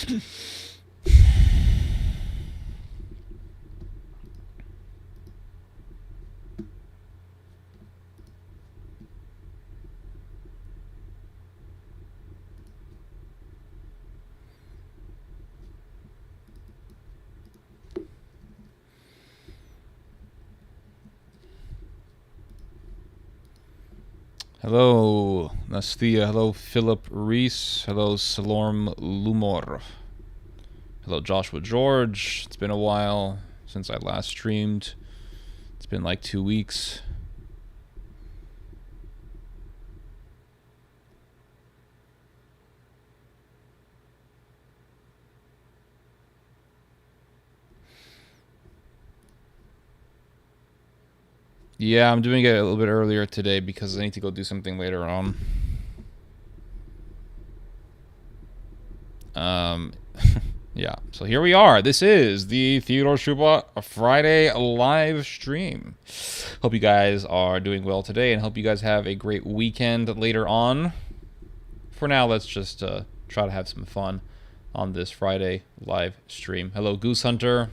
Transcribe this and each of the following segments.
Hello, Nastia. Hello, Philip Reese. Hello, Salorm Lumor. Hello, Joshua George. It's been a while since I last streamed. It's been like 2 weeks. Yeah, I'm doing it a little bit earlier today because I need to go do something later on. Yeah, so here we are. This is the Theology Friday live stream. Hope you guys are doing well today and hope you guys have a great weekend later on. For now, let's just try to have some fun on this Friday live stream. Hello, Goose Hunter.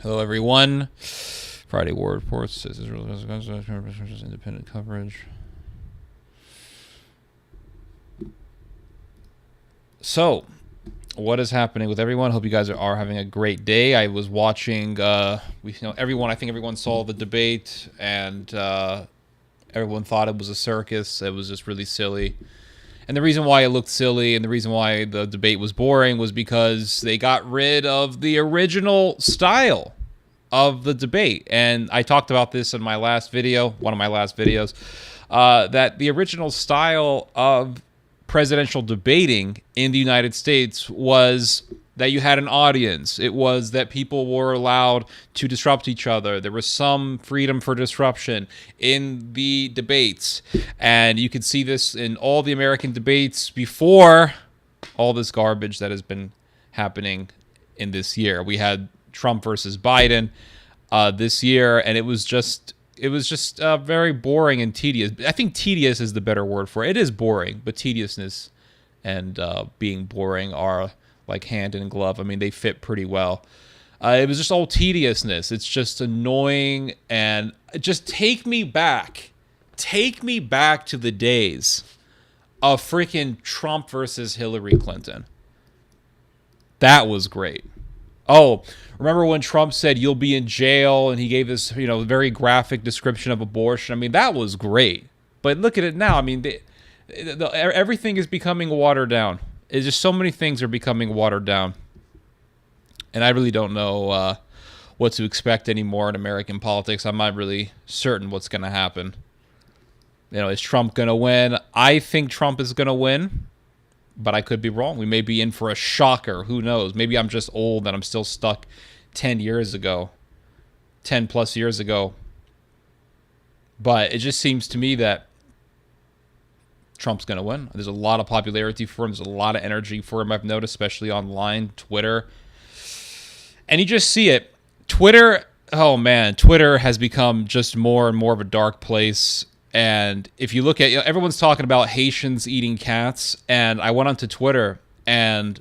Hello, everyone. Friday War Reports says Israel has independent coverage. So, what is happening with everyone? Hope you guys are having a great day. I was watching, I think everyone saw the debate, and everyone thought it was a circus. It was just really silly. And the reason why it looked silly and the reason why the debate was boring was because they got rid of the original style of the debate. And I talked about this in my last video, one of my last videos, that the original style of presidential debating in the United States was that you had an audience. It was that people were allowed to disrupt each other. There was some freedom for disruption in the debates. And you could see this in all the American debates before all this garbage that has been happening in this year. We had Trump versus Biden this year, and it was just very boring and tedious. I think tedious is the better word for it. It is boring, but tediousness and being boring are like hand in glove. I mean, they fit pretty well. It was just all tediousness. It's just annoying, and just take me back to the days of freaking Trump versus Hillary Clinton. That was great. Oh, remember when Trump said you'll be in jail, and he gave this, very graphic description of abortion? I mean, that was great. But look at it now. I mean, everything is becoming watered down. It's just so many things are becoming watered down. And I really don't know what to expect anymore in American politics. I'm not really certain what's going to happen. Is Trump going to win? I think Trump is going to win. But I could be wrong. We may be in for a shocker. Who knows? Maybe I'm just old and I'm still stuck 10 plus years ago. But it just seems to me that Trump's going to win. There's a lot of popularity for him. There's a lot of energy for him, I've noticed, especially online, Twitter. And you just see it. Twitter has become just more and more of a dark place. And if you look at, everyone's talking about Haitians eating cats, and I went onto Twitter, and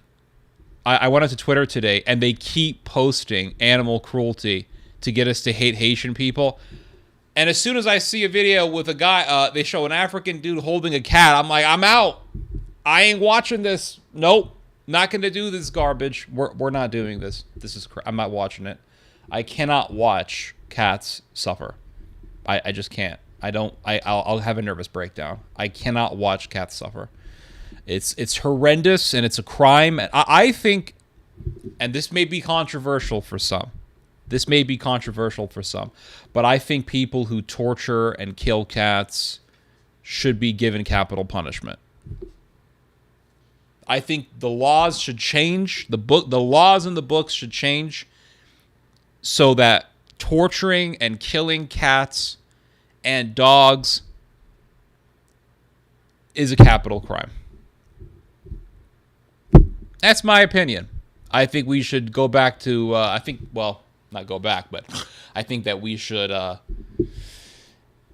I went onto Twitter today, and they keep posting animal cruelty to get us to hate Haitian people. And as soon as I see a video with a guy, they show an African dude holding a cat, I'm like, I'm out. I ain't watching this. Nope, not going to do this garbage. We're not doing this. I'm not watching it. I cannot watch cats suffer. I just can't. I'll have a nervous breakdown. I cannot watch cats suffer. It's horrendous, and it's a crime. And I think, and this may be controversial for some, but I think people who torture and kill cats should be given capital punishment. I think the laws should change. The laws in the books should change so that torturing and killing cats and dogs is a capital crime. That's my opinion. I think we should go back to, not go back, but I think that we should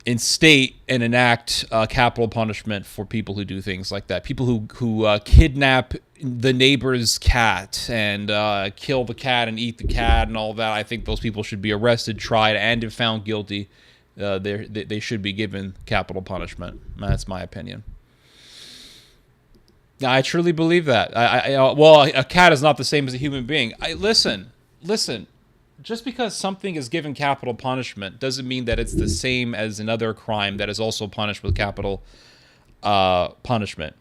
instate and enact capital punishment for people who do things like that. People who kidnap the neighbor's cat and kill the cat and eat the cat and all that, I think those people should be arrested, tried, and if found guilty, they should be given capital punishment. That's my opinion. I truly believe that. Well, a cat is not the same as a human being. Listen. Just because something is given capital punishment doesn't mean that it's the same as another crime that is also punished with capital punishment.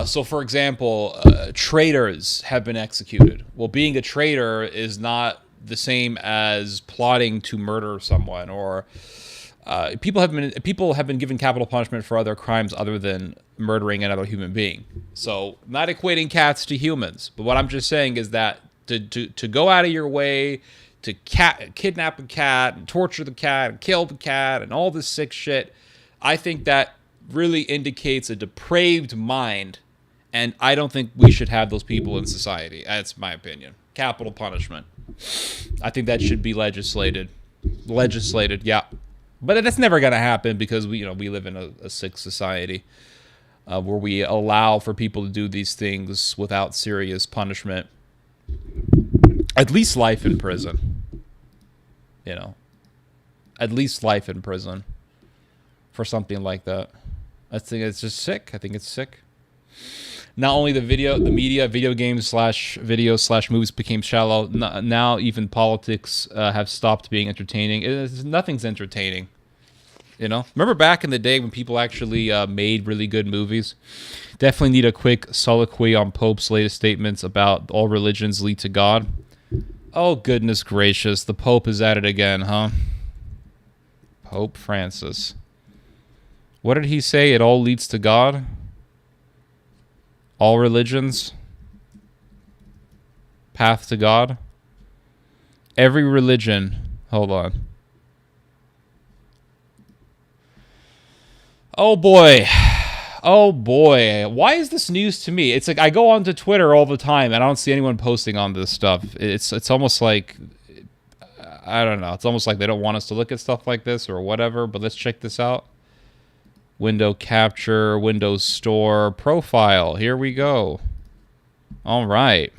So, for example, traitors have been executed. Well, being a traitor is not the same as plotting to murder someone, or people have been given capital punishment for other crimes other than murdering another human being. So, not equating cats to humans, but what I'm just saying is that to go out of your way to kidnap a cat and torture the cat and kill the cat and all this sick shit, I think that really indicates a depraved mind, and I don't think we should have those people in society. That's my opinion. Capital punishment. I think that should be legislated, yeah. But that's never going to happen because we live in a sick society where we allow for people to do these things without serious punishment. At least life in prison. At least life in prison for something like that. I think it's just sick. I think it's sick. Not only the media, video games / movies became shallow. Now even politics have stopped being entertaining. Nothing's entertaining. Remember back in the day when people actually made really good movies? Definitely need a quick soliloquy on Pope's latest statements about all religions lead to God. Oh, goodness gracious. The Pope is at it again, huh? Pope Francis. What did he say? It all leads to God? All religions? Path to God? Every religion. Hold on. Oh boy. Why is this news to me? It's like I go onto Twitter all the time and I don't see anyone posting on this stuff. It's almost like, I don't know. It's almost like they don't want us to look at stuff like this or whatever, but let's check this out. Window capture, Windows Store, profile. Here we go. All right.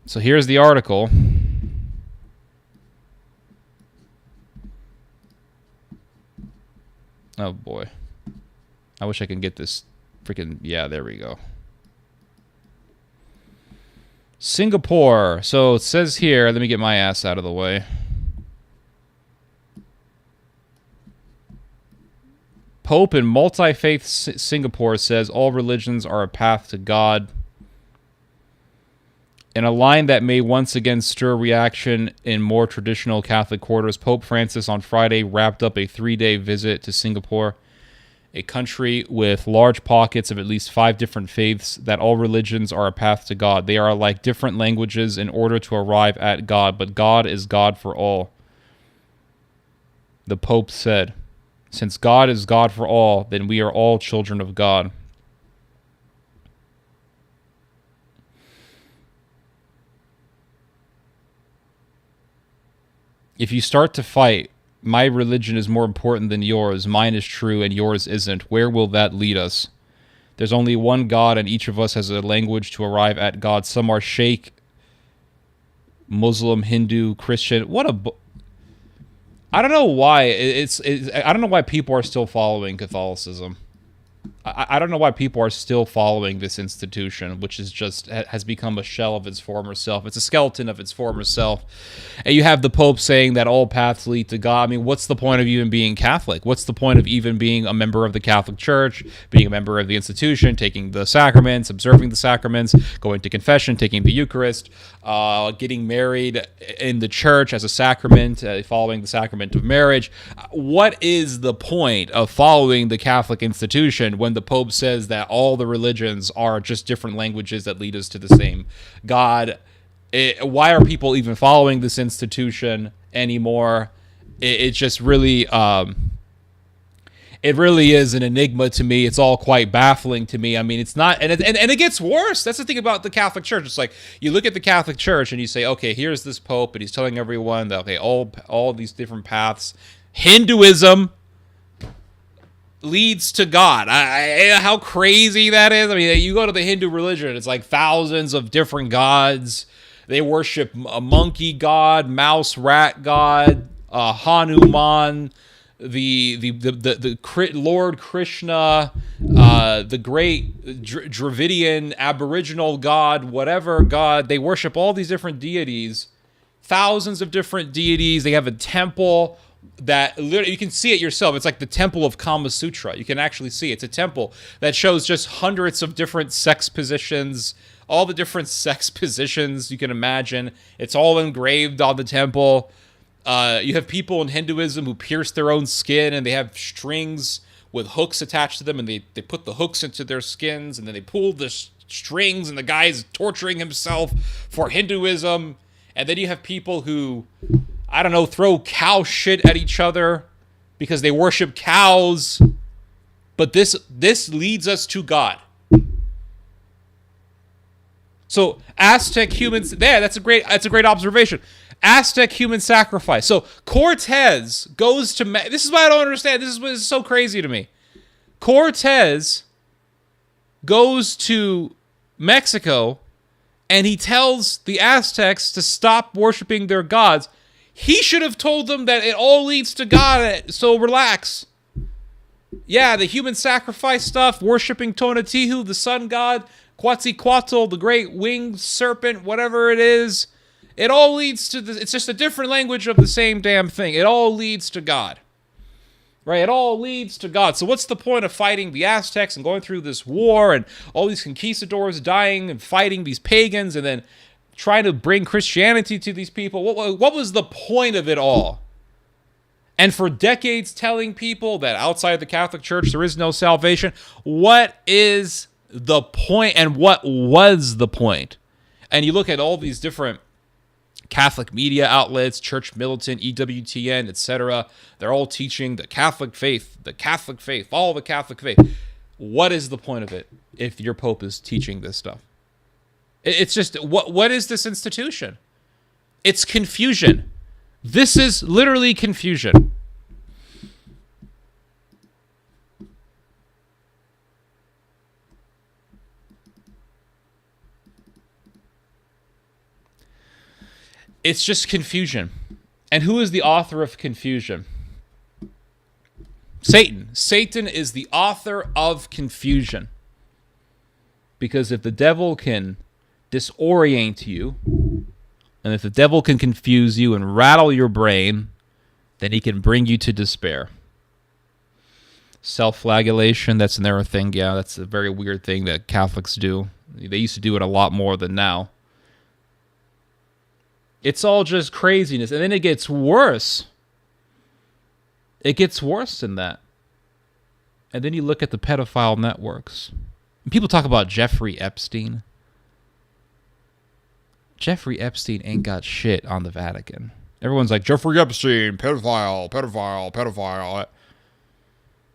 So here's the article. Oh boy. I wish I could get this freaking... Yeah, there we go. Singapore. So it says here, let me get my ass out of the way. Pope in multi-faith Singapore says all religions are a path to God. In a line that may once again stir reaction in more traditional Catholic quarters, Pope Francis on Friday wrapped up a 3-day visit to Singapore, a country with large pockets of at least 5 different faiths, that all religions are a path to God. They are like different languages in order to arrive at God, but God is God for all. The Pope said, since God is God for all, then we are all children of God. If you start to fight, my religion is more important than yours, mine is true and yours isn't, where will that lead us? There's only one God and each of us has a language to arrive at God. Some are Sheikh, Muslim, Hindu, Christian. I don't know why I don't know why people are still following Catholicism. I don't know why people are still following this institution, which is has become a shell of its former self. It's a skeleton of its former self. And you have the Pope saying that all paths lead to God. I mean, what's the point of even being Catholic? What's the point of even being a member of the Catholic Church, being a member of the institution, taking the sacraments, observing the sacraments, going to confession, taking the Eucharist, getting married in the church as a sacrament, following the sacrament of marriage? What is the point of following the Catholic institution when the Pope says that all the religions are just different languages that lead us to the same God? Why are people even following this institution anymore? It's just really, It really is an enigma to me. It's all quite baffling to me. I mean, it's not, and it gets worse. That's the thing about the Catholic Church. It's like you look at the Catholic Church and you say, okay, here's this Pope, and he's telling everyone that okay, all these different paths. Hinduism leads to God. How crazy that is. I mean, you go to the Hindu religion, it's like thousands of different gods. They worship a monkey god, mouse rat god, Hanuman, the Lord Krishna, the great Dravidian Aboriginal god, whatever god. They worship all these different deities, thousands of different deities. They have a temple that literally, you can see it yourself. It's like the temple of Kama Sutra. You can actually see it's a temple that shows just hundreds of different sex positions, all the different sex positions you can imagine. It's all engraved on the temple. You have people in Hinduism who pierce their own skin, and they have strings with hooks attached to them, and they put the hooks into their skins, and then they pull the strings, and the guy's torturing himself for Hinduism. And then you have people who, I don't know, throw cow shit at each other because they worship cows. But this leads us to God. So Aztec humans, that's a great observation. Aztec human sacrifice. So Cortez goes to, this is why I don't understand. This is so crazy to me. Cortez goes to Mexico and he tells the Aztecs to stop worshiping their gods. He should have told them that it all leads to God, so relax. Yeah, the human sacrifice stuff, worshiping Tonatiuh, the sun god, Quetzalcoatl, the great winged serpent, whatever it is. It all leads to it's just a different language of the same damn thing. It all leads to God. Right? It all leads to God. So what's the point of fighting the Aztecs and going through this war and all these conquistadors dying and fighting these pagans and then trying to bring Christianity to these people? What was the point of it all? And for decades telling people that outside the Catholic Church there is no salvation. What is the point, and what was the point? And you look at all these different Catholic media outlets, Church Militant, EWTN, etc. They're all teaching the Catholic faith, follow the Catholic faith. What is the point of it if your Pope is teaching this stuff? It's just, what is this institution? It's confusion. This is literally confusion. It's just confusion. And who is the author of confusion? Satan. Satan is the author of confusion. Because if the devil can disorient you, and if the devil can confuse you and rattle your brain, then he can bring you to despair. Self-flagellation, that's another thing. Yeah, that's a very weird thing that Catholics do. They used to do it a lot more than now. It's all just craziness. And then it gets worse. It gets worse than that. And then you look at the pedophile networks. And people talk about Jeffrey Epstein. Jeffrey Epstein ain't got shit on the Vatican. Everyone's like, Jeffrey Epstein, pedophile.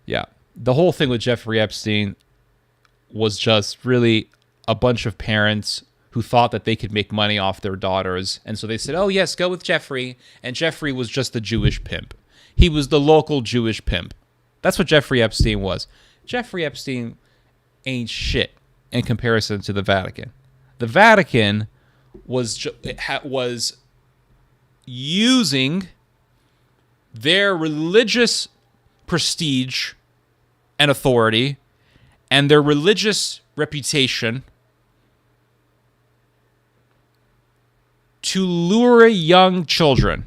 Yeah. The whole thing with Jeffrey Epstein was just really a bunch of parents who thought that they could make money off their daughters. And so they said, oh, yes, go with Jeffrey. And Jeffrey was just a Jewish pimp. He was the local Jewish pimp. That's what Jeffrey Epstein was. Jeffrey Epstein ain't shit in comparison to the Vatican. The Vatican was using their religious prestige and authority and their religious reputation to lure young children.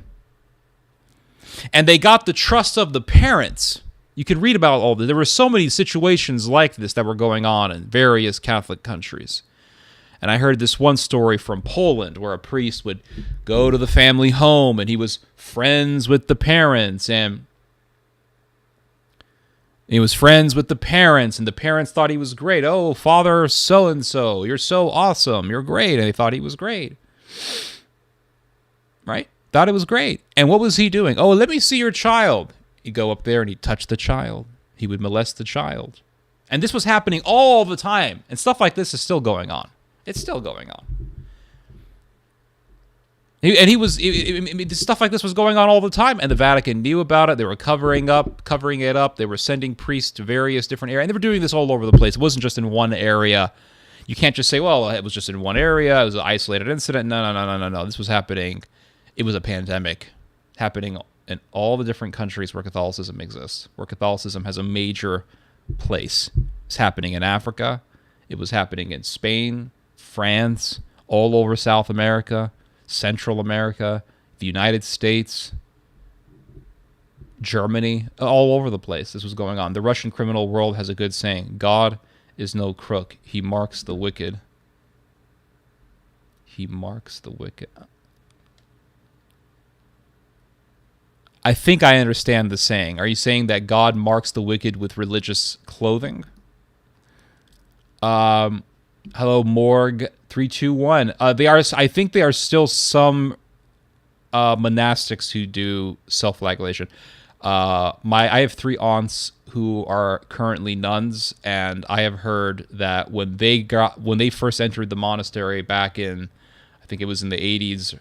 And they got the trust of the parents. You can read about all this. There were so many situations like this that were going on in various Catholic countries. And I heard this one story from Poland where a priest would go to the family home and he was friends with the parents and the parents thought he was great. Oh, Father so-and-so, you're so awesome. You're great. And they thought he was great. Right? Thought it was great. And what was he doing? Oh, let me see your child. He'd go up there and he'd touch the child. He would molest the child. And this was happening all the time. And stuff like this is still going on. It's still going on. Stuff like this was going on all the time, and the Vatican knew about it. They were covering it up. They were sending priests to various different areas, and they were doing this all over the place. It wasn't just in one area. You can't just say, well, it was just in one area. It was an isolated incident. No. This was happening. It was a pandemic happening in all the different countries where Catholicism exists, where Catholicism has a major place. It's happening in Africa. It was happening in Spain, France, all over South America, Central America, the United States, Germany, all over the place. This was going on. The Russian criminal world has a good saying: God is no crook. He marks the wicked. He marks the wicked. I think I understand the saying. Are you saying that God marks the wicked with religious clothing? Hello, Morg 321. I think they are still some monastics who do self-flagellation. I have 3 aunts who are currently nuns, and I have heard that when they first entered the monastery back in, I think it was in the 80s,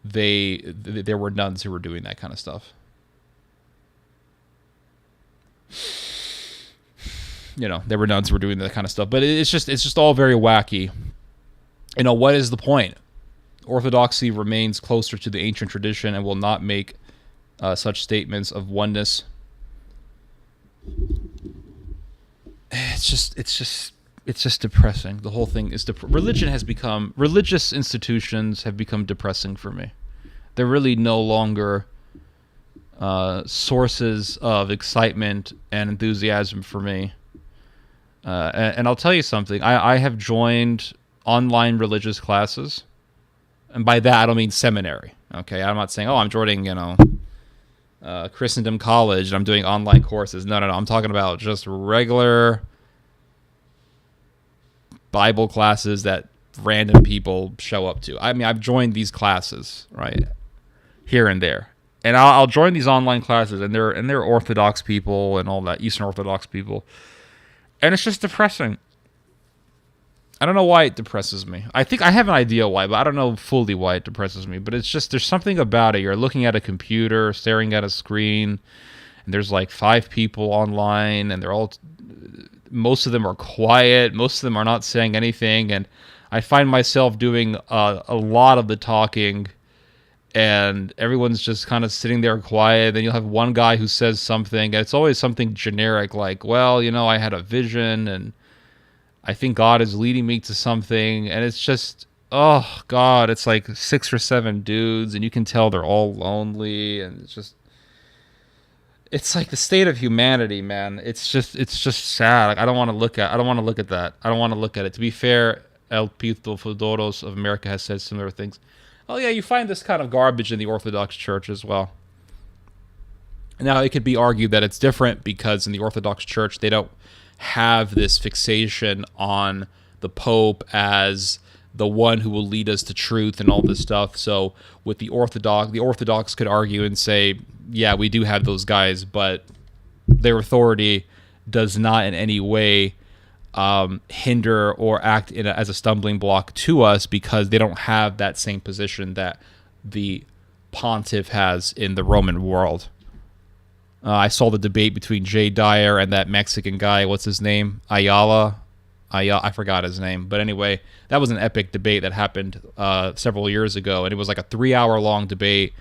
there were nuns who were doing that kind of stuff. There were nuns who were doing that kind of stuff, but it's just all very wacky. What is the point? Orthodoxy remains closer to the ancient tradition and will not make such statements of oneness. It's just depressing. The whole thing is religious institutions have become depressing for me. They're really no longer sources of excitement and enthusiasm for me. And I'll tell you something. I have joined online religious classes, and by that I don't mean seminary. Okay, I'm not saying, I'm joining, Christendom College and I'm doing online courses. No. I'm talking about just regular Bible classes that random people show up to. I mean, I've joined these classes, right, here and there, and I'll join these online classes, and they're Orthodox people and all that, Eastern Orthodox people, and it's just depressing. I don't know why it depresses me. I think I have an idea why, but I don't know fully why it depresses me. But it's just, there's something about it. You're looking at a computer, staring at a screen, and there's like 5 people online, and most of them are quiet. Most of them are not saying anything, and I find myself doing a lot of the talking, and everyone's just kind of sitting there quiet. Then you'll have one guy who says something, and it's always something generic like, well, I had a vision, and I think God is leading me to something. And it's just, oh God, it's like 6 or 7 dudes, and you can tell they're all lonely, and it's like the state of humanity, man. It's just sad. Like, I don't want to look at that. I don't want to look at it. To be fair, El Pito Fodoros of America has said similar things. Oh yeah, you find this kind of garbage in the Orthodox Church as well. Now, it could be argued that it's different because in the Orthodox Church, they don't have this fixation on the Pope as the one who will lead us to truth and all this stuff. So with the Orthodox could argue and say, yeah, we do have those guys, but their authority does not in any way hinder or act as a stumbling block to us, because they don't have that same position that the pontiff has in the Roman world. I saw the debate between Jay Dyer and that Mexican guy. What's his name? Ayala. I forgot his name. But anyway, that was an epic debate that happened several years ago. And it was like a 3-hour-long debate.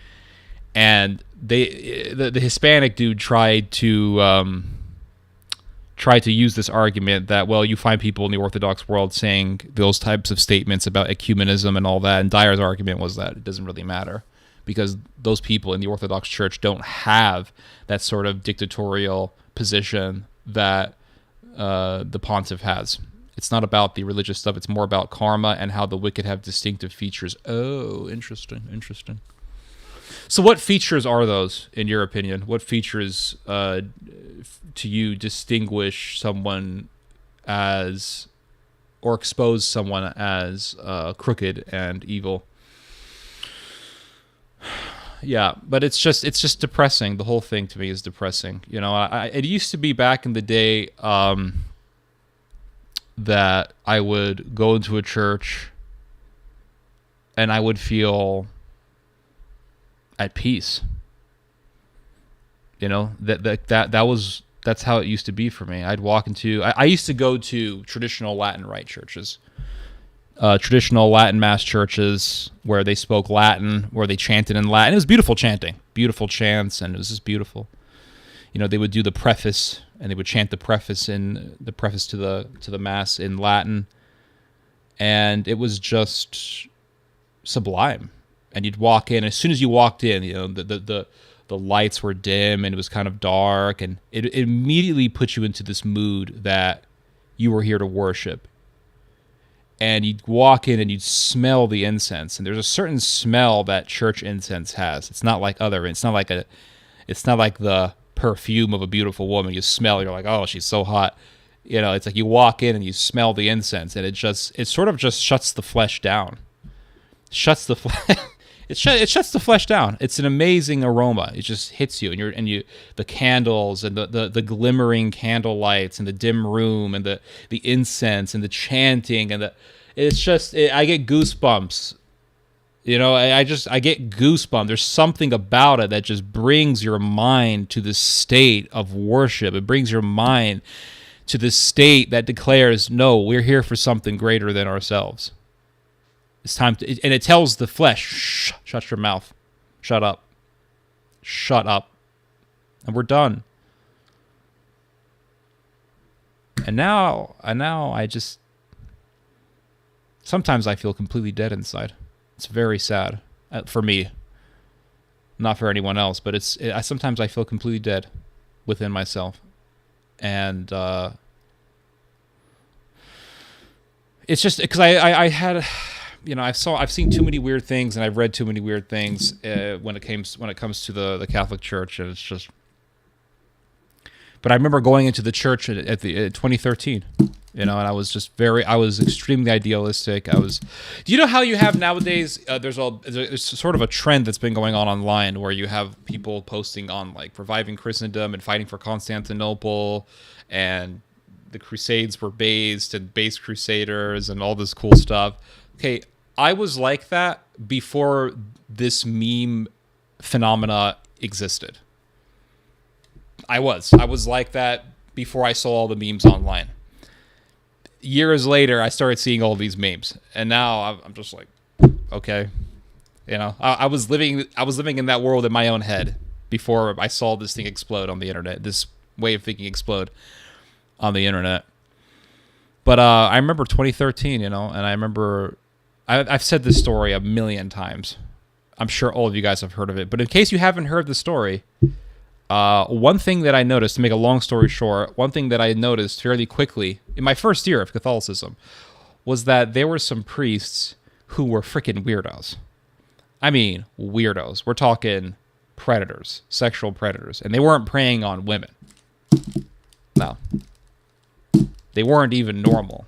And the Hispanic dude tried to use this argument that, well, you find people in the Orthodox world saying those types of statements about ecumenism and all that. And Dyer's argument was that it doesn't really matter, because those people in the Orthodox Church don't have that sort of dictatorial position that the pontiff has. It's not about the religious stuff. It's more about karma and how the wicked have distinctive features. Oh, interesting. So what features are those, in your opinion? What features to you distinguish someone as, or expose someone as crooked and evil? Yeah, but it's just depressing. The whole thing to me is depressing. You know, it used to be back in the day that I would go into a church and I would feel at peace. You know, that's how it used to be for me. I'd walk into I used to go to traditional Latin Rite churches. Traditional Latin mass churches where they spoke Latin, where they chanted in Latin. It was beautiful chanting, beautiful chants, and it was just beautiful. You know, they would do the preface, and they would chant the preface to the mass in Latin, and it was just sublime. And you'd walk in. As soon as you walked in, you know, the lights were dim and it was kind of dark, and it immediately put you into this mood that you were here to worship. And you'd walk in and you'd smell the incense, and there's a certain smell that church incense has. It's not like it's not like the perfume of a beautiful woman. You smell, you're like, oh, she's so hot. You know, it's like you walk in and you smell the incense, and it sort of just shuts the flesh down. It shuts the flesh down. It's an amazing aroma. It just hits you, and the candles and the glimmering candle lights and the dim room and the incense and the chanting and I get goosebumps. You know, I get goosebumps. There's something about it that just brings your mind to this state of worship. It brings your mind to this state that declares, no, we're here for something greater than ourselves. It's time to, and it tells the flesh, shut your mouth, shut up, and we're done. And now sometimes I feel completely dead inside. It's very sad for me, not for anyone else, but sometimes I feel completely dead within myself, and it's just because I had. You know, I've seen too many weird things, and I've read too many weird things when it comes to the Catholic Church, and it's just. But I remember going into the church at 2013, you know, and I was extremely idealistic. Do you know how you have nowadays? There's sort of a trend that's been going on online where you have people posting on like reviving Christendom and fighting for Constantinople, and the Crusades were based crusaders and all this cool stuff. Okay. I was like that before this meme phenomena existed. I was like that before I saw all the memes online. Years later, I started seeing all these memes, and now I'm just like, okay, you know, I was living in that world in my own head before I saw this thing explode on the internet. This way of thinking explode on the internet. But I remember 2013, you know, and I remember. I've said this story a million times. I'm sure all of you guys have heard of it. But in case you haven't heard the story, one thing that I noticed, to make a long story short, one thing that I noticed fairly quickly in my first year of Catholicism was that there were some priests who were freaking weirdos. I mean, weirdos. We're talking predators, sexual predators. And they weren't preying on women. No. They weren't even normal.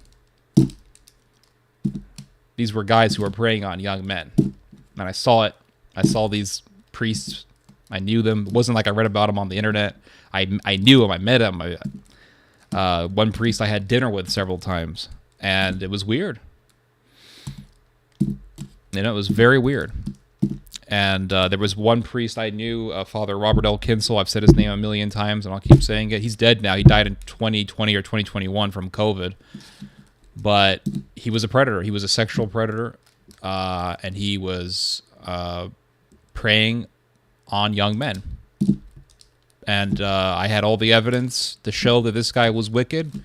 These were guys who were preying on young men. And I saw it. I saw these priests. I knew them. It wasn't like I read about them on the internet. I knew them. I met them. One priest I had dinner with several times. And it was weird. You know, it was very weird. And there was one priest I knew, Father Robert L. Kinsel. I've said his name a million times, and I'll keep saying it. He's dead now. He died in 2020 or 2021 from COVID. But he was a predator. He was a sexual predator, and he was preying on young men. And I had all the evidence to show that this guy was wicked,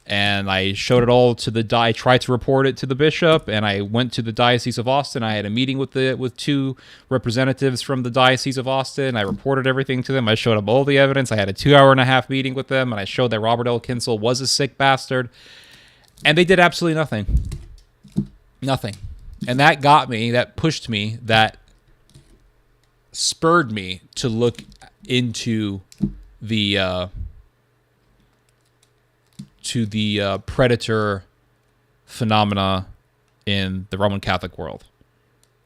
and I showed it all to I tried to report it to the bishop, and I went to the Diocese of Austin. I had a meeting with two representatives from the Diocese of Austin. I reported everything to them. I showed them all the evidence. I had a 2.5-hour meeting with them, and I showed that Robert L. Kinsel was a sick bastard. And they did absolutely nothing. Nothing. And that got me, that pushed me, that spurred me to look into the predator phenomena in the Roman Catholic world.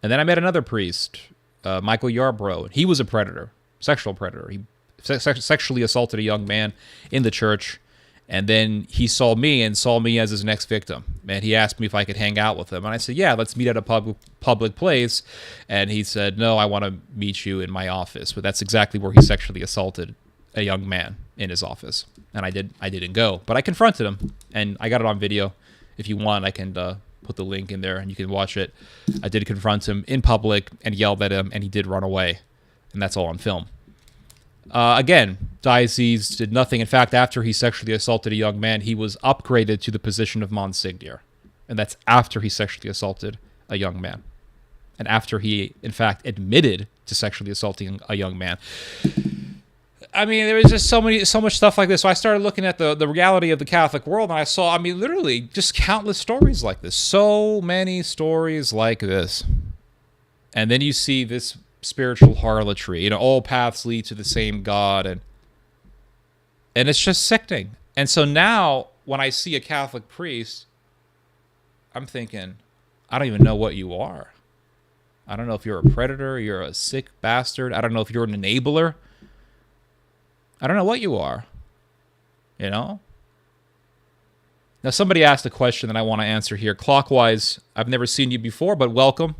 And then I met another priest Michael Yarbrough. He was a predator, sexual predator. He sexually assaulted a young man in the church, and then he saw me as his next victim. And he asked me if I could hang out with him, and I said, yeah, let's meet at a public place. And he said, no, I want to meet you in my office. But that's exactly where he sexually assaulted a young man, in his office. And I didn't go, but I confronted him, and I got it on video. If you want, I can put the link in there and you can watch it. I did confront him in public and yelled at him, and he did run away, and that's all on film. Again, diocese did nothing. In fact, after he sexually assaulted a young man, he was upgraded to the position of Monsignor, and that's after he sexually assaulted a young man, and after he, in fact, admitted to sexually assaulting a young man. I mean, there was just so much stuff like this. So I started looking at the reality of the Catholic world, and I saw, I mean, literally just countless stories like this. So many stories like this. And then you see this spiritual harlotry. You know, all paths lead to the same God, and it's just sickening. And so now, when I see a Catholic priest, I'm thinking, I don't even know what you are. I don't know if you're a predator, you're a sick bastard. I don't know if you're an enabler. I don't know what you are, you know? Now, somebody asked a question that I want to answer here. Clockwise, I've never seen you before, but welcome.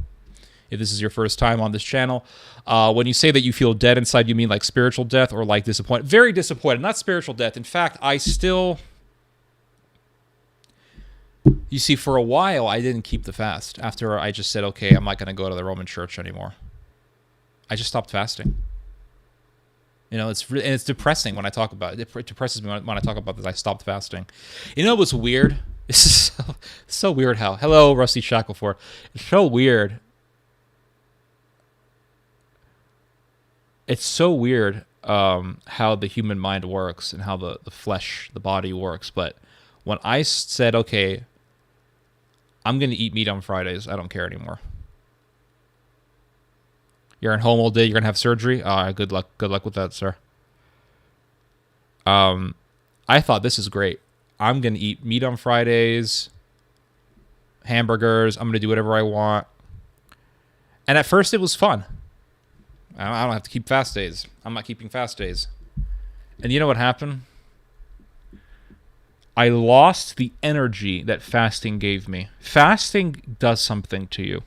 If this is your first time on this channel. When you say that you feel dead inside, you mean like spiritual death or like disappointed? Very disappointed, not spiritual death. In fact, I still... You see, for a while, I didn't keep the fast. After I just said, okay, I'm not going to go to the Roman Church anymore. I just stopped fasting. You know, it's depressing when I talk about it. It depresses me when I talk about this. I stopped fasting. You know what's weird? This is so weird how... Hello, Rusty Shackleford. It's so weird. It's so weird how the human mind works and how the flesh, the body works. But when I said, okay, I'm going to eat meat on Fridays, I don't care anymore. You're at home all day. You're gonna have surgery. Good luck. Good luck with that, sir. I thought this is great. I'm gonna eat meat on Fridays, hamburgers. I'm gonna do whatever I want. And at first, it was fun. I don't have to keep fast days. I'm not keeping fast days. And you know what happened? I lost the energy that fasting gave me. Fasting does something to you.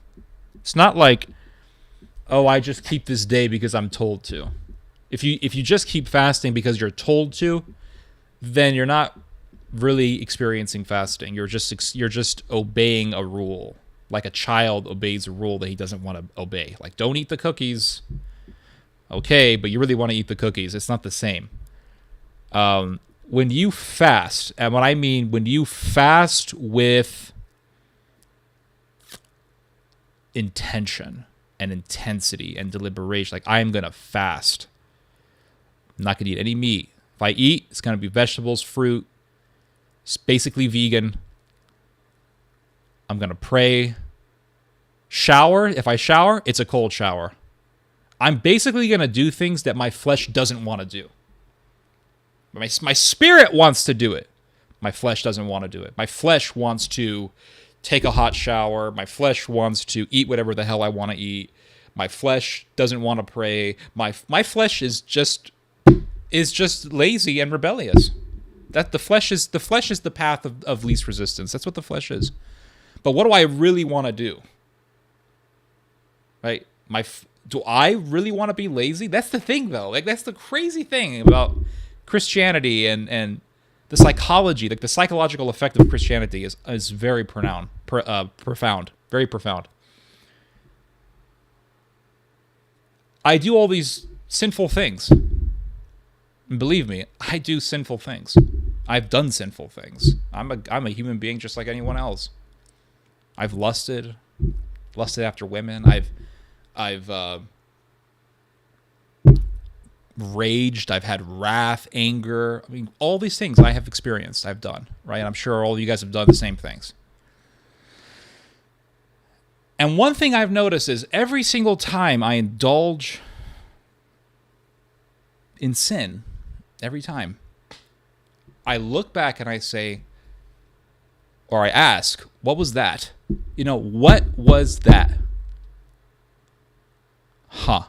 It's not like, oh, I just keep this day because I'm told to. If you just keep fasting because you're told to, then you're not really experiencing fasting. You're just obeying a rule, like a child obeys a rule that he doesn't want to obey. Like, don't eat the cookies. Okay, but you really want to eat the cookies. It's not the same. When you fast, and what I mean when you fast with intention and intensity and deliberation, like, I am going to fast. I'm not going to eat any meat. If I eat, it's going to be vegetables, fruit. It's basically vegan. I'm going to pray. Shower. If I shower, it's a cold shower. I'm basically going to do things that my flesh doesn't want to do. My spirit wants to do it. My flesh doesn't want to do it. My flesh wants to take a hot shower. My flesh wants to eat whatever the hell I want to eat. My flesh doesn't want to pray. My flesh is just lazy and rebellious. That the flesh is the path of least resistance. That's what the flesh is. But what do I really want to do? Right? Do I really want to be lazy? That's the thing, though. Like, that's the crazy thing about Christianity and the psychology, like the psychological effect of Christianity is very profound, very profound. I do all these sinful things. And believe me, I do sinful things. I've done sinful things. I'm a human being just like anyone else. I've lusted after women. I've raged. I've had wrath, anger. I mean, all these things I have experienced, I've done, right? And I'm sure all of you guys have done the same things. And one thing I've noticed is every single time I indulge in sin, every time, I look back and I say, or I ask, what was that? You know, what was that? Huh.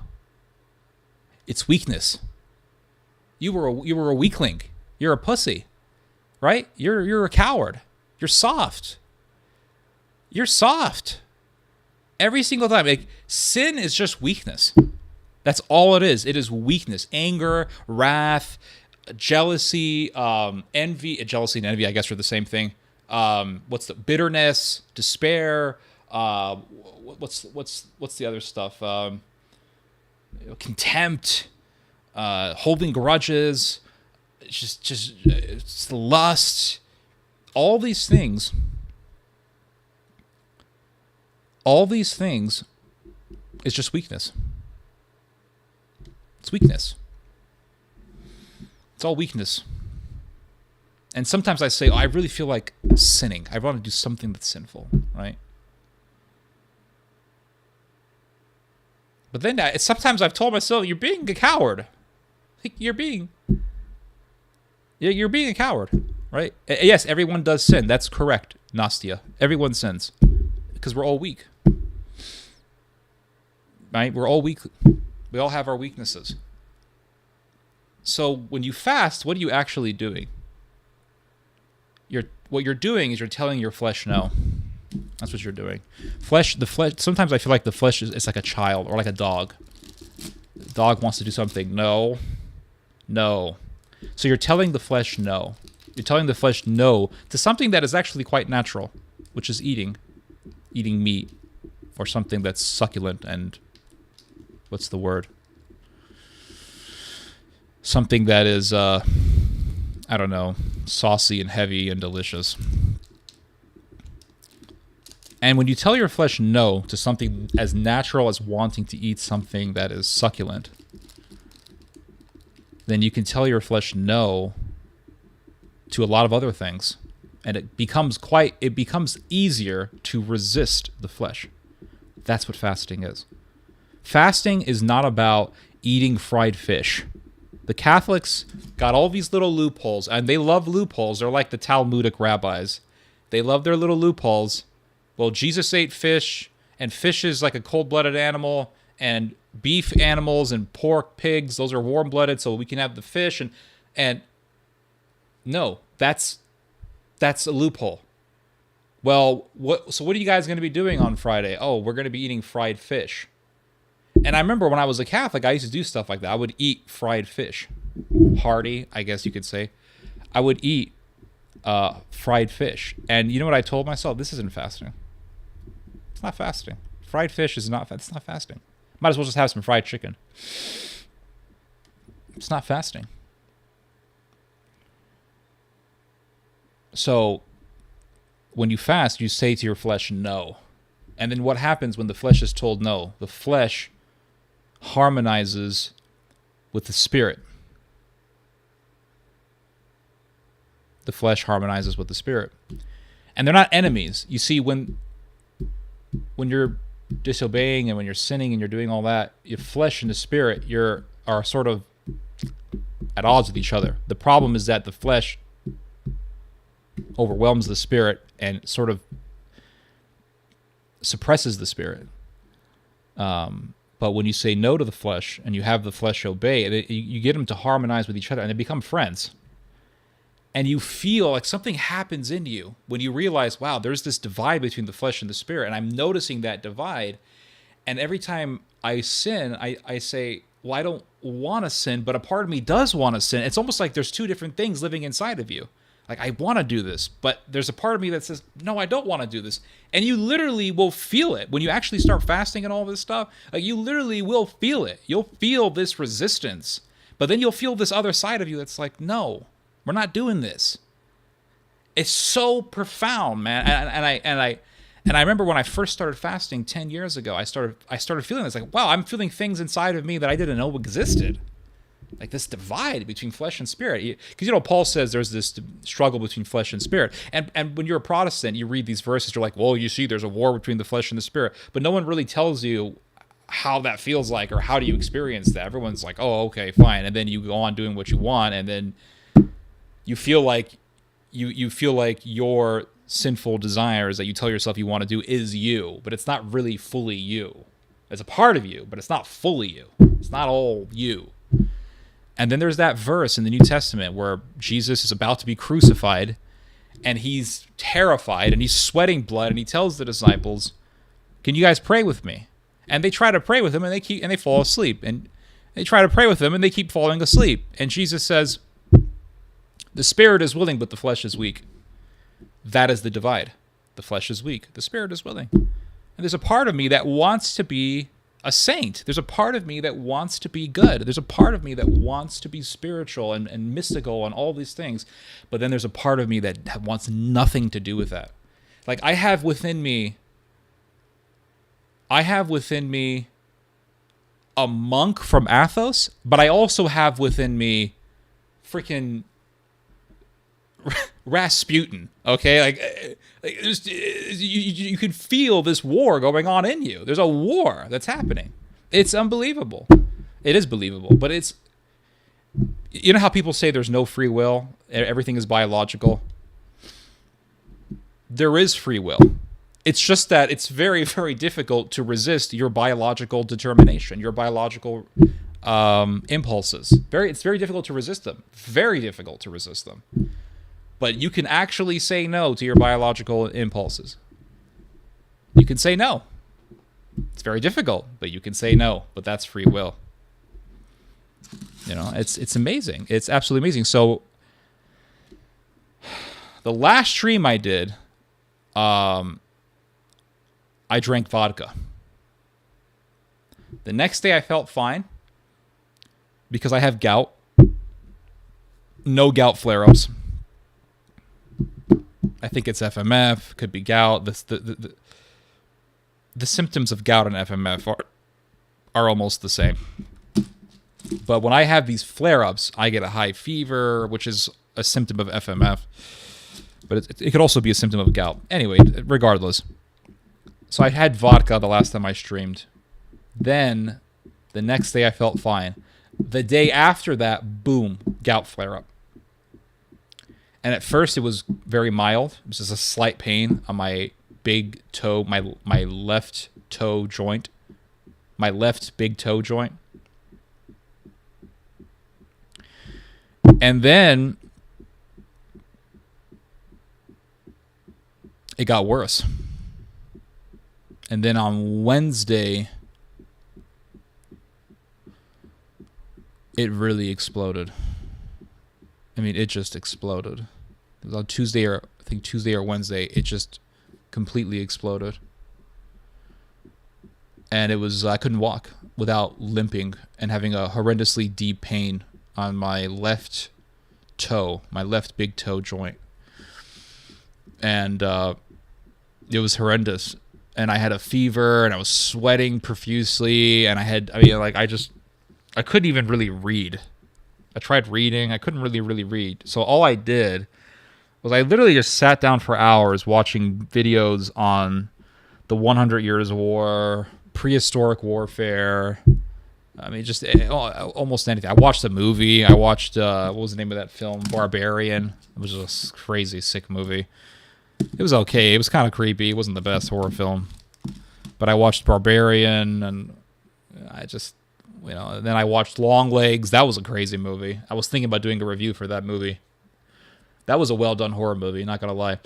It's weakness. You were a weakling. You're a pussy, right? You're a coward. You're soft. You're soft. Every single time. Like, sin is just weakness. That's all it is. It is weakness. Anger, wrath, jealousy, envy. Jealousy and envy, I guess, are the same thing. What's the bitterness, despair? What's the other stuff? Contempt, holding grudges, it's lust. All these things. Is just weakness. It's weakness. It's all weakness. And sometimes I say, I really feel like sinning. I want to do something that's sinful, right? But then sometimes I've told myself, you're being a coward. You're being a coward, right? Yes, everyone does sin. That's correct, Nastia. Everyone sins because we're all weak. Right? We're all weak. We all have our weaknesses. So when you fast, what are you actually doing? What you're doing is you're telling your flesh no. That's what you're doing. The flesh. Sometimes I feel like the flesh is like a child or like a dog. The dog wants to do something. No. So you're telling the flesh no. You're telling the flesh no to something that is actually quite natural, which is eating meat or something that's succulent and what's the word? Something that is, I don't know, saucy and heavy and delicious. And when you tell your flesh no to something as natural as wanting to eat something that is succulent, then you can tell your flesh no to a lot of other things. And it becomes easier to resist the flesh. That's what fasting is. Fasting is not about eating fried fish. The Catholics got all these little loopholes, and they love loopholes. They're like the Talmudic rabbis. They love their little loopholes. Well, Jesus ate fish, and fish is like a cold-blooded animal, and beef animals and pork, pigs, those are warm-blooded, so we can have the fish. And no, that's a loophole. Well, what are you guys going to be doing on Friday? Oh, we're going to be eating fried fish. And I remember when I was a Catholic, I used to do stuff like that. I would eat fried fish. Hearty, I guess you could say. I would eat fried fish. And you know what I told myself? This isn't fasting. It's not fasting. Fried fish is not fasting. Might as well just have some fried chicken. It's not fasting. So when you fast, you say to your flesh, no. And then what happens when the flesh is told no? The flesh harmonizes with the spirit. The flesh harmonizes with the spirit. And they're not enemies. You see, when you're disobeying and when you're sinning and you're doing all that, your flesh and the spirit are sort of at odds with each other. The problem is that the flesh overwhelms the spirit and sort of suppresses the spirit. But when you say no to the flesh and you have the flesh obey, you get them to harmonize with each other and they become friends. And you feel like something happens in you when you realize, wow, there's this divide between the flesh and the spirit. And I'm noticing that divide. And every time I sin, I say, well, I don't want to sin, but a part of me does want to sin. It's almost like there's two different things living inside of you. Like, I want to do this, but there's a part of me that says, no, I don't want to do this. And you literally will feel it. When you actually start fasting and all this stuff, like, you literally will feel it. You'll feel this resistance. But then you'll feel this other side of you that's like, no, we're not doing this. It's so profound, man. And I remember when I first started fasting 10 years ago, I started feeling this, like, wow, I'm feeling things inside of me that I didn't know existed. Like this divide between flesh and spirit. Because, Paul says there's this struggle between flesh and spirit. And when you're a Protestant, you read these verses, you're like, well, you see, there's a war between the flesh and the spirit. But no one really tells you how that feels like or how do you experience that. Everyone's like, oh, okay, fine. And then you go on doing what you want. And then you feel like you feel like your sinful desires that you tell yourself you want to do is you. But it's not really fully you. It's a part of you, but it's not fully you. It's not all you. And then there's that verse in the New Testament where Jesus is about to be crucified, and he's terrified, and he's sweating blood, and he tells the disciples, "Can you guys pray with me?" And they try to pray with him, and they fall asleep. And they try to pray with him, and they keep falling asleep. And Jesus says, "The spirit is willing, but the flesh is weak." That is the divide. The flesh is weak. The spirit is willing. And there's a part of me that wants to be a saint. There's a part of me that wants to be good. There's a part of me that wants to be spiritual and mystical and all these things. But then there's a part of me that wants nothing to do with that. Like I have within me a monk from Athos, but I also have within me freaking Rasputin. Okay, like you can feel this war going on in you. There's a war that's happening. It's unbelievable. It is believable, but it's, you know how people say there's no free will, everything is biological. There is free will. It's just that it's very, very difficult to resist your biological determination, your biological impulses. It's very difficult to resist them. Very difficult to resist them. But you can actually say no to your biological impulses. You can say no. It's very difficult, but you can say no. But that's free will. You know, it's amazing. It's absolutely amazing. So the last stream I did, I drank vodka. The next day I felt fine because I have gout. No gout flare-ups. I think it's FMF, could be gout. The symptoms of gout and FMF are almost the same. But when I have these flare-ups, I get a high fever, which is a symptom of FMF. But it could also be a symptom of gout. Anyway, regardless. So I had vodka the last time I streamed. Then, the next day I felt fine. The day after that, boom, gout flare-up. And at first it was very mild. It was just a slight pain on my big toe, my left toe joint. My left big toe joint. And then it got worse. And then on Wednesday, it really exploded. I mean, it just exploded. It was on Tuesday or Wednesday. It just completely exploded. And it was, I couldn't walk without limping and having a horrendously deep pain on my left toe, my left big toe joint. And it was horrendous. And I had a fever and I was sweating profusely. And I couldn't even really read. I tried reading. I couldn't really read. So all I did was I literally just sat down for hours watching videos on the 100 Years' War, prehistoric warfare. I mean, just almost anything. I watched a movie. I watched, what was the name of that film? Barbarian. It was just a crazy, sick movie. It was okay. It was kind of creepy. It wasn't the best horror film. But I watched Barbarian, and I just, and then I watched Longlegs. That was a crazy movie. I was thinking about doing a review for that movie. That was a well-done horror movie, not going to lie.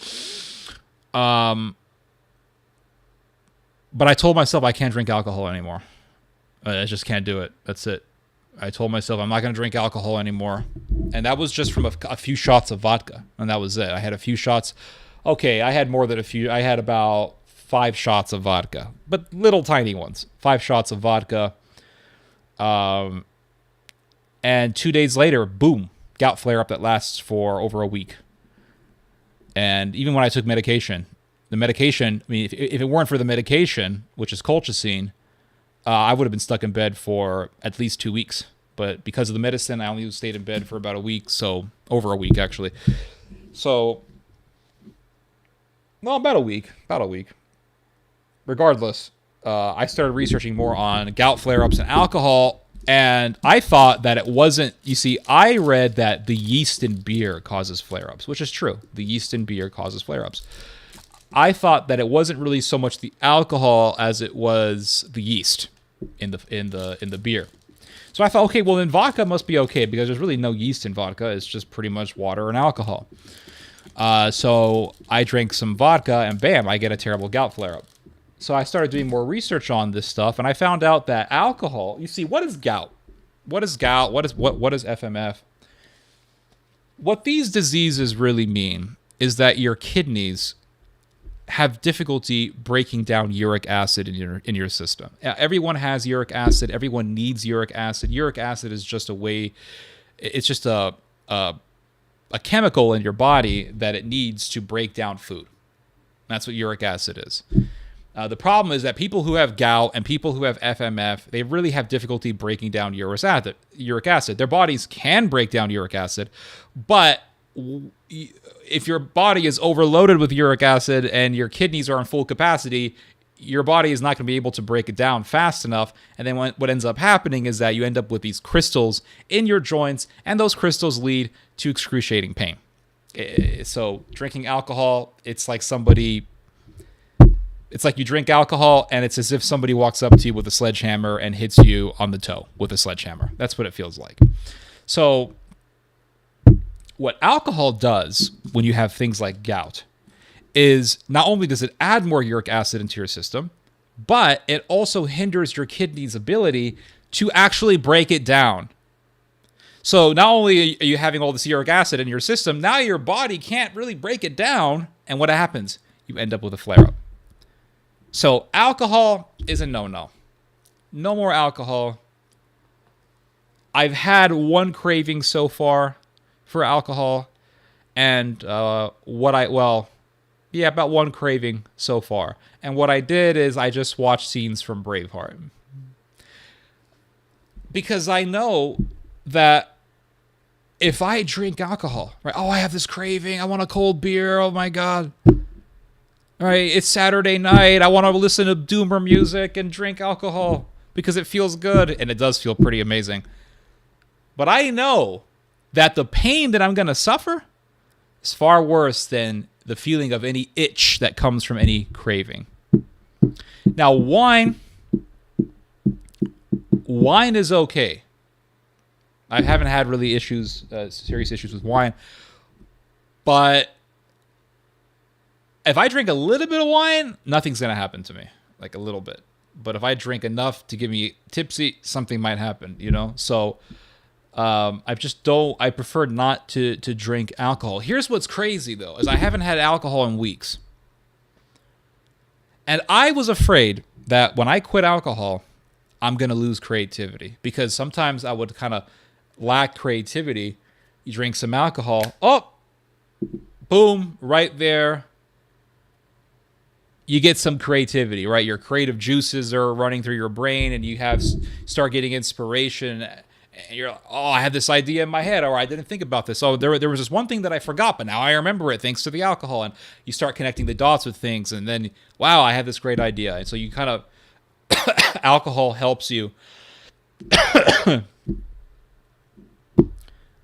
But I told myself I can't drink alcohol anymore. I just can't do it. That's it. I told myself I'm not going to drink alcohol anymore. And that was just from a few shots of vodka. And that was it. I had a few shots. Okay, I had more than a few. I had about 5 shots of vodka. But little tiny ones. 5 shots of vodka. And 2 days later, boom, gout flare-up that lasts for over a week. And even when I took medication, I mean, if it weren't for the medication, which is colchicine, I would have been stuck in bed for at least 2 weeks. But because of the medicine, I only stayed in bed for about a week. So, over a week, actually. So, well, about a week. Regardless, I started researching more on gout flare-ups and alcohol. And I thought that it wasn't, you see, I read that the yeast in beer causes flare-ups, which is true. The yeast in beer causes flare-ups. I thought that it wasn't really so much the alcohol as it was the yeast in the beer. So I thought, okay, well then vodka must be okay because there's really no yeast in vodka. It's just pretty much water and alcohol. So I drank some vodka and bam, I get a terrible gout flare-up. So I started doing more research on this stuff, and I found out that alcohol. You see, what is gout? What is gout? What is FMF? What these diseases really mean is that your kidneys have difficulty breaking down uric acid in your system. Everyone has uric acid. Everyone needs uric acid. Uric acid is just a way. It's just a chemical in your body that it needs to break down food. That's what uric acid is. The problem is that people who have gout and people who have FMF, they really have difficulty breaking down uric acid. Their bodies can break down uric acid, but if your body is overloaded with uric acid and your kidneys are in full capacity, your body is not going to be able to break it down fast enough. And then what ends up happening is that you end up with these crystals in your joints, and those crystals lead to excruciating pain. So drinking alcohol, it's like you drink alcohol and it's as if somebody walks up to you with a sledgehammer and hits you on the toe with a sledgehammer. That's what it feels like. So what alcohol does when you have things like gout is not only does it add more uric acid into your system, but it also hinders your kidney's ability to actually break it down. So not only are you having all this uric acid in your system, now your body can't really break it down. And what happens? You end up with a flare-up. So alcohol is a no-no. No more alcohol. I've had one craving so far for alcohol, and about one craving so far. And what I did is I just watched scenes from Braveheart. Because I know that if I drink alcohol, right? Oh, I have this craving. I want a cold beer. Oh my God. All right, it's Saturday night. I want to listen to doomer music and drink alcohol because it feels good. And it does feel pretty amazing. But I know that the pain that I'm going to suffer is far worse than the feeling of any itch that comes from any craving. Now, wine is okay. I haven't had really serious issues with wine. But if I drink a little bit of wine, nothing's going to happen to me. Like a little bit. But if I drink enough to get me tipsy, something might happen, So I prefer not to drink alcohol. Here's what's crazy, though, is I haven't had alcohol in weeks. And I was afraid that when I quit alcohol, I'm going to lose creativity. Because sometimes I would kind of lack creativity. You drink some alcohol. Oh, boom, right there. You get some creativity, right? Your creative juices are running through your brain and you start getting inspiration. And you're like, oh, I had this idea in my head, or I didn't think about this. Oh, there was this one thing that I forgot, but now I remember it thanks to the alcohol. And you start connecting the dots with things. And then, wow, I had this great idea. And so you kind of, alcohol helps you.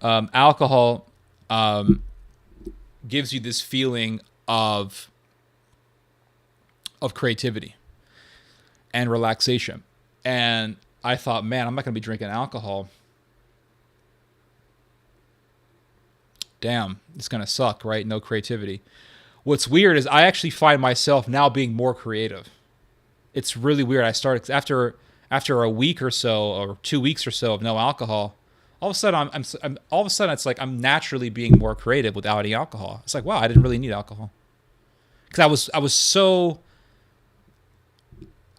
Alcohol gives you this feeling of creativity and relaxation. And I thought, man, I'm not going to be drinking alcohol. Damn, it's going to suck, right? No creativity. What's weird is I actually find myself now being more creative. It's really weird. I started after a week or so, or 2 weeks or so of no alcohol. All of a sudden, it's like I'm naturally being more creative without any alcohol. It's like, wow, I didn't really need alcohol because I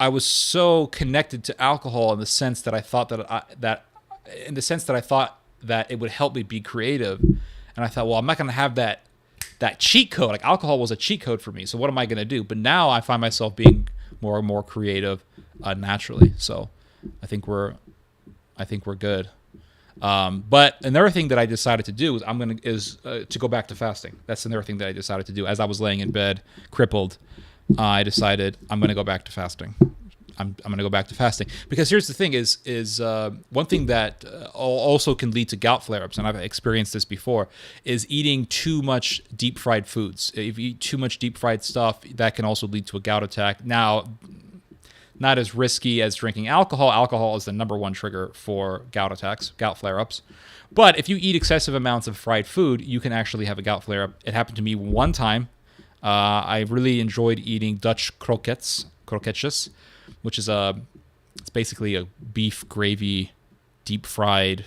was so connected to alcohol in the sense that I thought that it would help me be creative, and I thought, well, I'm not going to have that cheat code. Like alcohol was a cheat code for me. So what am I going to do? But now I find myself being more and more creative naturally. So I think we're good. But another thing that I decided to do is to go back to fasting. That's another thing that I decided to do. As I was laying in bed, crippled, I decided I'm going to go back to fasting. I'm going to go back to fasting. Because here's the thing is one thing that also can lead to gout flare-ups, and I've experienced this before, is eating too much deep-fried foods. If you eat too much deep-fried stuff, that can also lead to a gout attack. Now, not as risky as drinking alcohol. Alcohol is the number one trigger for gout attacks, gout flare-ups. But if you eat excessive amounts of fried food, you can actually have a gout flare-up. It happened to me one time. I really enjoyed eating Dutch croquettes, which is it's basically a beef gravy, deep fried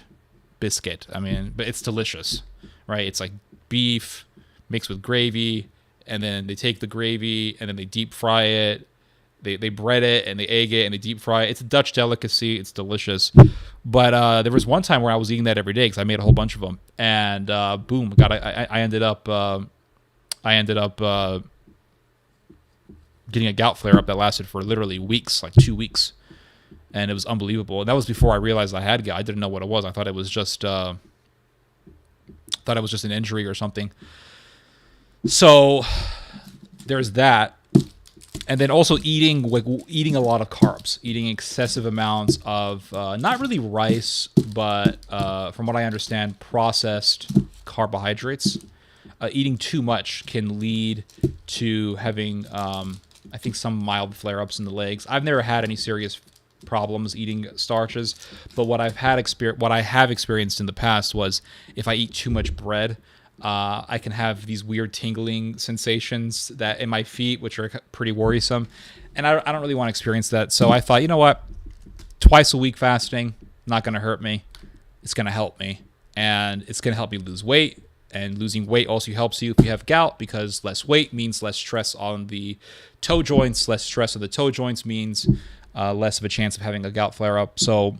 biscuit. I mean, but it's delicious, right? It's like beef mixed with gravy, and then they take the gravy and then they deep fry it. They bread it and they egg it and they deep fry it. It's a Dutch delicacy. It's delicious. But there was one time where I was eating that every day because I made a whole bunch of them, and boom, God, I ended up getting a gout flare up that lasted for literally weeks, like 2 weeks, and it was unbelievable. And that was before I realized I had gout. I didn't know what it was. I thought it was just an injury or something. So there's that. And then also eating a lot of carbs, eating excessive amounts of not really rice, but from what I understand, processed carbohydrates. Eating too much can lead to having, I think, some mild flare-ups in the legs. I've never had any serious problems eating starches, but what I have experienced in the past was if I eat too much bread, I can have these weird tingling sensations that in my feet, which are pretty worrisome, and I don't really want to experience that. So I thought, you know what, twice a week fasting, not going to hurt me. It's going to help me, and it's going to help me lose weight. And losing weight also helps you if you have gout, because less weight means less stress on the toe joints. Less stress on the toe joints means less of a chance of having a gout flare-up. So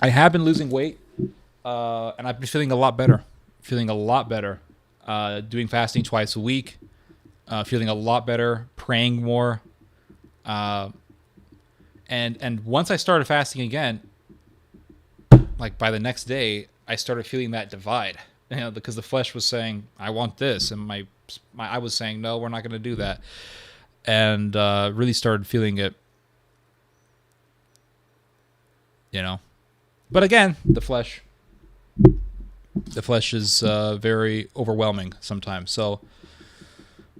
I have been losing weight, and I've been feeling a lot better. Doing fasting twice a week, feeling a lot better, praying more. And once I started fasting again, like by the next day, I started feeling that divide. You know, because the flesh was saying, I want this, and I was saying, no, we're not going to do that, and really started feeling it, you know. But again, the flesh is very overwhelming sometimes. So,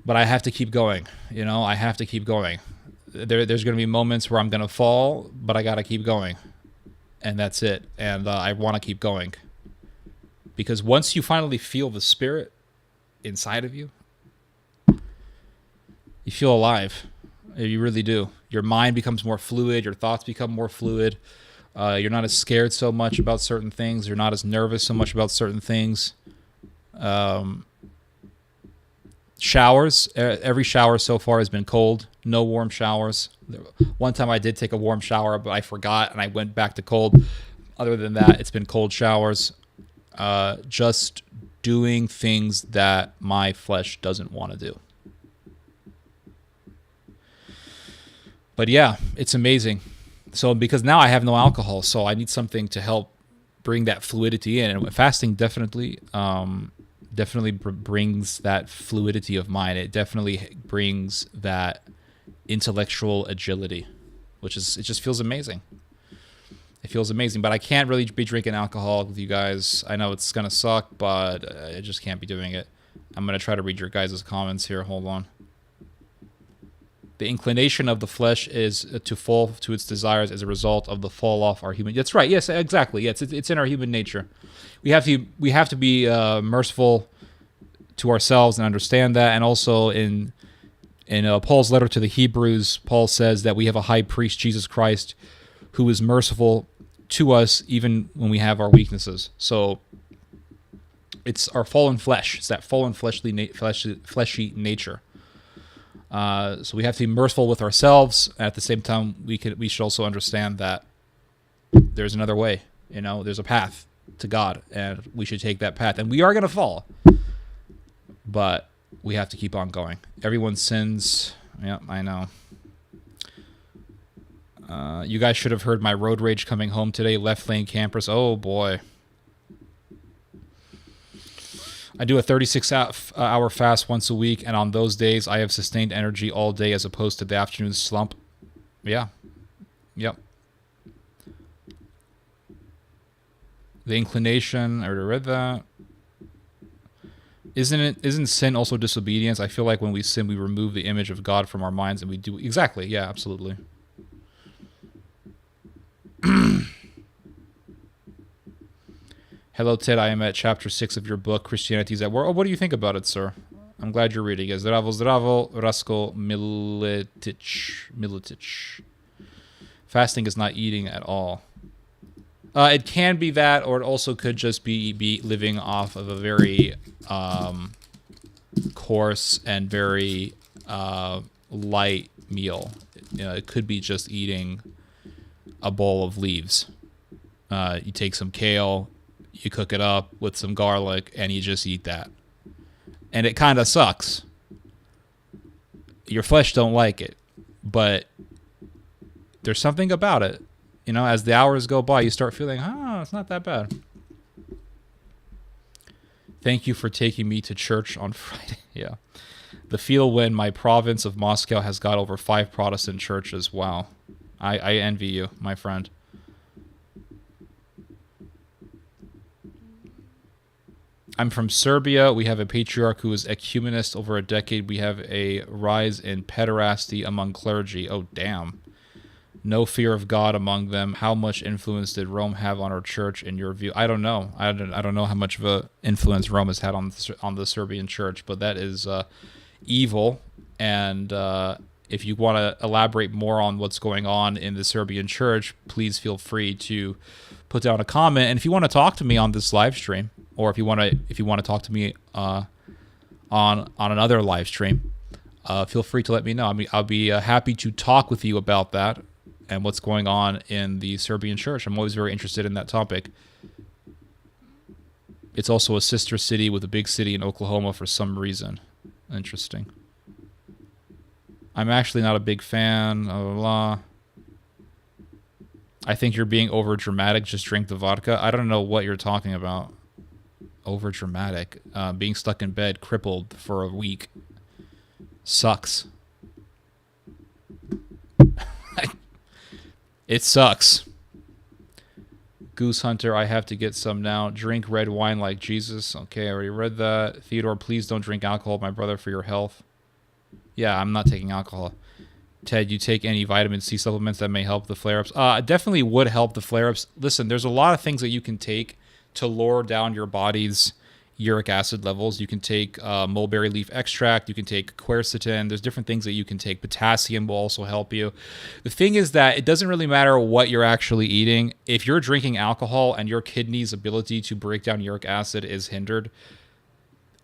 but I have to keep going. You know, I have to keep going. There's going to be moments where I'm going to fall, but I got to keep going, and that's it. And I want to keep going. Because once you finally feel the Spirit inside of you, you feel alive. You really do. Your mind becomes more fluid. Your thoughts become more fluid. You're not as scared so much about certain things. You're not as nervous so much about certain things. Showers. Every shower so far has been cold. No warm showers. One time I did take a warm shower, but I forgot and I went back to cold. Other than that, it's been cold showers. Just doing things that my flesh doesn't want to do. But yeah, it's amazing. So because now I have no alcohol, so I need something to help bring that fluidity in. And fasting definitely brings that fluidity of mind. It definitely brings that intellectual agility, it just feels amazing. It feels amazing, but I can't really be drinking alcohol with you guys. I know it's going to suck, but I just can't be doing it. I'm going to try to read your guys' comments here. Hold on. The inclination of the flesh is to fall to its desires as a result of the fall off our human. That's right. Yes, exactly. Yes, it's in our human nature. We have to be merciful to ourselves and understand that. And also in Paul's letter to the Hebrews, Paul says that we have a high priest, Jesus Christ, who is merciful to us even when we have our weaknesses. So it's our fallen flesh. It's that fallen fleshy nature. So we have to be merciful with ourselves. At the same time, we should also understand that there's another way. You know, there's a path to God, and we should take that path. And we are going to fall, but we have to keep on going. Everyone sins. Yeah, I know. You guys should have heard my road rage coming home today. Left lane campers. Oh, boy. I do a 36-hour fast once a week, and on those days, I have sustained energy all day as opposed to the afternoon slump. Yeah. Yep. The inclination, I already read that. Isn't sin also disobedience? I feel like when we sin, we remove the image of God from our minds, and we do exactly. Yeah, absolutely. Hello, Ted. I am at chapter 6 of your book, Christianity is at War. Oh, what do you think about it, sir? I'm glad you're reading it. Zdravo, Rasko Militic. Fasting is not eating at all. It can be that, or it also could just be living off of a very coarse and very light meal. It could be just eating a bowl of leaves. You take some kale, you cook it up with some garlic, and you just eat that. And it kind of sucks. Your flesh don't like it, but there's something about it. As the hours go by, you start feeling, it's not that bad. Thank you for taking me to church on Friday. Yeah. The feel when my province of Moscow has got over 5 Protestant churches. Wow. I envy you, my friend. I'm from Serbia. We have a patriarch who is ecumenist over a decade. We have a rise in pederasty among clergy. Oh, damn. No fear of God among them. How much influence did Rome have on our church, in your view? I don't know. I don't know how much of an influence Rome has had on the Serbian church, but that is evil. And if you want to elaborate more on what's going on in the Serbian church, please feel free to put down a comment. And if you want to talk to me on this live stream, or if you want to talk to me on another live stream, feel free to let me know. I mean, I'll be happy to talk with you about that and what's going on in the Serbian church. I'm always very interested in that topic. It's also a sister city with a big city in Oklahoma for some reason. Interesting. I'm actually not a big fan. Blah, blah, blah. I think you're being over dramatic. Just drink the vodka. I don't know what you're talking about. Over dramatic. Being stuck in bed, crippled for a week. Sucks. It sucks. Goose Hunter, I have to get some now. Drink red wine like Jesus. Okay, I already read that. Theodore, please don't drink alcohol, my brother, for your health. Yeah, I'm not taking alcohol. Ted, you take any vitamin C supplements that may help the flare-ups? Definitely would help the flare-ups. Listen, there's a lot of things that you can take to lower down your body's uric acid levels. You can take mulberry leaf extract. You can take quercetin. There's different things that you can take. Potassium will also help you. The thing is that it doesn't really matter what you're actually eating. If you're drinking alcohol and your kidney's ability to break down uric acid is hindered,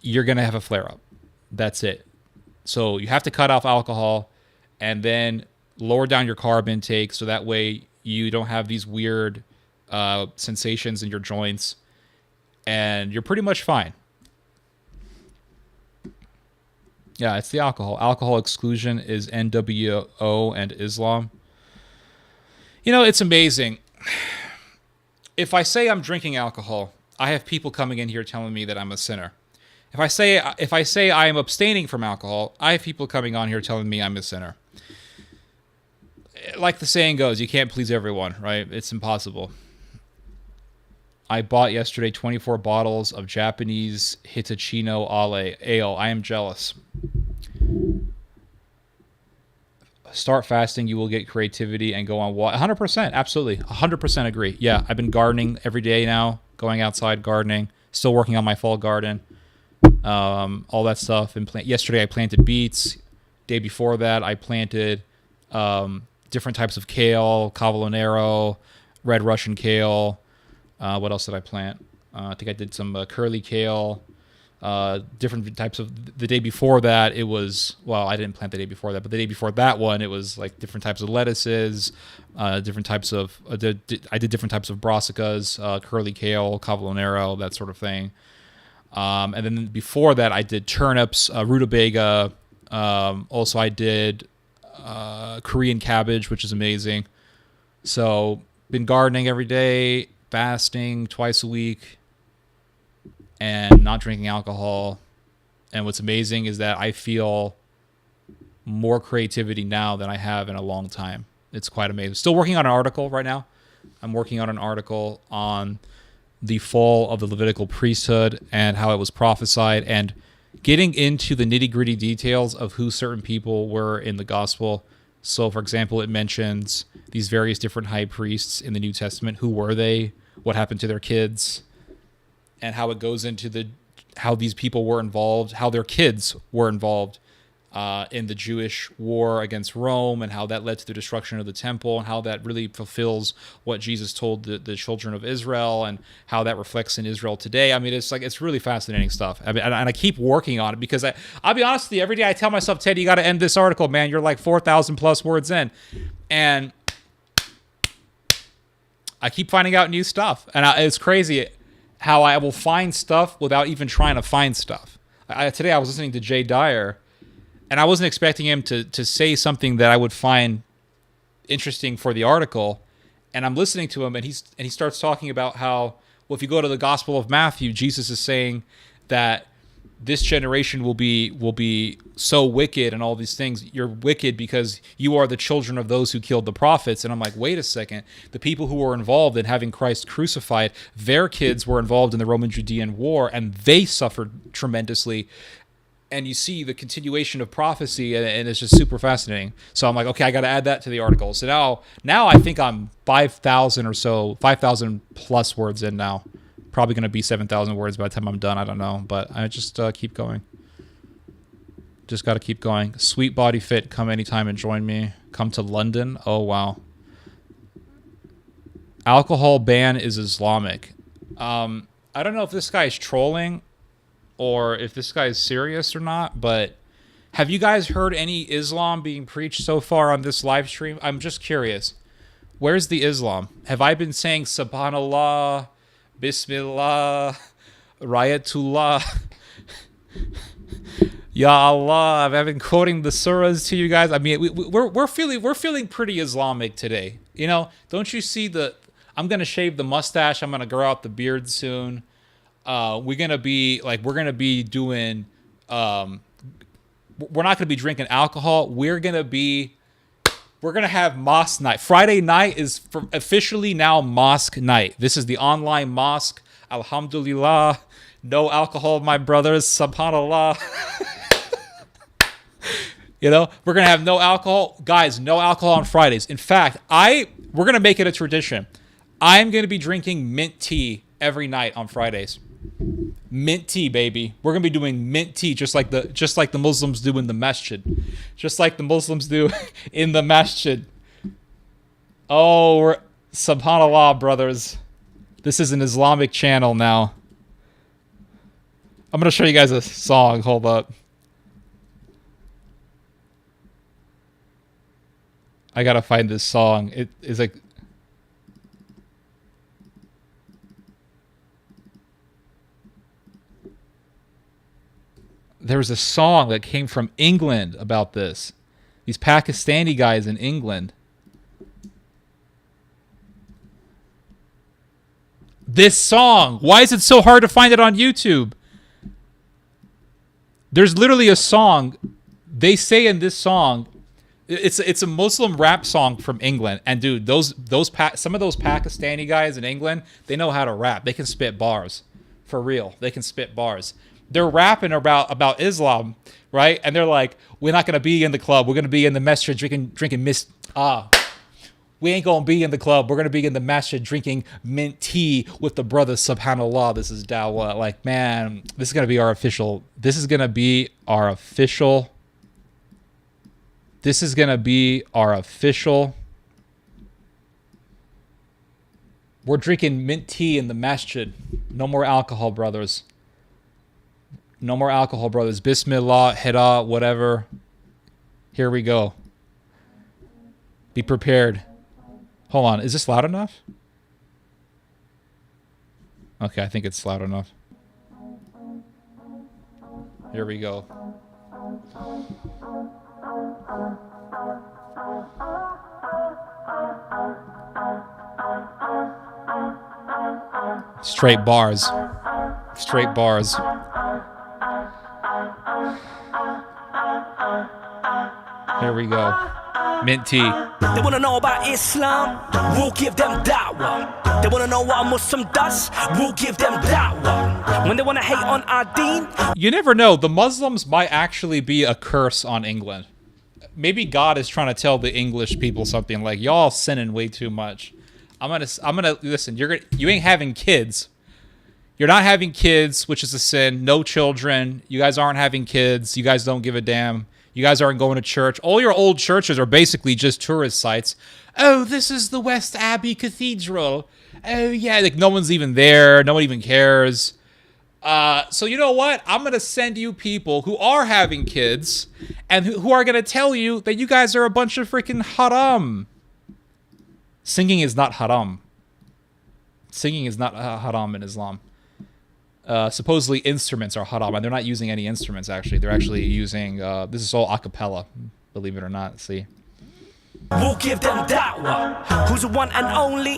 you're going to have a flare-up. That's it. So you have to cut off alcohol and then lower down your carb intake so that way you don't have these weird sensations in your joints, and you're pretty much fine. Yeah, it's the alcohol. Alcohol exclusion is NWO and Islam. It's amazing. If I say I'm drinking alcohol, I have people coming in here telling me that I'm a sinner. If I say I am abstaining from alcohol, I have people coming on here telling me I'm a sinner. Like the saying goes, you can't please everyone, right? It's impossible. I bought yesterday 24 bottles of Japanese Hitachino ale. I am jealous. Start fasting, you will get creativity and go on walk. 100%, absolutely. 100% agree. Yeah, I've been gardening every day now, going outside gardening, still working on my fall garden, all that stuff. And yesterday I planted beets. Day before that I planted different types of kale, cavallonero, red Russian kale. What else did I plant? I think I did some curly kale, different types of. The day before that, it was, well, I didn't plant the day before that, but the day before that one, it was like different types of lettuces, different types of. I did different types of brassicas, curly kale, cavallonero, that sort of thing. And then before that, I did turnips, rutabaga. Also, I did Korean cabbage, which is amazing. So, been gardening every day. Fasting twice a week and not drinking alcohol. And what's amazing is that I feel more creativity now than I have in a long time. It's quite amazing. Still working on an article right now. I'm working on an article on the fall of the Levitical priesthood and how it was prophesied, and getting into the nitty-gritty details of who certain people were in the gospel. So, for example, it mentions these various different high priests in the New Testament. Who were they? What happened to their kids? And how it goes into how these people were involved, how their kids were involved in the Jewish war against Rome, and how that led to the destruction of the temple, and how that really fulfills what Jesus told the children of Israel, and how that reflects in Israel today. I mean, it's really fascinating stuff. I mean, and I keep working on it because I'll be honest with you, every day I tell myself, Ted, you got to end this article, man. You're like 4,000 plus words in. And I keep finding out new stuff. And it's crazy how I will find stuff without even trying to find stuff. Today I was listening to Jay Dyer, and I wasn't expecting him to say something that I would find interesting for the article. And I'm listening to him, and he starts talking about how, well, if you go to the Gospel of Matthew, Jesus is saying that this generation will be so wicked and all these things. You're wicked because you are the children of those who killed the prophets. And I'm like, wait a second. The people who were involved in having Christ crucified, their kids were involved in the Roman Judean war, and they suffered tremendously. And you see the continuation of prophecy, and it's just super fascinating. So I'm like, okay, I got to add that to the article. So now I think I'm 5,000 or so, 5,000 plus words in now. Probably going to be 7,000 words by the time I'm done. I don't know, but I just keep going. Just got to keep going. Sweet Body Fit, come anytime and join me. Come to London. Oh, wow. Alcohol ban is Islamic. I don't know if this guy is trolling or if this guy is serious or not, but have you guys heard any Islam being preached so far on this live stream? I'm just curious. Where's the Islam? Have I been saying Subhanallah, Bismillah, Rayatullah, Ya Allah? I've been quoting the surahs to you guys. I mean, we're feeling pretty Islamic today. You know, don't you see I'm gonna shave the mustache. I'm gonna grow out the beard soon. We're gonna be doing. We're not gonna be drinking alcohol. We're gonna have mosque night. Friday night is officially now mosque night. This is the online mosque. Alhamdulillah. No alcohol, my brothers. Subhanallah. You know, we're going to have no alcohol. Guys, no alcohol on Fridays. In fact, we're going to make it a tradition. I'm going to be drinking mint tea every night on Fridays. Mint tea, baby. We're gonna be doing mint tea just like the Muslims do in the masjid. Just like the Muslims do in the masjid. Oh, subhanallah, brothers. This is an Islamic channel now. I'm gonna show you guys a song. Hold up. I gotta find this song. It is like. There was a song that came from England about this. These Pakistani guys in England. This song. Why is it so hard to find it on YouTube? There's literally a song. They say in this song, it's a Muslim rap song from England. And dude, some of those Pakistani guys in England, they know how to rap. They can spit bars. For real. They can spit bars. They're rapping about Islam, right? And they're like, we're not going to be in the club. We're going to be in the masjid drinking we ain't going to be in the club. We're going to be in the masjid drinking mint tea with the brothers, subhanallah. This is dawah. Like, man, this is going to be our official. We're drinking mint tea in the masjid. No more alcohol, brothers. No more alcohol, brothers. Bismillah, hira, whatever. Here we go. Be prepared. Hold on. Is this loud enough? Okay, I think it's loud enough. Here we go. Straight bars. Straight bars. Here we go. Mint tea. They wanna know about Islam, we'll give them da'wah. They wanna know what a Muslim does, we'll give them da'wah. When they wanna hate on our deen, you never know. The Muslims might actually be a curse on England. Maybe God is trying to tell the English people something like, y'all sinning way too much. I'm gonna listen. You ain't having kids. You're not having kids, which is a sin. No children. You guys aren't having kids. You guys don't give a damn. You guys aren't going to church. All your old churches are basically just tourist sites. Oh, this is the West Abbey Cathedral. Oh, yeah, like no one's even there. No one even cares. So you know what? I'm going to send you people who are having kids and who are going to tell you that you guys are a bunch of freaking haram. Singing is not haram. Singing is not haram in Islam. Supposedly instruments are haram, and they're not using any instruments, actually. They're actually using, this is all a cappella, believe it or not, see. we'll give them da'wah. Who's the one and only?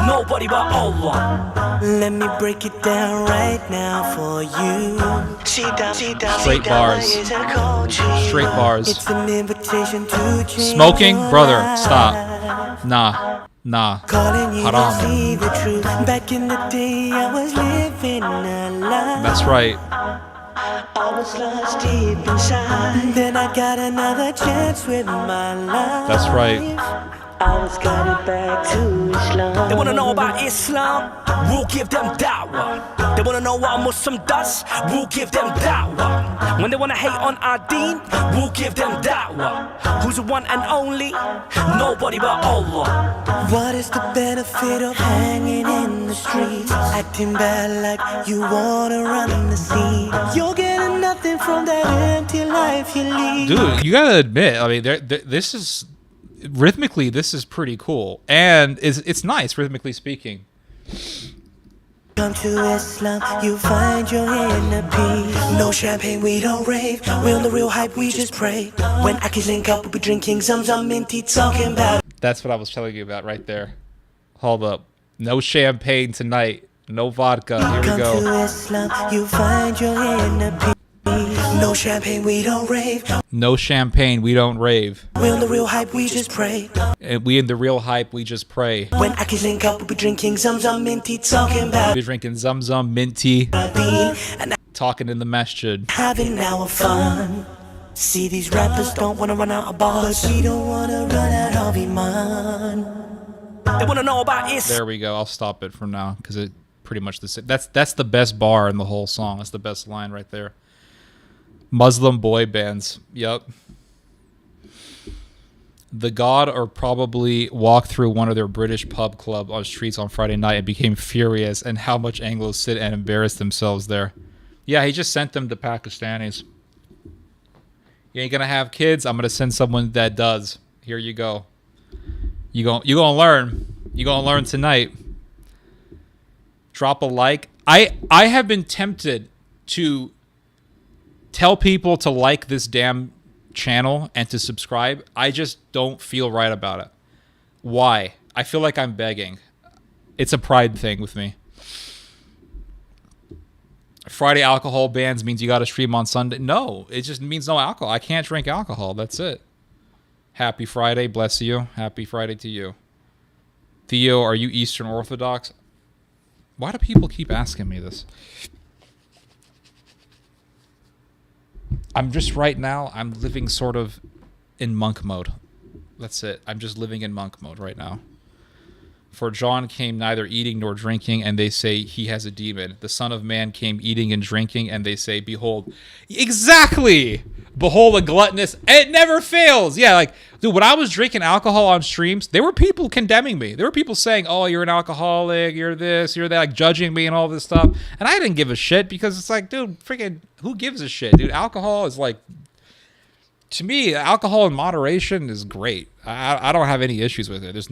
Nobody but Allah. Let me break it down right now for you. Straight bars. Straight bars. It's an invitation to change. Smoking? Brother, stop. Nah. Calling you Haram. to see the truth. Back in the day, I was living a lie. That's right. I was lost deep inside. Then I got another chance with my life. That's right. I was guided back to Islam. They wanna know about Islam, we'll give them da'wah. They wanna know what a Muslim does, we'll give them da'wah. When they wanna hate on our deen, we'll give them da'wah. Who's the one and only? Nobody but Allah. What is the benefit of hanging in the streets, acting bad like you wanna run the scene? You're getting nothing from that empty life you lead. Dude, you gotta admit, I mean, this is... Rhythmically, this is pretty cool, and it's nice, rhythmically speaking. Come to Islam, you find your inner peace. No champagne, we don't rave. We're on the real hype, we just pray. When Akis link up, we'll be drinking Zamzam minty, talking about. That's what I was telling you about right there. Hold up. No champagne tonight. No vodka. Here we go. Come to Islam, you find your inner peace. No champagne, we don't rave. No champagne, we don't rave. We're on the real hype, we just pray. And we in the real hype, we just pray. When Akis link up, we'll be drinking Zamzam minty, talking about. We're drinking Zamzam mint tea, And talking in the masjid. having our fun. See, these rappers don't wanna run out of bars, but we don't wanna run out of Iman. They wanna know about Islam. There we go. I'll stop it from now because it pretty much the same. That's the best bar in the whole song. That's the best line right there. Muslim boy bands. Yep. The God or probably walked through one of their British pub club on streets on Friday night and became furious and how much Anglos sit and embarrass themselves there. Yeah, he just sent them to Pakistanis. You ain't gonna have kids? I'm gonna send someone that does. Here you go. You gonna learn. You gonna learn tonight. Drop a like. I have been tempted to tell people to like this damn channel and to subscribe. I just don't feel right about it. Why? I feel like I'm begging. It's a pride thing with me. Friday alcohol bans means you got to stream on Sunday. No, it just means no alcohol. I can't drink alcohol. That's it. Happy Friday. Bless you. Happy Friday to you. Theo, are you Eastern Orthodox? Why do people keep asking me this? I'm just right now, I'm living sort of in monk mode. That's it. I'm just living in monk mode right now. For John came neither eating nor drinking, and they say he has a demon. The Son of Man came eating and drinking, and they say, behold. Exactly! Behold a gluttonous. It never fails. Yeah, like, dude, when I was drinking alcohol on streams, there were people condemning me. There were people saying, oh, you're an alcoholic, you're this, you're that, like judging me and all this stuff. And I didn't give a shit because it's like, dude, freaking, who gives a shit? Dude, alcohol is like, to me, alcohol in moderation is great. I don't have any issues with it. This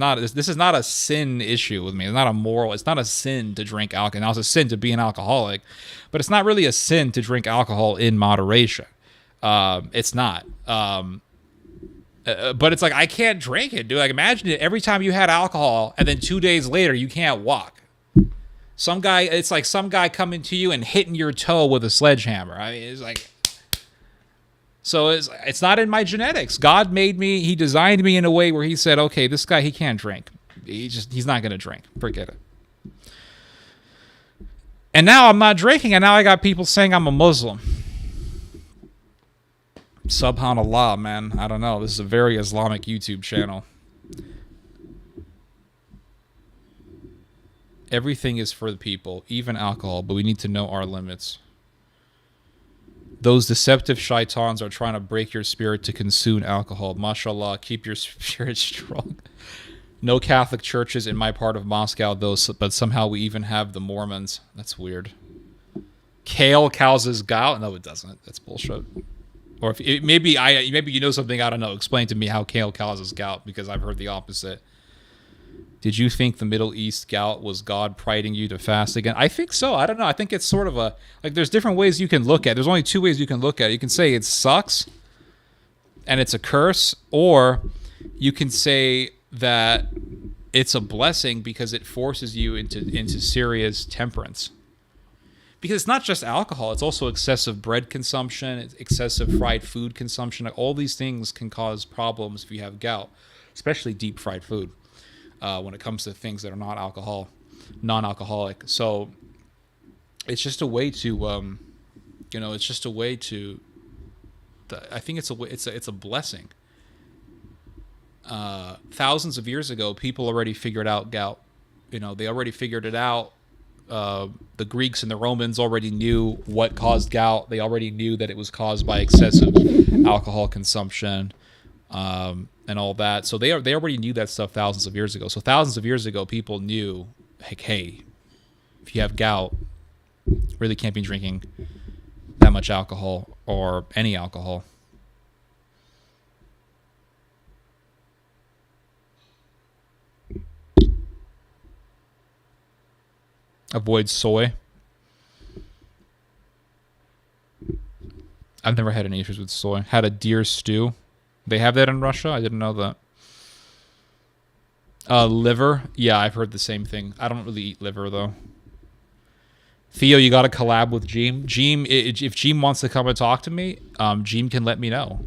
is not a sin issue with me. It's not a moral. It's not a sin to drink alcohol. Now, it's a sin to be an alcoholic, but it's not really a sin to drink alcohol in moderation. It's not. But it's like I can't drink it, dude. Like imagine it every time you had alcohol, and then 2 days later you can't walk. It's like some guy coming to you and hitting your toe with a sledgehammer. I mean, it's like. So it's not in my genetics. God made me. He designed me in a way where he said, okay, this guy, he can't drink. He's not going to drink. Forget it. And now I'm not drinking, and now I got people saying I'm a Muslim. Subhanallah, man. I don't know. This is a very Islamic YouTube channel. Everything is for the people, even alcohol, but we need to know our limits. Those deceptive shaitans are trying to break your spirit to consume alcohol. MashaAllah, keep your spirit strong. No Catholic churches in my part of Moscow, though, but somehow we even have the Mormons. That's weird. Kale causes gout? No, it doesn't. That's bullshit. Or if maybe you know something I don't know. Explain to me how kale causes gout, because I've heard the opposite. Did you think the Middle East gout was God priding you to fast again? I think so. I don't know. I think it's sort of a, like, there's different ways you can look at it. There's only two ways you can look at it. You can say it sucks and it's a curse, or you can say that it's a blessing because it forces you into serious temperance. Because it's not just alcohol. It's also excessive bread consumption, excessive fried food consumption. All these things can cause problems if you have gout, especially deep fried food. When it comes to things that are not non-alcoholic. So it's just a way to, it's just a way to, I think it's a blessing. Thousands of years ago, people already figured out gout. They already figured it out. The Greeks and the Romans already knew what caused gout. They already knew that it was caused by excessive alcohol consumption. And all that. So they already knew that stuff thousands of years ago. So thousands of years ago, people knew, like, hey, if you have gout, really can't be drinking that much alcohol or any alcohol. Avoid soy. I've never had any issues with soy. Had a deer stew. They have that in Russia? I didn't know that. Liver? Yeah, I've heard the same thing. I don't really eat liver, though. Theo, you got to collab with Jeem. Jeem, if Jeem wants to come and talk to me, Jeem can let me know.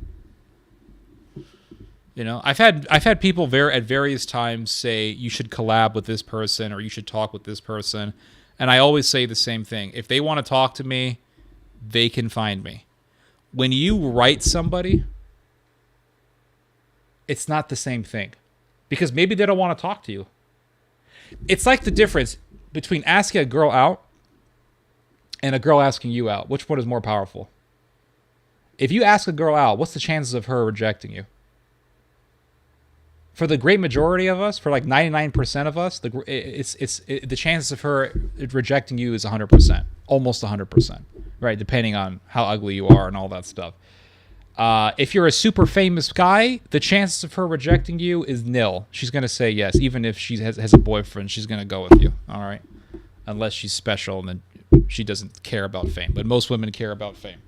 I've had people at various times say you should collab with this person or you should talk with this person, and I always say the same thing. If they want to talk to me, they can find me. When you write somebody, it's not the same thing, because maybe they don't want to talk to you. It's like the difference between asking a girl out and a girl asking you out. Which one is more powerful? If you ask a girl out, what's the chances of her rejecting you? For the great majority of us, for like 99% of us, the chances of her rejecting you is 100%, almost 100%, right? Depending on how ugly you are and all that stuff. If you're a super famous guy, the chances of her rejecting you is nil. She's going to say yes. Even if she has a boyfriend, she's going to go with you. All right. Unless she's special and then she doesn't care about fame. But most women care about fame.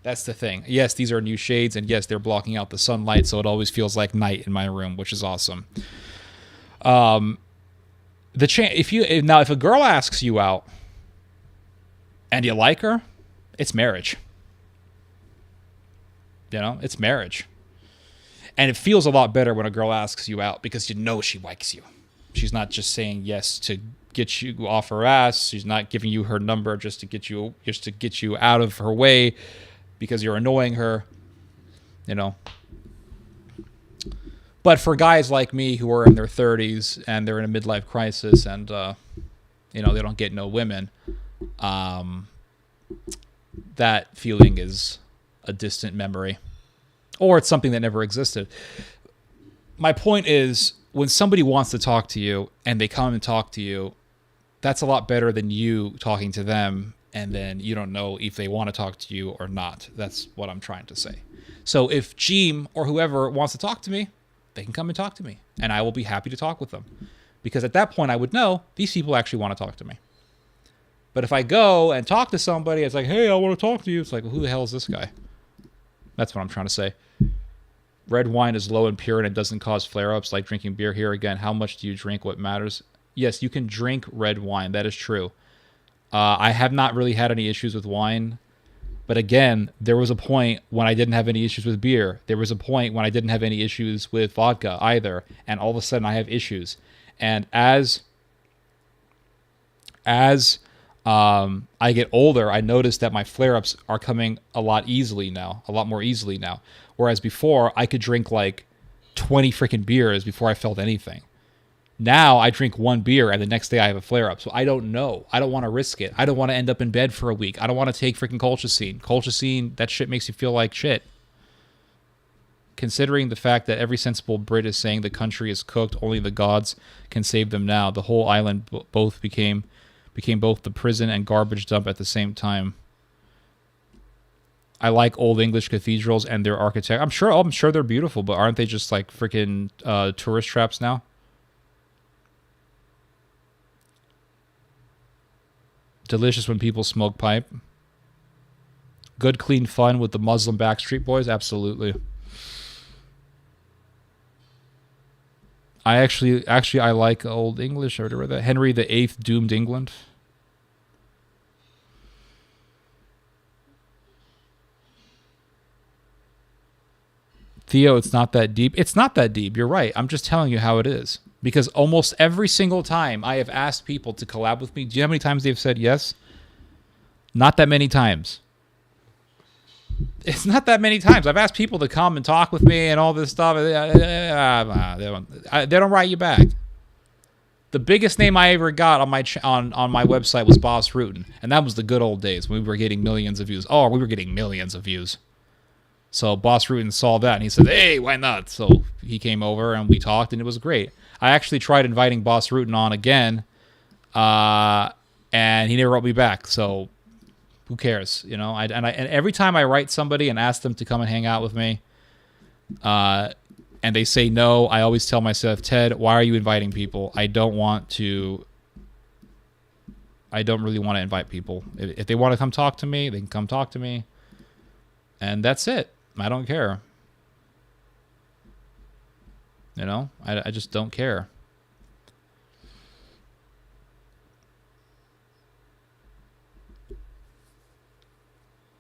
That's the thing. Yes, these are new shades, and yes, they're blocking out the sunlight, so it always feels like night in my room, which is awesome. If a girl asks you out and you like her, it's marriage. It's marriage. And it feels a lot better when a girl asks you out because you know she likes you. She's not just saying yes to get you off her ass. She's not giving you her number just to get you out of her way because you're annoying her. But for guys like me who are in their 30s and they're in a midlife crisis and they don't get no women, that feeling is a distant memory, or it's something that never existed. My point is, when somebody wants to talk to you and they come and talk to you, that's a lot better than you talking to them and then you don't know if they want to talk to you or not. That's what I'm trying to say. So if Jeem or whoever wants to talk to me, they can come and talk to me and I will be happy to talk with them, because at that point I would know these people actually want to talk to me. But if I go and talk to somebody, it's like, hey, I want to talk to you. It's like, well, who the hell is this guy? That's what I'm trying to say. Red wine is low and pure and it doesn't cause flare-ups like drinking beer. Here again, how much do you drink? What matters? Yes, you can drink red wine. That is true. I have not really had any issues with wine. But again, there was a point when I didn't have any issues with beer. There was a point when I didn't have any issues with vodka either. And all of a sudden I have issues. And as I get older, I notice that my flare-ups are coming a lot more easily now. Whereas before, I could drink like 20 freaking beers before I felt anything. Now I drink one beer and the next day I have a flare-up. So I don't know. I don't want to risk it. I don't want to end up in bed for a week. I don't want to take freaking colchicine. Colchicine, that shit makes you feel like shit. Considering the fact that every sensible Brit is saying the country is cooked, only the gods can save them now. The whole island both became both the prison and garbage dump at the same time. I like old English cathedrals and their architecture. I'm sure they're beautiful, but aren't they just like freaking tourist traps now? Delicious when people smoke pipe. Good, clean fun with the Muslim Backstreet Boys. Absolutely. I actually I like old English or whatever. Henry VIII doomed England. Theo, it's not that deep. It's not that deep. You're right. I'm just telling you how it is. Because almost every single time I have asked people to collab with me, do you know how many times they've said yes? Not that many times. It's not that many times. I've asked people to come and talk with me and all this stuff. They don't write you back. The biggest name I ever got on my on my website was Boss Rutan, and that was the good old days when we were getting millions of views. Oh, we were getting millions of views. So Boss Rutan saw that and he said, "Hey, why not?" So he came over and we talked, and it was great. I actually tried inviting Boss Rutan on again, and he never wrote me back. So who cares, you know? And every time I write somebody and ask them to come and hang out with me, and they say no, I always tell myself, Ted, why are you inviting people? I don't really want to invite people. If they want to come talk to me, they can come talk to me, and that's it. I don't care. You know, I just don't care.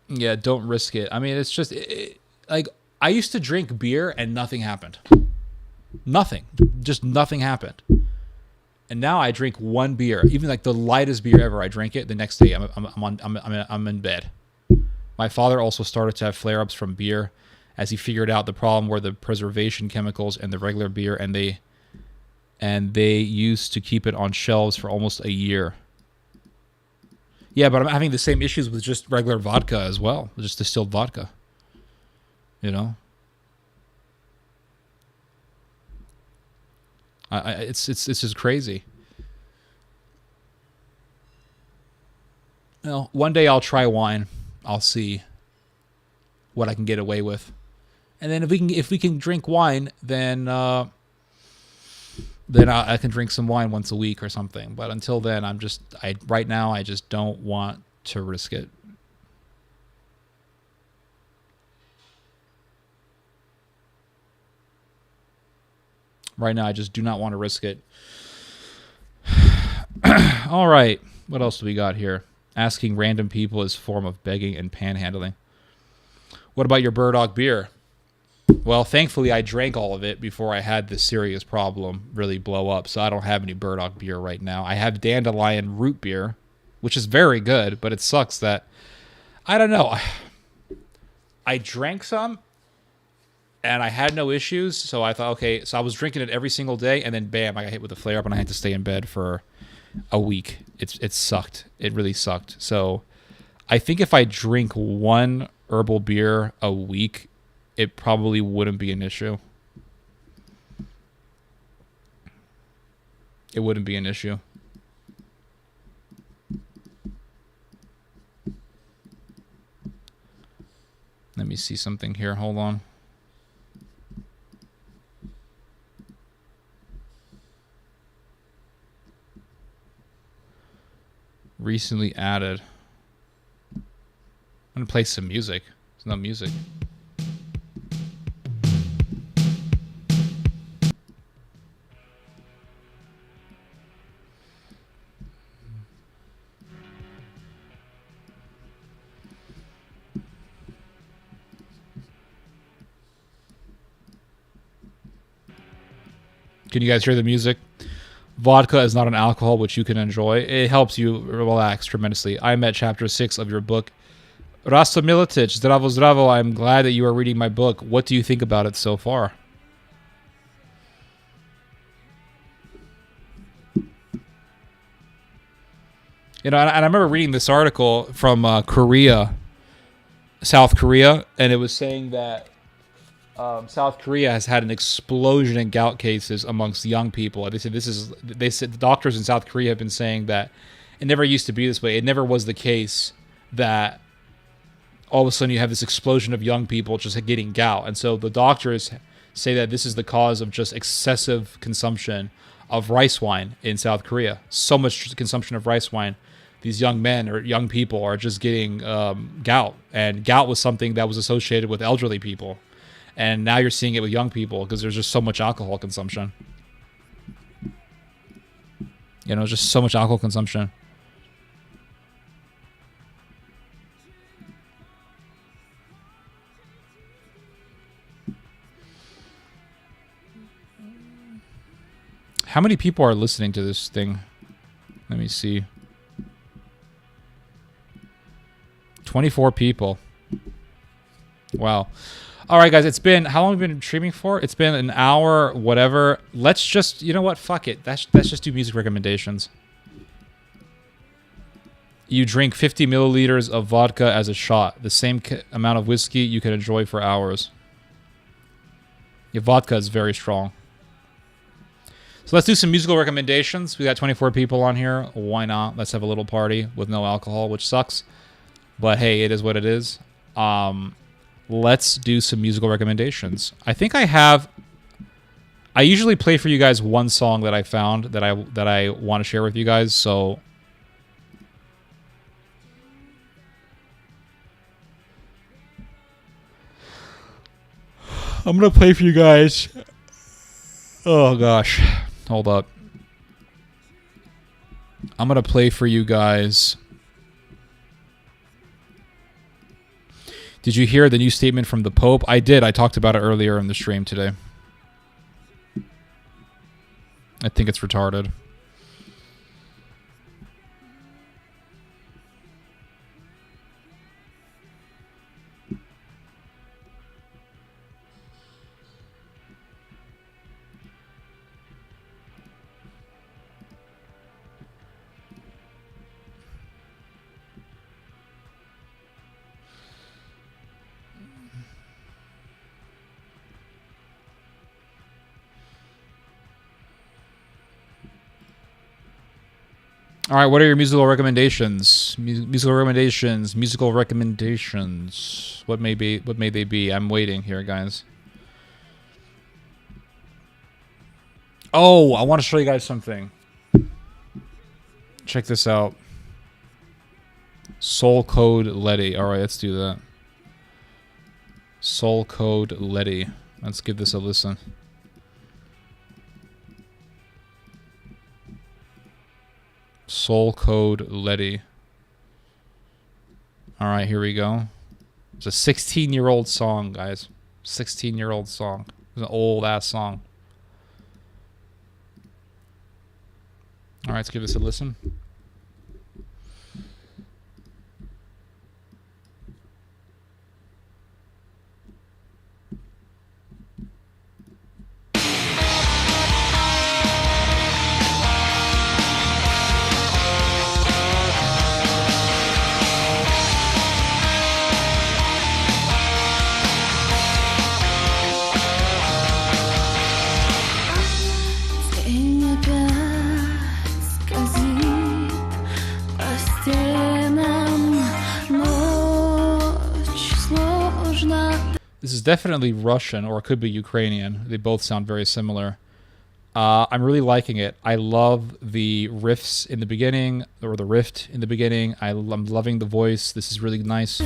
Yeah, don't risk it. I mean, it's just like I used to drink beer and nothing happened. Nothing. Just nothing happened. And now I drink one beer, even like the lightest beer ever. I drink it. The next day, I'm in bed. My father also started to have flare-ups from beer, as he figured out the problem were the preservation chemicals in the regular beer, and they used to keep it on shelves for almost a year. Yeah, but I'm having the same issues with just regular vodka as well, just distilled vodka. You know, it's just crazy. You know, one day I'll try wine. I'll see what I can get away with, and then if we can drink wine, then I can drink some wine once a week or something. But until then, right now I just don't want to risk it. Right now, I just do not want to risk it. All right, what else do we got here? Asking random people is a form of begging and panhandling. What about your Burdock beer? Well, thankfully, I drank all of it before I had this serious problem really blow up, so I don't have any Burdock beer right now. I have Dandelion root beer, which is very good, but it sucks that, I don't know. I drank some, and I had no issues, so I thought, okay, so I was drinking it every single day, and then bam, I got hit with a flare-up, and I had to stay in bed for a week. It sucked. It really sucked. So I think if I drink one herbal beer a week, it probably wouldn't be an issue. It wouldn't be an issue. Let me see something here. Hold on. Recently added. I'm going to play some music. There's no music. Can you guys hear the music? Vodka is not an alcohol which you can enjoy. It helps you relax tremendously. I'm at chapter 6 of your book. Rasta Militic, zdravo zdravo. I'm glad that you are reading my book. What do you think about it so far? You know, and I remember reading this article from Korea, South Korea, and it was saying that South Korea has had an explosion in gout cases amongst young people. They said the doctors in South Korea have been saying that it never used to be this way. It never was the case that all of a sudden you have this explosion of young people just getting gout. And so the doctors say that this is the cause of just excessive consumption of rice wine in South Korea. So much consumption of rice wine. These young men or young people are just getting gout. And gout was something that was associated with elderly people. And now you're seeing it with young people because there's just so much alcohol consumption. You know, just so much alcohol consumption. How many people are listening to this thing? Let me see. 24 people. Wow. All right, guys. It's been, how long have we been streaming for? It's been an hour, whatever. Let's just, you know what? Fuck it. Let's just do music recommendations. You drink 50 milliliters of vodka as a shot. The same amount of whiskey you can enjoy for hours. Your vodka is very strong. So let's do some musical recommendations. We got 24 people on here. Why not? Let's have a little party with no alcohol, which sucks. But hey, it is what it is. Let's do some musical recommendations. I think I have... I usually play for you guys one song that I found that I want to share with you guys, so... I'm going to play for you guys... Oh gosh, hold up. I'm going to play for you guys. Did you hear the new statement from the Pope? I did. I talked about it earlier in the stream today. I think it's retarded. All right, what are your musical recommendations? Musical recommendations. What may they be? I'm waiting here, guys. Oh, I want to show you guys something. Check this out. Soul Code Letty. All right, let's do that. Soul Code Letty. Let's give this a listen. Soul Code Letty. All right, here we go. It's a 16-year-old song, guys. 16-year-old song. It's an old-ass song. All right, let's give this a listen. This is definitely Russian, or it could be Ukrainian. They both sound very similar. I'm really liking it. I love the riffs in the beginning, or the riff in the beginning. I'm loving the voice. This is really nice.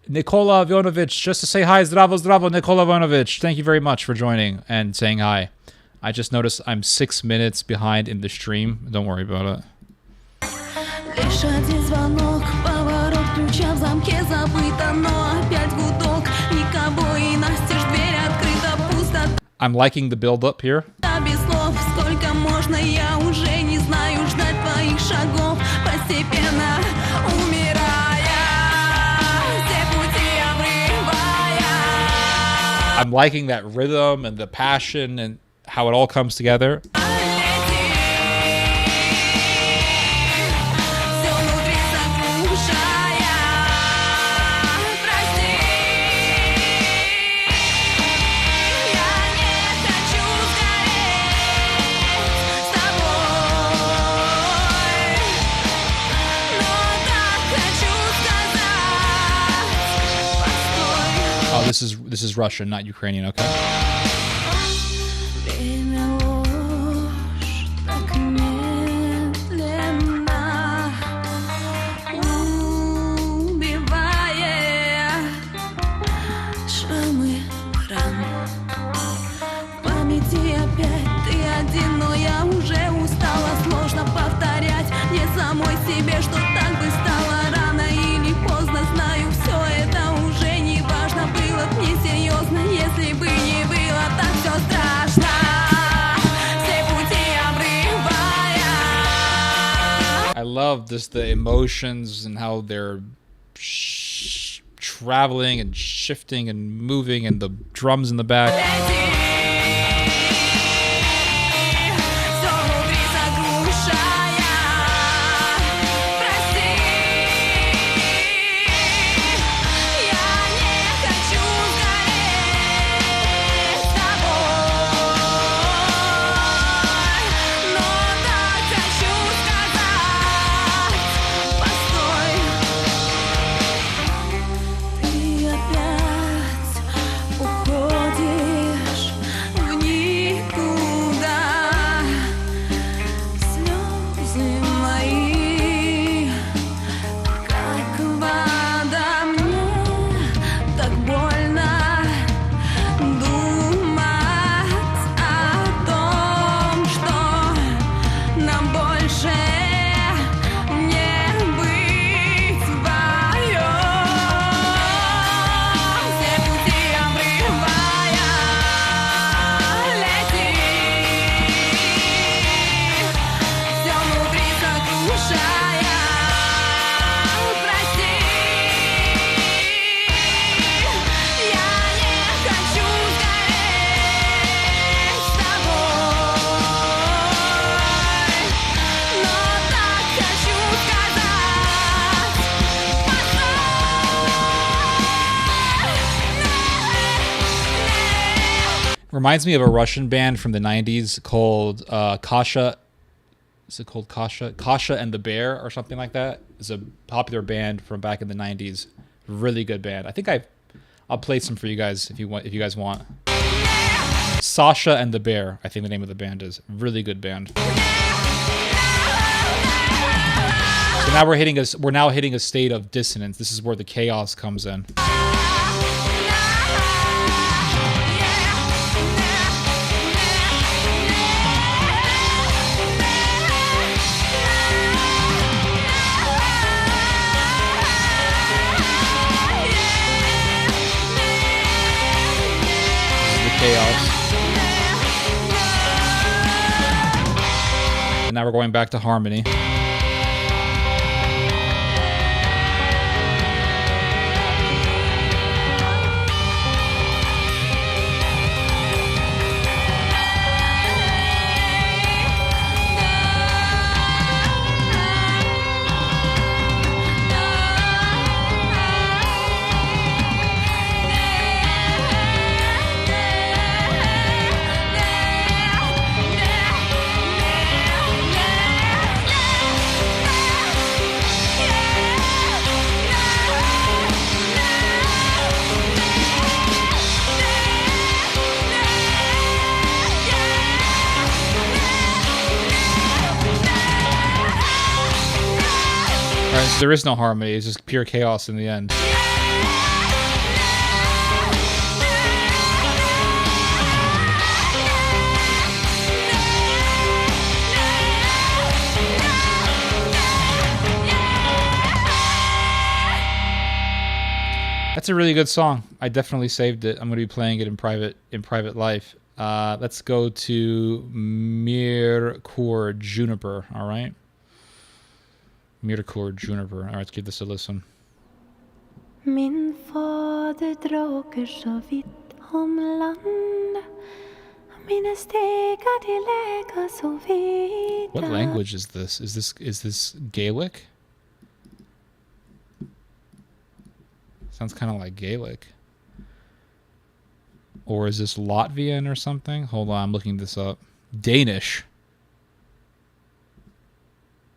Nikola Vonovich, just to say hi. Zdravo, zdravo, Nikola Vonovich. Thank you very much for joining and saying hi. I just noticed I'm 6 minutes behind in the stream. Don't worry about it. Лишь один звонок, поворот ключа в замке забыто, но опять гудок, никого и на I'm liking the build up here. Без слов, сколько можно, я уже не знаю ждать твоих шагов, постепенно умирая, все пути обрывая. I'm liking that rhythm and the passion and how it all comes together. Oh, this is Russian, not Ukrainian, okay? Время ложь так медленно убивая шрамы ран. В памяти опять ты один, но я уже устала, сложно повторять мне самой себе, что так бы стало рано или поздно. Знаю, все это уже не важно, было б несерьезно, если бы не было так все страшно. Все пути обрывая. I love this, the emotions and how they're traveling and shifting and moving and the drums in the back. Reminds me of a Russian band from the 90s called Kasha. Is it called Kasha? Kasha and the Bear or something like that? It's a popular band from back in the 90s. Really good band. I think I'll play some for you guys if you guys want. Sasha and the Bear, I think the name of the band is. Really good band. So now we're now hitting a state of dissonance. This is where the chaos comes in. Chaos. And now we're going back to harmony. Alright, so there is no harmony, it's just pure chaos in the end. That's a really good song. I definitely saved it. I'm going to be playing it in private life. Let's go to Myrkur Juniper. All right. Myrkur Juniper. All right, let's give this a listen. Min fader dråker så vitt om land. Mina stegar till läka så vida. What language is this? Is this Gaelic? Sounds kind of like Gaelic. Or is this Latvian or something? Hold on, I'm looking this up. Danish.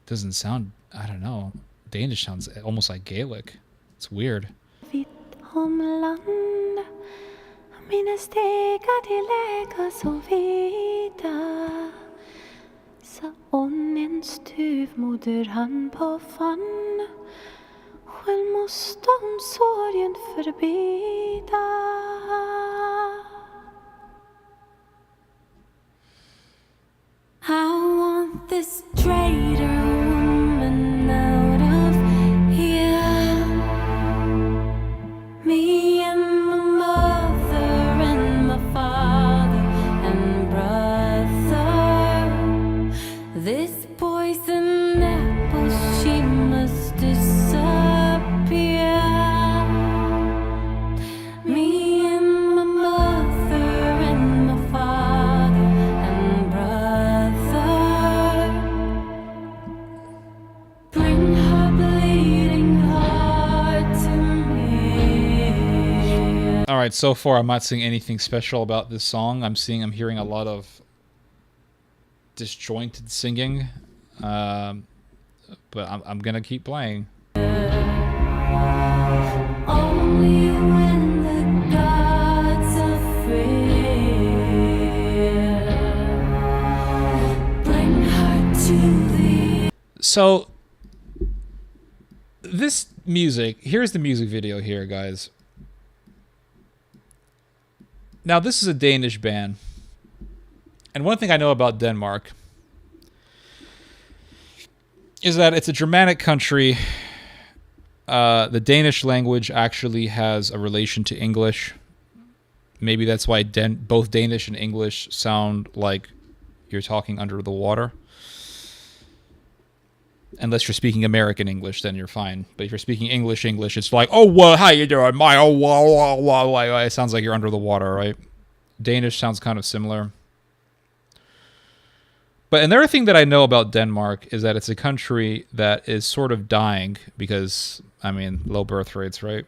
Doesn't sound, I don't know. Danish sounds almost like Gaelic. It's weird. Vitt om land. Mina stegar till läka så vida. Sa onnen stuvmoder han på fann. Själv måste hon sorgen förbida. I want this traitor woman out of here. Me and my mother and my father and brother. This poison apple, she must disappear. Me and my mother and my father and brother. Bring her bleeding heart to me. All right, so far I'm not seeing anything special about this song. I'm hearing a lot of disjointed singing, but I'm gonna keep playing. Only when the gods are free. Bring her to the. So this music, here's the music video here, guys. Now this is a Danish band. And one thing I know about Denmark is that it's a Germanic country. The Danish language actually has a relation to English. Maybe that's why both Danish and English sound like you're talking under the water. Unless you're speaking American English, then you're fine. But if you're speaking English, it's like, oh, well, how you doing? It sounds like you're under the water, right? Danish sounds kind of similar. But another thing that I know about Denmark is that it's a country that is sort of dying because, I mean, low birth rates, right?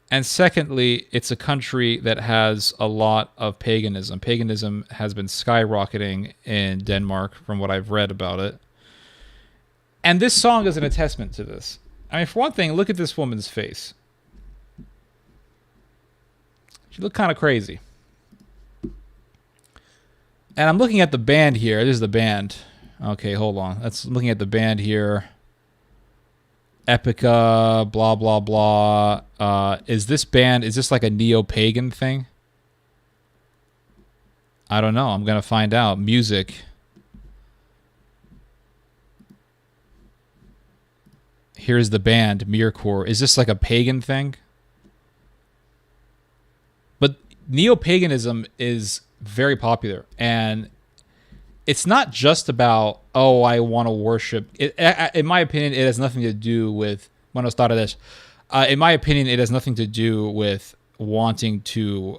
And secondly, it's a country that has a lot of paganism. Paganism has been skyrocketing in Denmark from what I've read about it. And this song is an attestament to this. I mean, for one thing, look at this woman's face. She looked kind of crazy. And I'm looking at the band here. This is the band. Okay, hold on. I'm looking at the band here. Epica, blah, blah, blah. Is this like a neo-pagan thing? I don't know. I'm going to find out. Music. Here's the band, Myrkur. Is this like a pagan thing? But neo-paganism is very popular, and it's not just about, oh, I want to worship. In my opinion, it has nothing to do with in my opinion, it has nothing to do with wanting to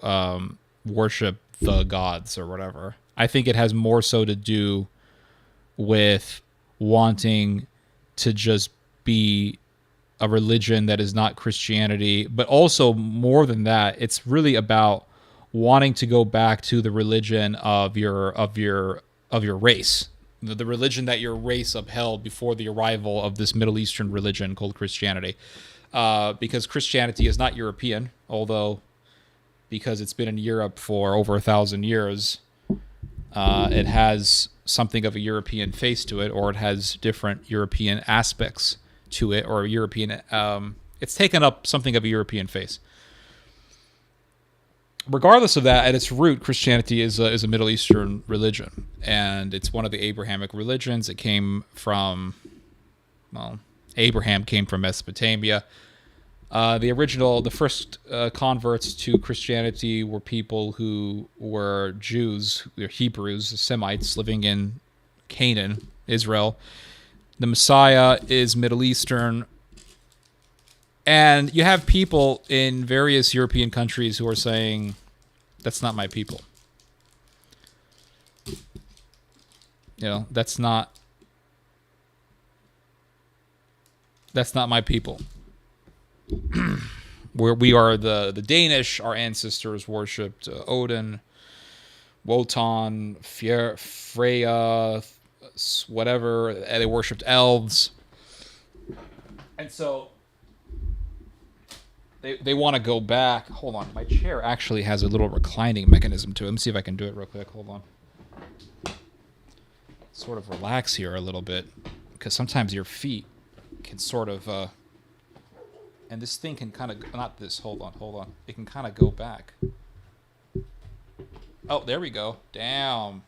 worship the gods or whatever. I think it has more so to do with wanting to just be a religion that is not Christianity, but also more than that, it's really about wanting to go back to the religion of your race, the religion that your race upheld before the arrival of this Middle Eastern religion called Christianity. Because Christianity is not European, although because it's been in Europe for over 1,000 years, it has something of a European face to it, or it has different European aspects to it, or European. It's taken up something of a European face. Regardless of that, at its root, Christianity is a Middle Eastern religion, and it's one of the Abrahamic religions. It came from, well, Abraham came from Mesopotamia. The first converts to Christianity were people who were Jews, they're Hebrews, Semites living in Canaan, Israel. The Messiah is Middle Eastern. And you have people in various European countries who are saying, that's not my people. That's not my people. Where we are the Danish, our ancestors worshipped Odin, Wotan, Freya, whatever. They worshipped elves. And so they want to go back. Hold on. My chair actually has a little reclining mechanism to it. Let me see if I can do it real quick. Hold on. Sort of relax here a little bit, because sometimes your feet can sort of... and this thing can kind of... Not this. Hold on. It can kind of go back. Oh, there we go. Damn.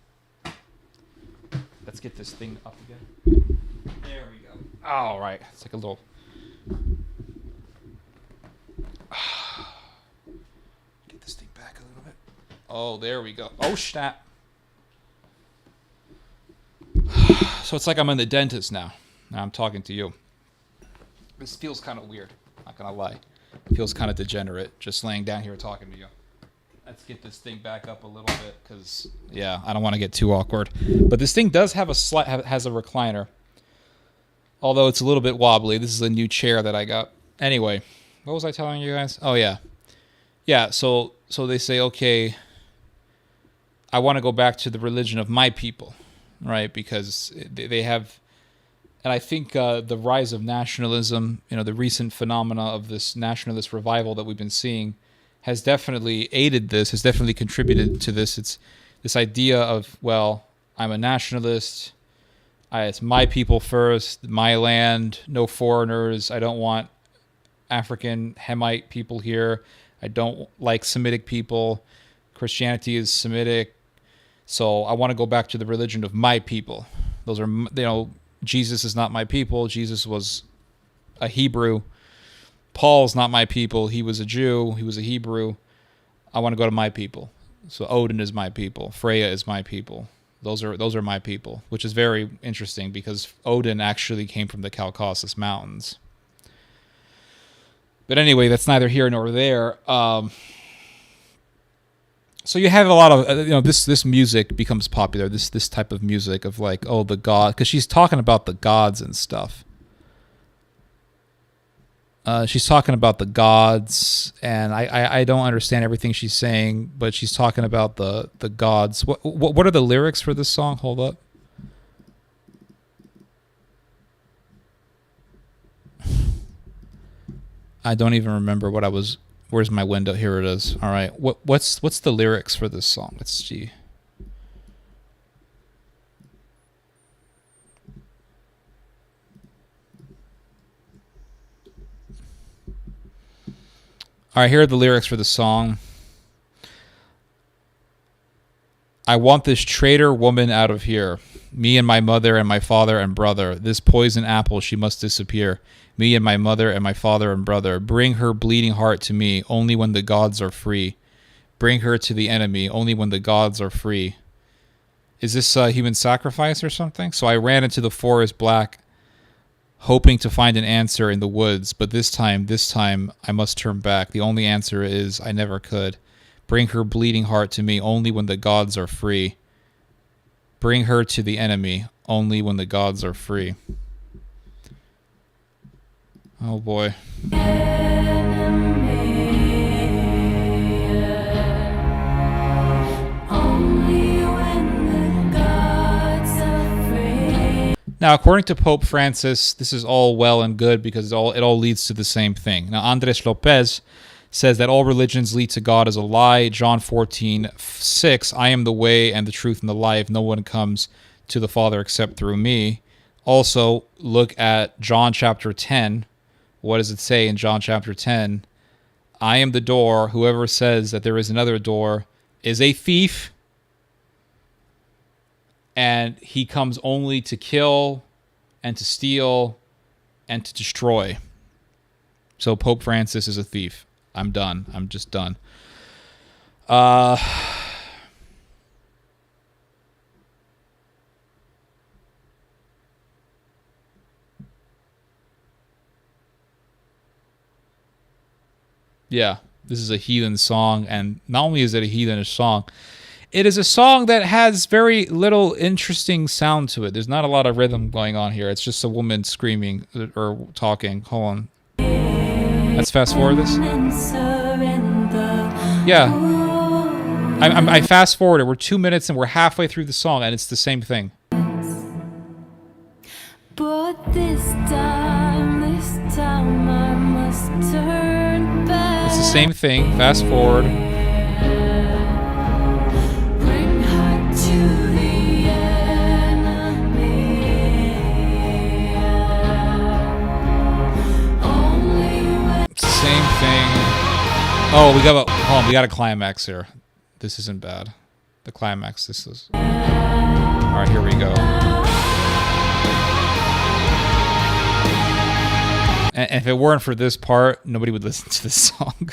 Let's get this thing up again. There we go. All right. It's like a little... Get this thing back a little bit. Oh, there we go. Oh, snap. So it's like I'm in the dentist now. Now I'm talking to you. This feels kind of weird. Not gonna lie. It feels kind of degenerate just laying down here talking to you. Let's get this thing back up a little bit, because yeah, I don't want to get too awkward. But this thing does have has a recliner, although it's a little bit wobbly. This is a new chair that I got. Anyway, what was I telling you guys? Oh yeah. So they say, okay, I want to go back to the religion of my people, right? Because they have, and I think the rise of nationalism, the recent phenomena of this nationalist revival that we've been seeing, has definitely aided this, has definitely contributed to this. It's this idea of, well, I'm a nationalist. It's my people first, my land, no foreigners. I don't want African Hemite people here. I don't like Semitic people. Christianity is Semitic. So I want to go back to the religion of my people. Those are, Jesus is not my people. Jesus was a Hebrew. Paul's not my people. He was a Jew. He was a Hebrew. I want to go to my people. So Odin is my people. Freya is my people. Those are my people, which is very interesting because Odin actually came from the Caucasus Mountains. But anyway, that's neither here nor there. So you have a lot of, this music becomes popular, this type of music of like, oh, the god, because she's talking about the gods and stuff. She's talking about the gods, and I don't understand everything she's saying, but she's talking about the gods. What are the lyrics for this song? Hold up. I don't even remember what I was. Where's my window? Here it is. All right. What's the lyrics for this song? Let's see. All right, here are the lyrics for the song. I want this traitor woman out of here. Me and my mother and my father and brother. This poison apple, she must disappear. Me and my mother and my father and brother. Bring her bleeding heart to me, only when the gods are free. Bring her to the enemy, only when the gods are free. Is this a human sacrifice or something? So I ran into the forest black, hoping to find an answer in the woods, but this time, I must turn back. The only answer is I never could. Bring her bleeding heart to me, only when the gods are free. Bring her to the enemy, only when the gods are free. Oh boy. Now, according to Pope Francis, this is all well and good because it all leads to the same thing. Now, Andres Lopez says that all religions lead to God is a lie. John 14:6, I am the way and the truth and the life. No one comes to the Father except through me. Also, look at John chapter 10. What does it say in John chapter 10? I am the door. Whoever says that there is another door is a thief. And he comes only to kill and to steal and to destroy. So Pope Francis is a thief. I'm done. I'm just done. Yeah, this is a heathen song, and not only is it a heathenish song, it is a song that has very little interesting sound to it. There's not a lot of rhythm going on here. It's just a woman screaming or talking. Hold on. Let's fast forward this. Yeah. I fast forwarded. We're 2 minutes and we're halfway through the song, and it's the same thing. But this time I must turn back. It's the same thing. Fast forward. Bring her to the enemy. It's the same thing. Oh, we got a climax here. This isn't bad. The climax. This is. All right, here we go. And if it weren't for this part, nobody would listen to this song.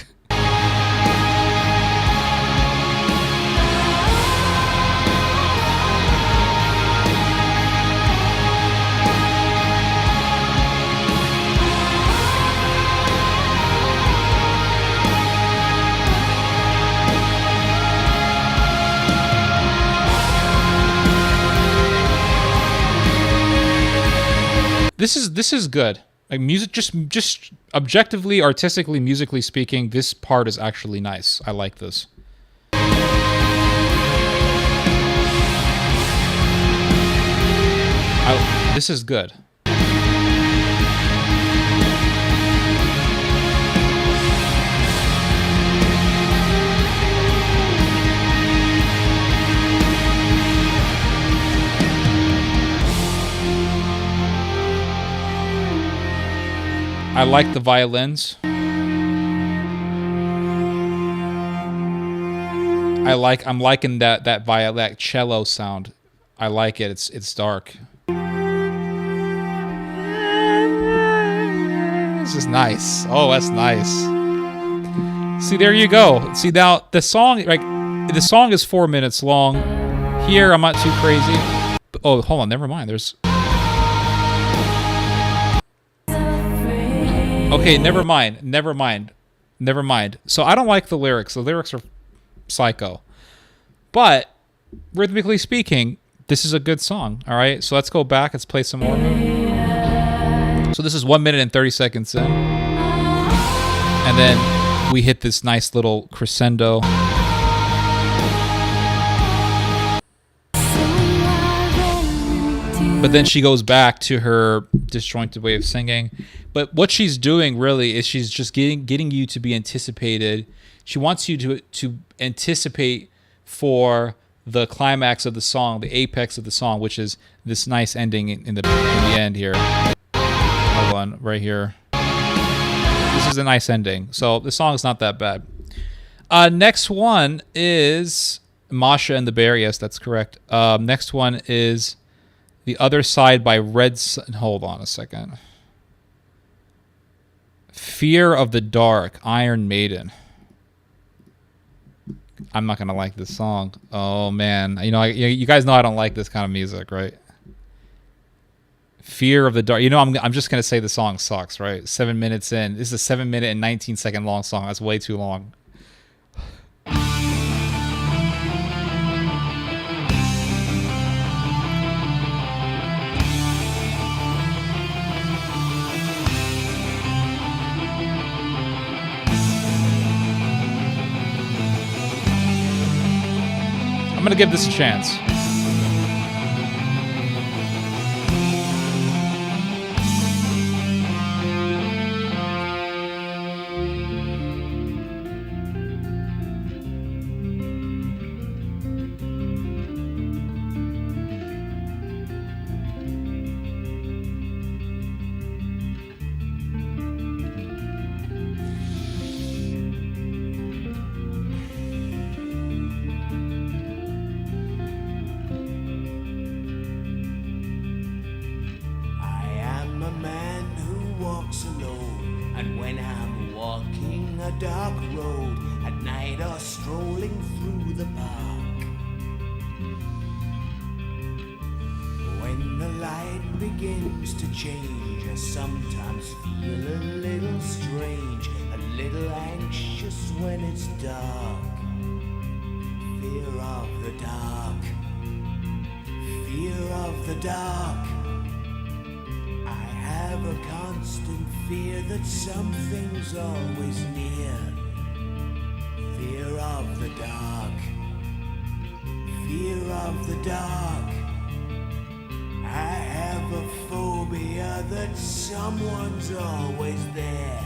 This is good. Like music, just objectively, artistically, musically speaking, this part is actually nice. I like this. This is good. I like the violins. I'm liking that cello sound. I like it. It's dark. This is nice. Oh, that's nice. See, there you go. See, now the song is 4 minutes long. Here, I'm not too crazy. Oh, hold on. Never mind. There's. Okay, never mind. So I don't like the lyrics. The lyrics are psycho. But, rhythmically speaking, this is a good song, all right? So let's go back. Let's play some more. So this is 1 minute and 30 seconds in. And then we hit this nice little crescendo. But then she goes back to her disjointed way of singing. But what she's doing really is she's just getting you to be anticipated. She wants you to anticipate for the climax of the song, the apex of the song, which is this nice ending in the end here. Hold on, right here. This is a nice ending. So the song is not that bad. Next one is Masha and the Bear. Yes, that's correct. Next one is The Other Side by Red Sun. Hold on a second. Fear of the Dark, Iron Maiden. I'm not gonna like this song. Oh man, you guys know I don't like this kind of music, right? Fear of the Dark. I'm just gonna say the song sucks, right? 7 minutes in. This is a 7 minute and 19-second long song. That's way too long. I'm gonna give this a chance. a dark road at night or strolling through the park. When the light begins to change, I sometimes feel a little strange, a little anxious when it's dark. Fear of the dark, fear of the dark. I have a constant fear that something's always near. Fear of the dark, fear of the dark. I have a phobia that someone's always there.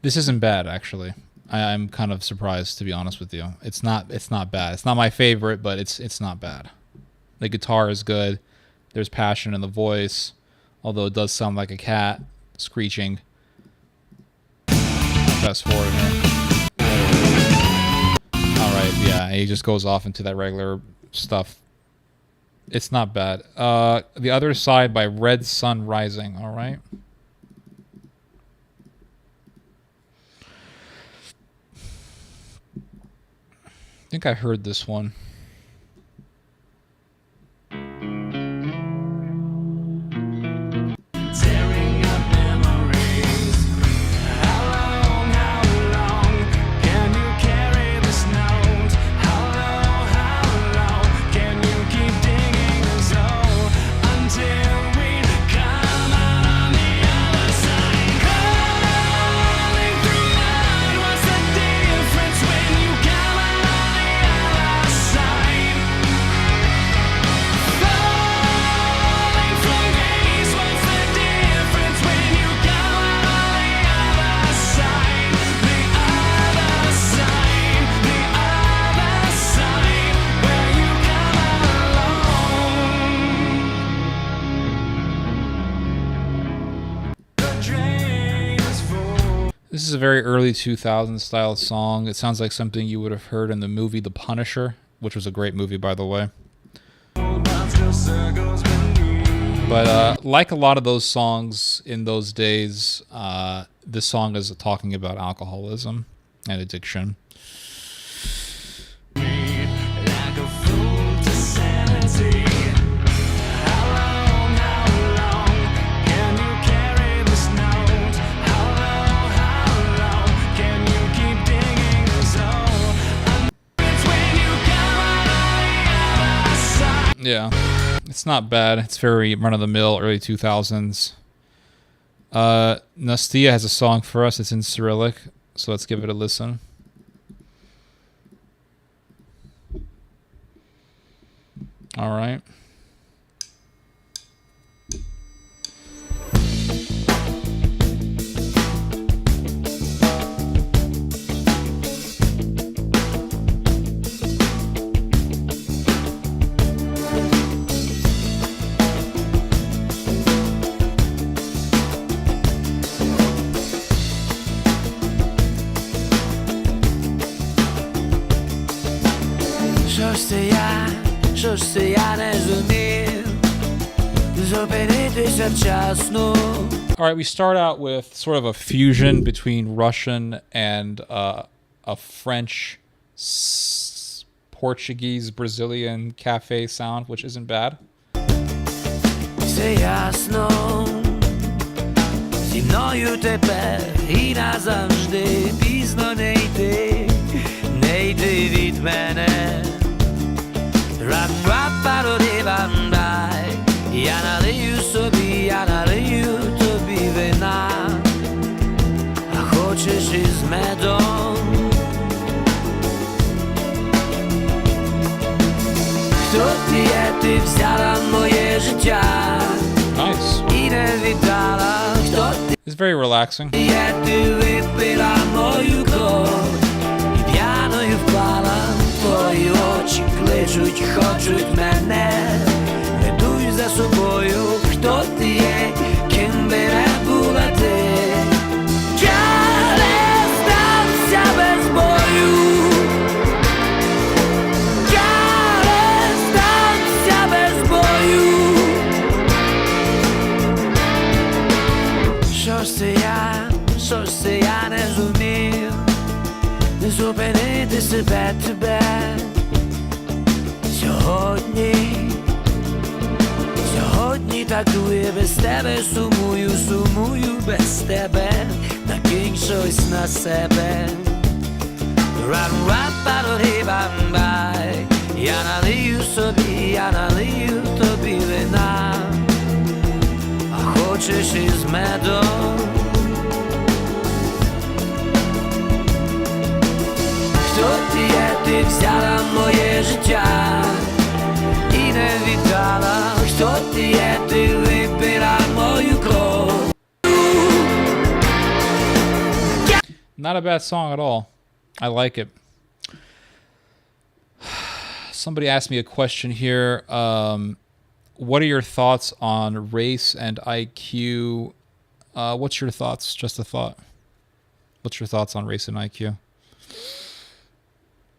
This isn't bad, actually. I'm kind of surprised, to be honest with you. It's not bad. It's not my favorite, but it's not bad. The guitar is good. There's passion in the voice, although it does sound like a cat screeching. Fast forward here. Alright, yeah, he just goes off into that regular stuff. It's not bad. The Other Side by Red Sun Rising, alright? I think I heard this one. Tearing up memories. How long can you carry this note? How long can you keep digging this hole until we come out on the other side? Crawling through mud, what's the difference when you come out on the other side? Falling from grace, what's the difference when you come out on the other side? The other side, where you come alone. The drain is full. This is a very early 2000s style song. It sounds like something you would have heard in the movie The Punisher, which was a great movie, by the way. But like a lot of those songs in those days, this song is talking about alcoholism and addiction. Like a fool to sanity. How long can you carry this note? How long can you keep digging this hole? It's when you come out on the other side. Yeah, it's not bad. It's very run-of-the-mill, early 2000s. Nastia has a song for us. It's in Cyrillic, so let's give it a listen. All right. Що ж це я не зумів зупинитися вчасно. All right, we start out with sort of a fusion between Russian and a French, Portuguese, Brazilian cafe sound, which isn't bad. Все ясно, зі мною тепер і назавжди. Пізно не йти від мене. Рап-рап-пароди-бандай. Я налию собі, я налию тобі вина. А хочеш із медом? Хто ти є, ти взяла моє життя. Nice. І не віддала. Хто ти It's very relaxing. є, ти випила мою кров. І п'яною впала. Твої очі кличуть, хочуть мене. Ведуть за собою. Хто ти є, ким би не була ти. Я не здамся без бою. Я не здамся без бою. Що ж це я не зумів не зупинити себе тебе. Сьогодні так дує без тебе, сумую без тебе. Накинь щось на себе. Рап-рап-пароди-бамбай. Я налию собі, я налию тобі вина. А хочеш із медом? Хто ти є, ти взяла моє життя і не віддала. Хто ти є, ти випила мою кров. Not a bad song at all. I like it. Somebody asked me a question here. What are your thoughts on race and IQ? What's your thoughts? Just a thought. What's your thoughts on race and IQ?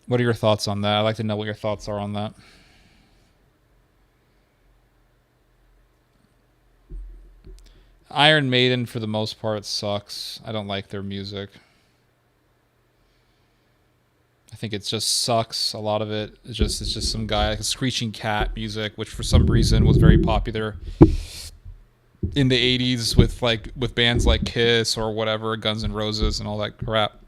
What are your thoughts on that? I'd like to know what your thoughts are on that. Iron Maiden, for the most part, sucks. I don't like their music. I think it just sucks. A lot of it. It's just some guy, like a screeching cat music, which for some reason was very popular in the 80s with bands like Kiss or whatever, Guns N' Roses and all that crap.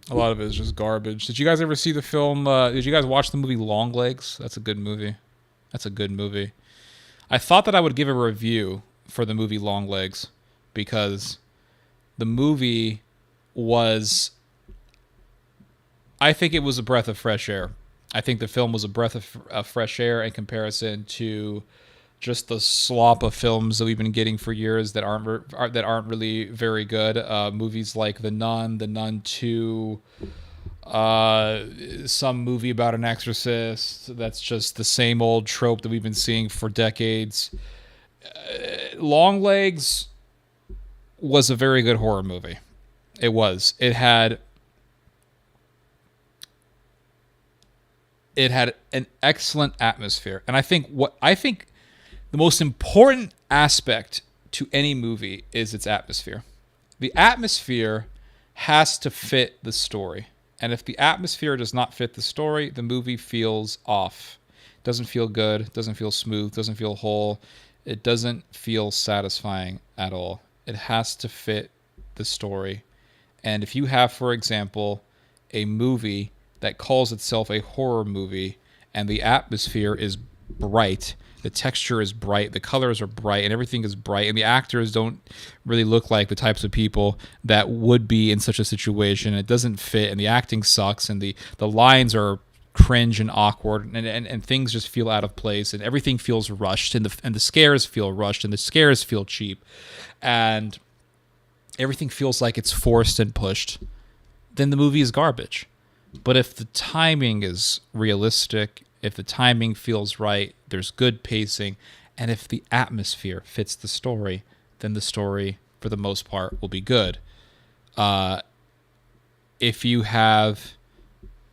A lot of it is just garbage. Did you guys ever see the film? Did you guys watch the movie Longlegs? That's a good movie. That's a good movie. I thought that I would give a review for the movie Longlegs because the movie was, I think it was a breath of fresh air. I think the film was a breath of fresh air in comparison to just the slop of films that we've been getting for years that aren't really very good. Movies like The Nun 2, some movie about an exorcist that's just the same old trope that we've been seeing for decades. Longlegs was a very good horror movie. It was. It had an excellent atmosphere. And I think the most important aspect to any movie is its atmosphere. The atmosphere has to fit the story. And if the atmosphere does not fit the story, the movie feels off. Doesn't feel good, doesn't feel smooth, doesn't feel whole. It doesn't feel satisfying at all. It has to fit the story. And if you have, for example, a movie that calls itself a horror movie and the atmosphere is bright, the texture is bright, the colors are bright, and everything is bright, and the actors don't really look like the types of people that would be in such a situation. It doesn't fit, and the acting sucks, and the lines are cringe and awkward, and things just feel out of place, and everything feels rushed, and the scares feel rushed, and the scares feel cheap, and everything feels like it's forced and pushed, then the movie is garbage. But if the timing is realistic, if the timing feels right, there's good pacing, and if the atmosphere fits the story, then the story, for the most part, will be good. If you have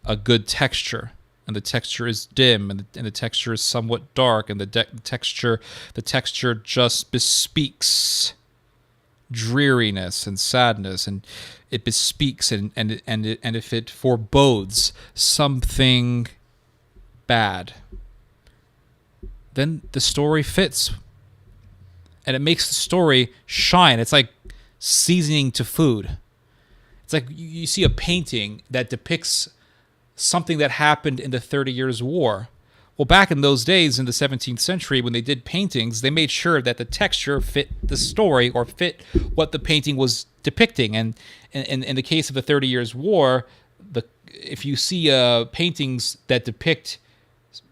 a good texture, and the texture is dim, and the texture is somewhat dark, and the texture just bespeaks dreariness and sadness, and it bespeaks and if it forebodes something bad, then the story fits, and it makes the story shine. It's like seasoning to food. It's like you see a painting that depicts something that happened in the 30 Years' War. Well, back in those days, in the 17th century, when they did paintings, they made sure that the texture fit the story or fit what the painting was depicting. And in the case of the 30 Years' War, if you see paintings that depict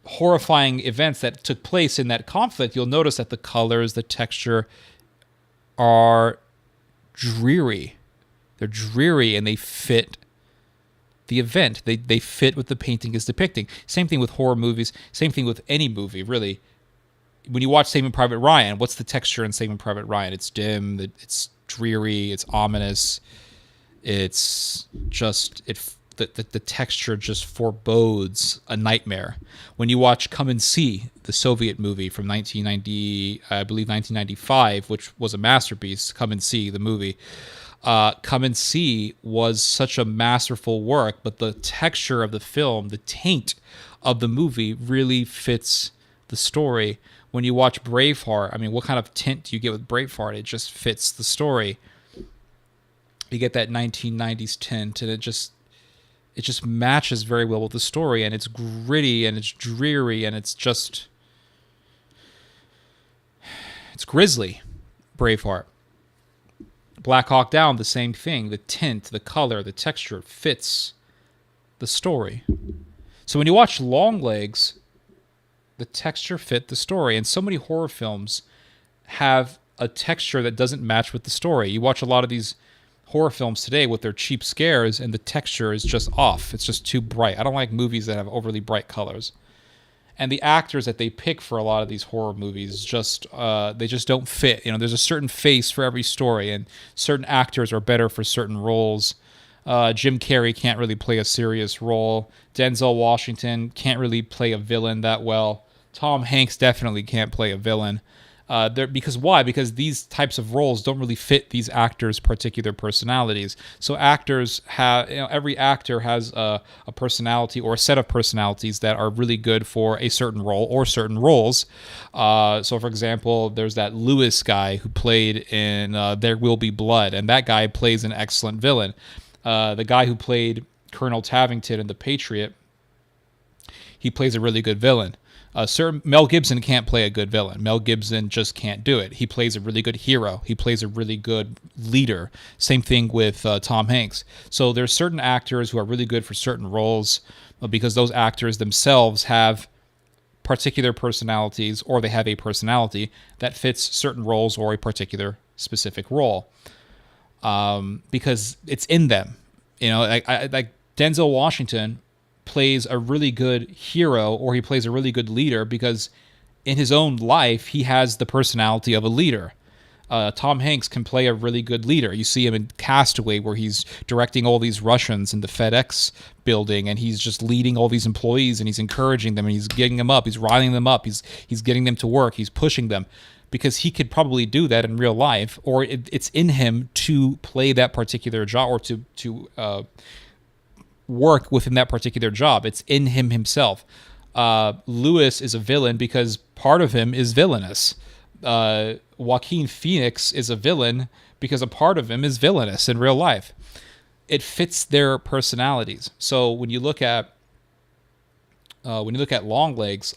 horrifying events that took place in that conflict, you'll notice that the colors, the texture are dreary. They're dreary, and they fit the event. They fit what the painting is depicting. Same thing with horror movies. Same thing with any movie, really. When you watch Saving Private Ryan, what's the texture in Saving Private Ryan? It's dim. It's dreary. It's ominous. It's just the texture just forebodes a nightmare. When you watch Come and See, the Soviet movie from 1990, I believe 1995, which was a masterpiece. Come and See, the movie. Come and See was such a masterful work, but the texture of the film, the taint of the movie really fits the story. When you watch Braveheart, I mean, what kind of tint do you get with Braveheart? It just fits the story. You get that 1990s tint, and it just matches very well with the story, and it's gritty, and it's dreary, and it's grisly. Braveheart. Black Hawk Down, the same thing. The tint, the color, the texture fits the story. So when you watch Longlegs, the texture fit the story. And so many horror films have a texture that doesn't match with the story. You watch a lot of these horror films today with their cheap scares, and the texture is just off. It's just too bright. I don't like movies that have overly bright colors. And the actors that they pick for a lot of these horror movies they just don't fit. You know, there's a certain face for every story, and certain actors are better for certain roles. Jim Carrey can't really play a serious role. Denzel Washington can't really play a villain that well. Tom Hanks definitely can't play a villain. Because why? Because these types of roles don't really fit these actors' particular personalities. So actors have, every actor has a personality or a set of personalities that are really good for a certain role or certain roles. So, for example, there's that Lewis guy who played in There Will Be Blood, and that guy plays an excellent villain. The guy who played Colonel Tavington in The Patriot, he plays a really good villain. Sir Mel Gibson can't play a good villain. Mel Gibson just can't do it. He plays a really good hero. He plays a really good leader. Same thing with Tom Hanks. So there's certain actors who are really good for certain roles because those actors themselves have particular personalities, or they have a personality that fits certain roles or a particular specific role because it's in them. Like Denzel Washington plays a really good hero, or he plays a really good leader because in his own life he has the personality of a leader. Tom Hanks can play a really good leader. You see him in Castaway, where he's directing all these Russians in the FedEx building, and he's just leading all these employees, and he's encouraging them, and he's getting them up, he's riling them up, he's getting them to work, he's pushing them, because he could probably do that in real life, or it's in him to play that particular job, or to work within that particular job. It's in him himself. Lewis is a villain because part of him is villainous. Joaquin Phoenix is a villain because a part of him is villainous in real life. It fits their personalities. So when you look at Longlegs,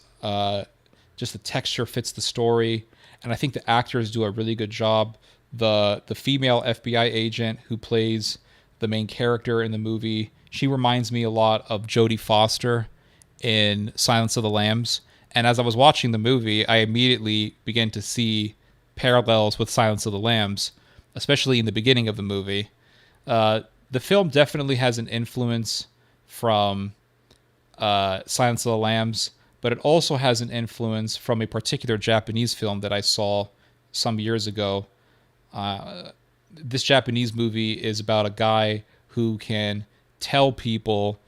just the texture fits the story, and I think the actors do a really good job. The female FBI agent who plays the main character in the movie, she reminds me a lot of Jodie Foster in Silence of the Lambs. And as I was watching the movie, I immediately began to see parallels with Silence of the Lambs, especially in the beginning of the movie. The film definitely has an influence from Silence of the Lambs, but it also has an influence from a particular Japanese film that I saw some years ago. This Japanese movie is about a guy who can tell people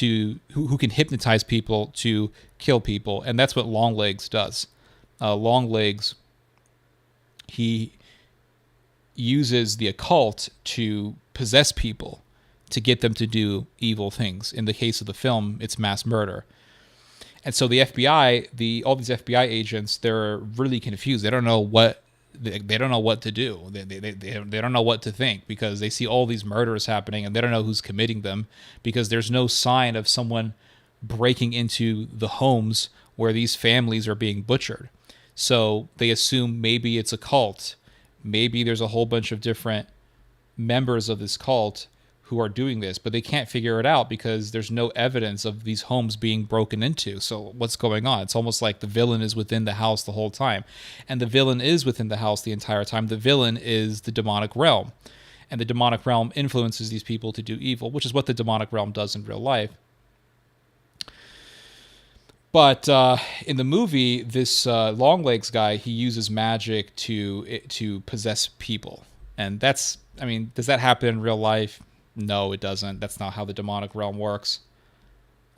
who can hypnotize people to kill people, and that's what Longlegs does. Longlegs, he uses the occult to possess people, to get them to do evil things. In the case of the film, it's mass murder. And so the FBI, all these FBI agents, they're really confused. They don't know what to do. They don't know what to think, because they see all these murders happening and they don't know who's committing them, because there's no sign of someone breaking into the homes where these families are being butchered. So they assume maybe it's a cult. Maybe there's a whole bunch of different members of this cult who are doing this, but they can't figure it out because there's no evidence of these homes being broken into. So what's going on? It's almost like the villain is within the house the whole time. And the villain is within the house the entire time. The villain is the demonic realm. And the demonic realm influences these people to do evil, which is what the demonic realm does in real life. But in the movie, this Longlegs guy, he uses magic to possess people. And does that happen in real life? No, it doesn't. That's not how the demonic realm works.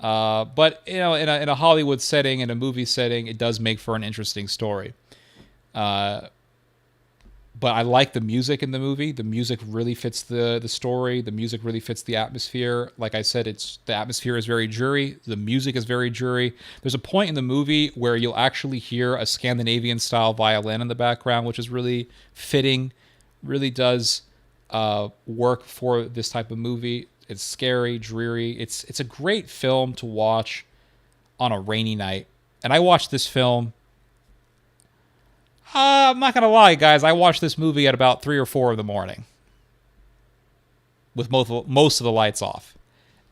But in a Hollywood setting, in a movie setting, it does make for an interesting story. But I like the music in the movie. The music really fits the story. The music really fits the atmosphere. Like I said, the atmosphere is very dreary. The music is very dreary. There's a point in the movie where you'll actually hear a Scandinavian-style violin in the background, which is really fitting. Really does work for this type of movie. It's scary, dreary. It's a great film to watch on a rainy night. And I watched this film. I'm not gonna lie, guys. I watched this movie at about 3 or 4 in the morning, with most of the lights off,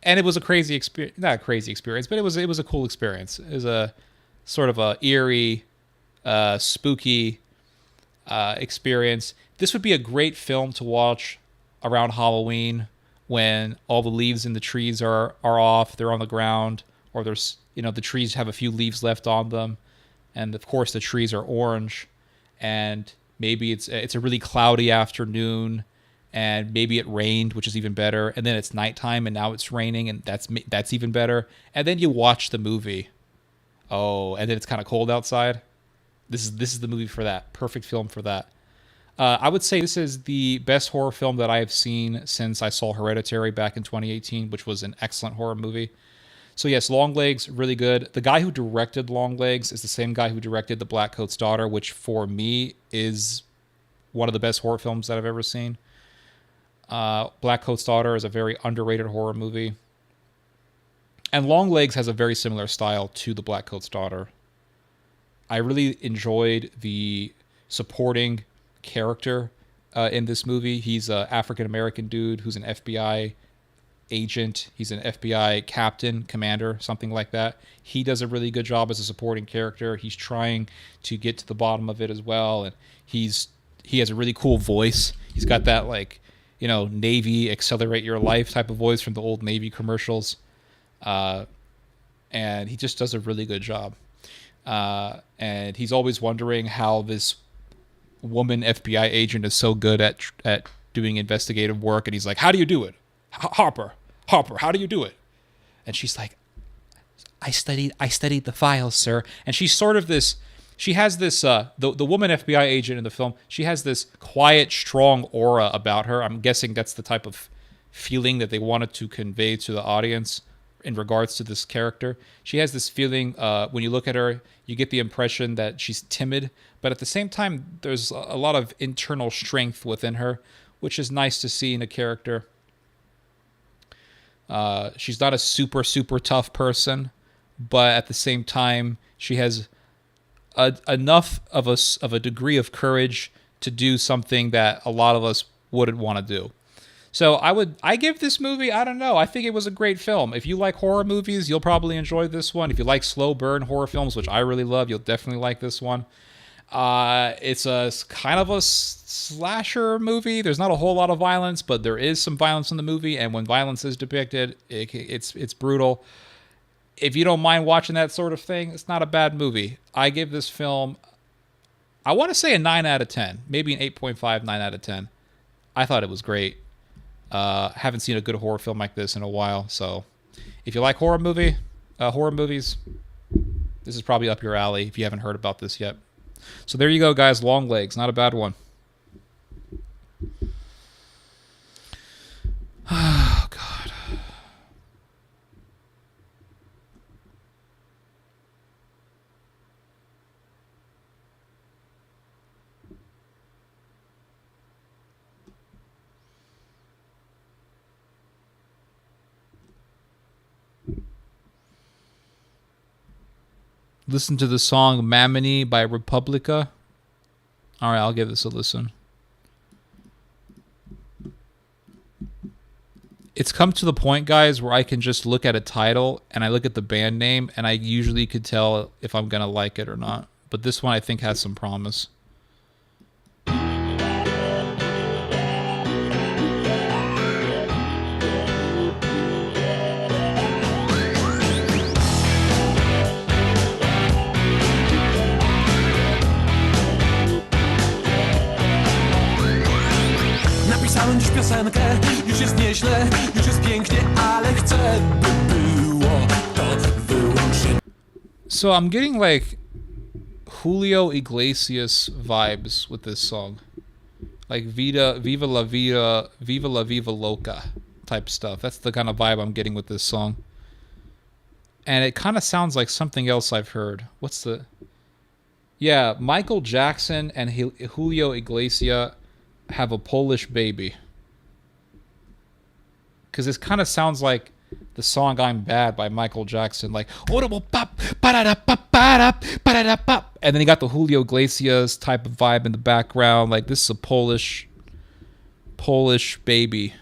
and it was a crazy experience. Not a crazy experience, but it was a cool experience. It was a sort of a eerie, spooky experience. This would be a great film to watch around Halloween, when all the leaves in the trees are off, they're on the ground, or there's the trees have a few leaves left on them, and of course the trees are orange. And maybe it's a really cloudy afternoon, and maybe it rained, which is even better. And then it's nighttime, and now it's raining, and that's even better. And then you watch the movie. Oh, and then it's kind of cold outside. This is the movie for that. Perfect film for that. I would say this is the best horror film that I have seen since I saw Hereditary back in 2018, which was an excellent horror movie. So yes, Longlegs, really good. The guy who directed Longlegs is the same guy who directed The Blackcoat's Daughter, which for me is one of the best horror films that I've ever seen. Blackcoat's Daughter is a very underrated horror movie. And Longlegs has a very similar style to The Blackcoat's Daughter. I really enjoyed the supporting character in this movie. He's an African-American dude who's an FBI agent. He's an FBI captain, commander, something like that. He does a really good job as a supporting character. He's trying to get to the bottom of it as well, and he has a really cool voice. He's got that Navy accelerate your life type of voice from the old Navy commercials, and he just does a really good job. And he's always wondering how this woman FBI agent is so good at doing investigative work, and he's like, "How do you do it? Harper, how do you do it?" And she's like, I studied the files, sir. And she's sort of she has this, the woman FBI agent in the film, she has this quiet, strong aura about her. I'm guessing that's the type of feeling that they wanted to convey to the audience in regards to this character. She has this feeling, when you look at her, you get the impression that she's timid, but at the same time, there's a lot of internal strength within her, which is nice to see in a character. She's not a super, super tough person, but at the same time, she has enough of a degree of courage to do something that a lot of us wouldn't want to do. So I give this movie, I don't know, I think it was a great film. If you like horror movies, you'll probably enjoy this one. If you like slow burn horror films, which I really love, you'll definitely like this one. It's a kind of a slasher movie. There's not a whole lot of violence, but there is some violence in the movie, and when violence is depicted, it's brutal. If you don't mind watching that sort of thing, it's not a bad movie. I give this film, I want to say a 9 out of 10, maybe an 8.5, 9 out of 10. I thought it was great. Haven't seen a good horror film like this in a while, so If you like horror movies, this is probably up your alley if you haven't heard about this yet. So there you go, guys. Longlegs, not a bad one. Oh, God. Listen to the song Mamony by Republica. All right, I'll give this a listen. It's come to the point, guys, where I can just look at a title and I look at the band name and I usually could tell if I'm going to like it or not. But this one I think has some promise. Napisałem dziś piosenkę, już jest nieźle, już jest pięknie, ale chcę, by było to wyłącznie. So I'm getting like Julio Iglesias vibes with this song. Like Viva la Vida, Viva la Viva Loca type stuff. That's the kind of vibe I'm getting with this song. And it kind of sounds like something else I've heard. What's the... Yeah, Michael Jackson and Julio Iglesias have a Polish baby. Because this kind of sounds like the song I'm Bad by Michael Jackson. Like, and then you got the Julio Iglesias type of vibe in the background. Like, this is a Polish baby.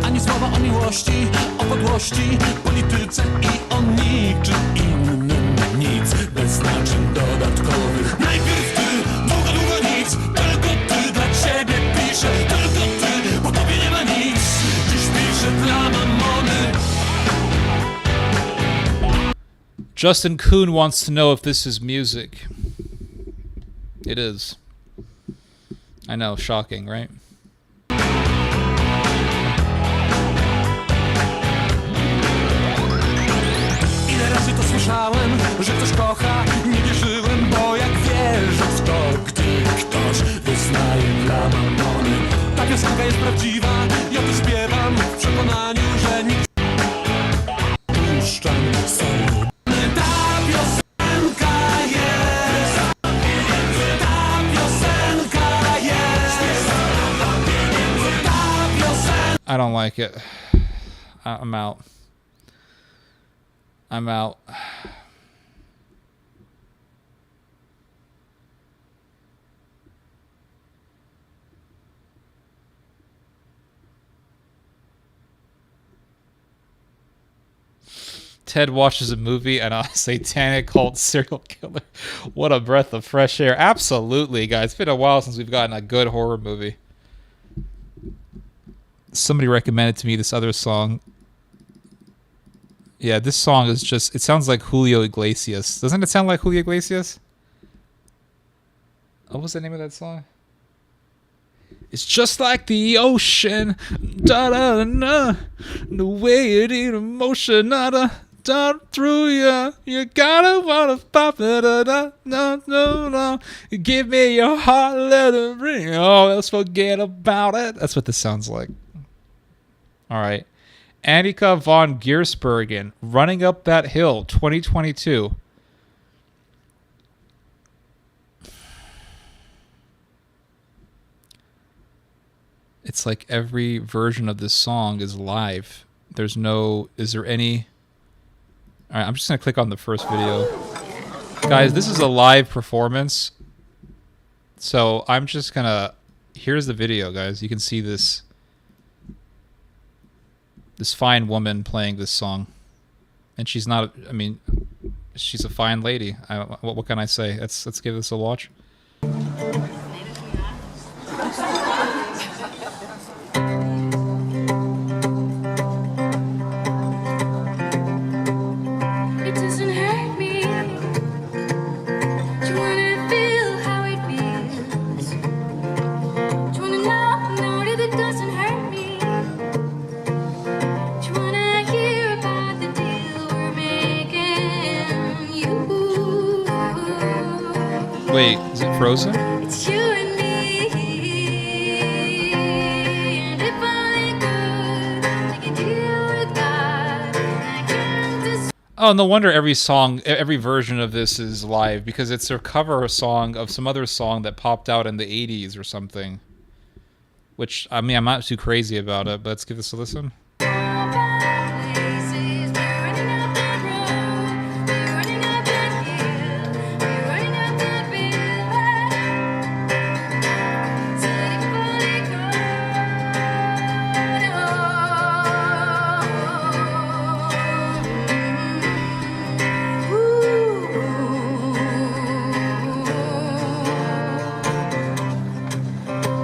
Ani słowa o miłości, o podłości, polityce i o niczym innym. Nic bez znaczeń dodatkowych. Najpierw ty, długo nic. Tylko ty dla ciebie piszę. Tylko ty, bo tobie nie ma nic. Dziś piszę dla mamony. Justin Kuhn wants to know if this is music. It is. I know, shocking, right? Ile razy to słyszałem, że ktoś kocha, nie wierzyłem, bo jak wierzę w to, gdy ktoś wyznaje dla mamony. Ta piosenka jest prawdziwa, ja to śpiewam w przekonaniu, że nikt puszczam sobie. Ta piosenka jest, ta piosenka jest, ta piosenka. I don't like it. I'm out. I'm out. Ted watches a movie and a satanic cult serial killer. What a breath of fresh air. Absolutely, guys. It's been a while since we've gotten a good horror movie. Somebody recommended to me this other song. Yeah, this song is just... It sounds like Julio Iglesias. Doesn't it sound like Julio Iglesias? Oh, what's the name of that song? It's just like the ocean. Da-da-da-da. The way it in emotion. Da-da-da. Through you. You gotta wanna pop it. Da-da-da-da-da. Give me your heart. Let it ring. Oh, else forget about it. That's what this sounds like. All right. Annika von Giersbergen, Running Up That Hill, 2022. It's like every version of this song is live. There's no... Is there any... Alright, I'm just going to click on the first video. Guys, this is a live performance. So I'm just going to... Here's the video, guys. You can see this... This fine woman playing this song. And she's not... I mean, she's a fine lady. What can I say? Let's give this a watch. It doesn't hurt me. Do you wanna feel how it feels? Do you wanna know that it doesn't hurt me? Do you wanna Frozen? It's you and me, and if only could make a deal with God, I can't just. Oh, no wonder every song, every version of this is live, because it's a cover song of some other song that popped out in the 80s or something. Which, I mean, I'm not too crazy about it, but let's give this a listen.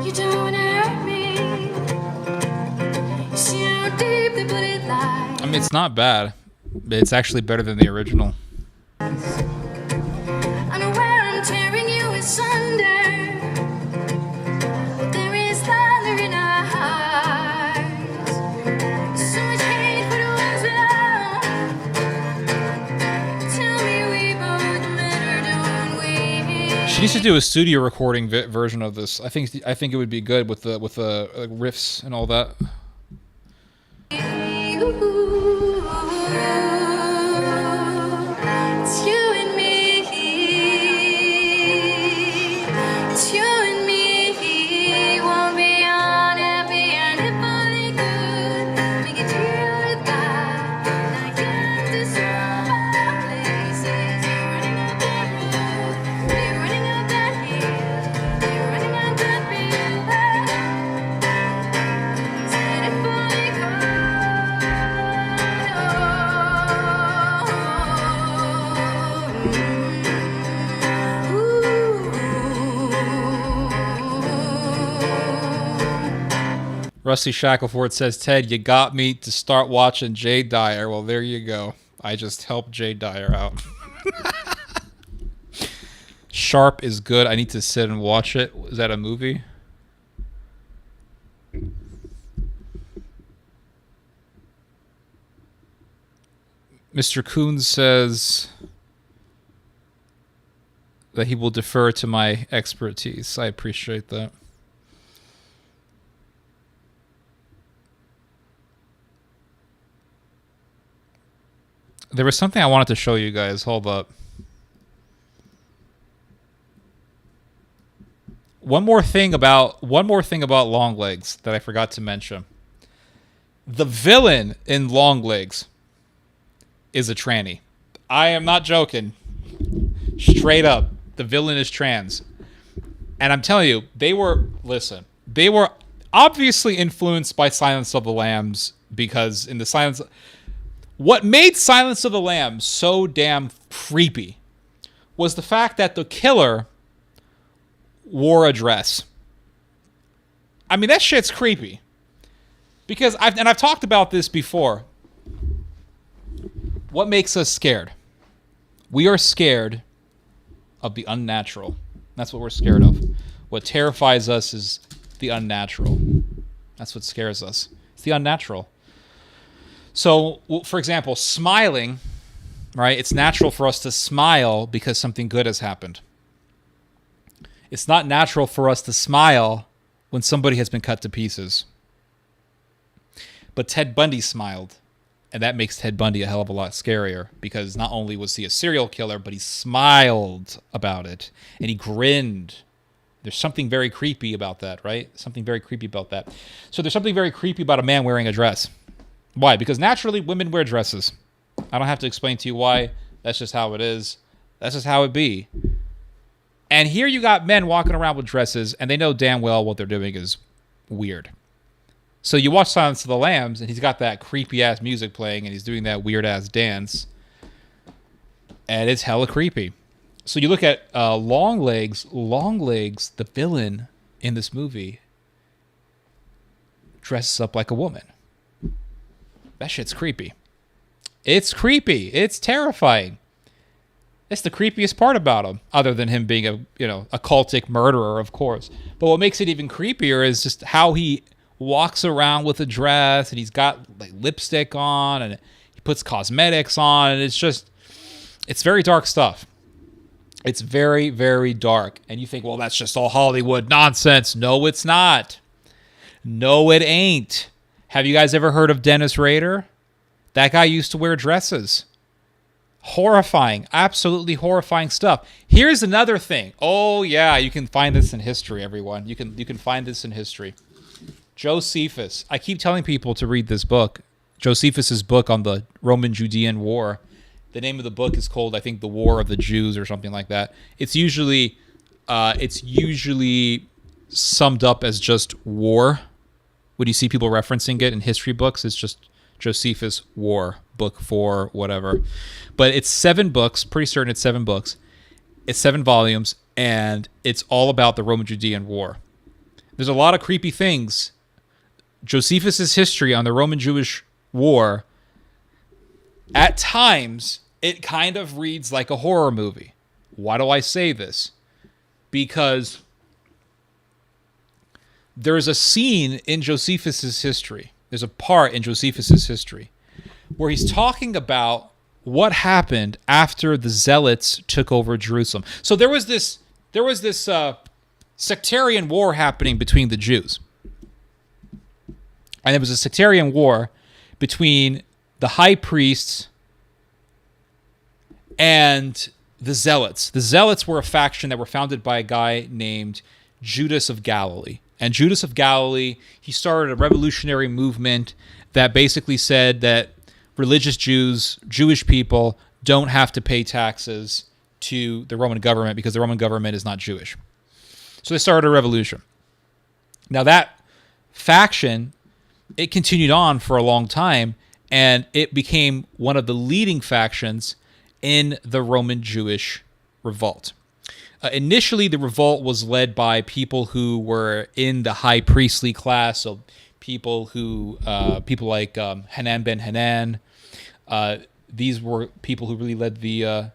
You don't hurt me. See how deep they put it lies. I mean, it's not bad, but it's actually better than the original. I know where I'm tearing you asunder, but there is thunder in our hearts. So much hate for the ones without. Tell me we both matter, don't we? She needs to do a studio recording version of this. I think it would be good with the riffs and all that. It's you and me. It's you and me. Won't be unhappy, and if only could make a deal with God, I can't describe our places. You're running up that road, you're running up that hill, you're running up that river. Said if only Rusty Shackleford says, Ted, you got me to start watching Jay Dyer. Well, there you go. I just helped Jay Dyer out. Sharp is good. I need to sit and watch it. Is that a movie? Mr. Coons says that he will defer to my expertise. I appreciate that. There was something I wanted to show you guys. Hold up. One more thing about Longlegs that I forgot to mention. The villain in Longlegs is a tranny. I am not joking. Straight up, the villain is trans. And I'm telling you, they were obviously influenced by Silence of the Lambs, because in the what made Silence of the Lambs so damn creepy was the fact that the killer wore a dress. I mean, that shit's creepy. Because I've talked about this before. What makes us scared? We are scared of the unnatural. That's what we're scared of. What terrifies us is the unnatural. That's what scares us. It's the unnatural. So, for example, smiling, right? It's natural for us to smile because something good has happened. It's not natural for us to smile when somebody has been cut to pieces. But Ted Bundy smiled, and that makes Ted Bundy a hell of a lot scarier, because not only was he a serial killer, but he smiled about it, and he grinned. There's something very creepy about that, right? Something very creepy about that. So there's something very creepy about a man wearing a dress. Why? Because naturally women wear dresses. I don't have to explain to you why. That's just how it is. That's just how it be. And here you got men walking around with dresses, and they know damn well what they're doing is weird. So you watch Silence of the Lambs, and he's got that creepy-ass music playing, and he's doing that weird-ass dance. And it's hella creepy. So you look at Longlegs. Longlegs, the villain in this movie, dresses up like a woman. That shit's creepy. It's creepy. It's terrifying. It's the creepiest part about him, other than him being a cultic murderer, of course. But what makes it even creepier is just how he walks around with a dress, and he's got like lipstick on, and he puts cosmetics on, and it's very dark stuff. It's very, very dark. And you think, well, that's just all Hollywood nonsense. No, it's not. No, it ain't. Have you guys ever heard of Dennis Rader? That guy used to wear dresses. Horrifying. Absolutely horrifying stuff. Here's another thing. Oh, yeah, you can find this in history, everyone. You can find this in history. Josephus. I keep telling people to read this book. Josephus's book on the Roman-Judean War. The name of the book is called, I think, The War of the Jews or something like that. It's usually summed up as just war. When you see people referencing it in history books, it's just Josephus War, book 4, whatever. But it's 7 books, pretty certain it's 7 books. It's 7 volumes, and it's all about the Roman-Judean War. There's a lot of creepy things. Josephus's history on the Roman-Jewish War, at times, it kind of reads like a horror movie. Why do I say this? Because there's a scene in Josephus's history. There's a part in Josephus's history where he's talking about what happened after the Zealots took over Jerusalem. So there was this sectarian war happening between the Jews. And there was a sectarian war between the high priests and the Zealots. The Zealots were a faction that were founded by a guy named Judas of Galilee. And Judas of Galilee, he started a revolutionary movement that basically said that religious Jews, Jewish people, don't have to pay taxes to the Roman government because the Roman government is not Jewish. So they started a revolution. Now that faction, it continued on for a long time, and it became one of the leading factions in the Roman Jewish revolt. Initially, the revolt was led by people who were in the high priestly class, so people like Hanan ben Hanan. These were people who really led the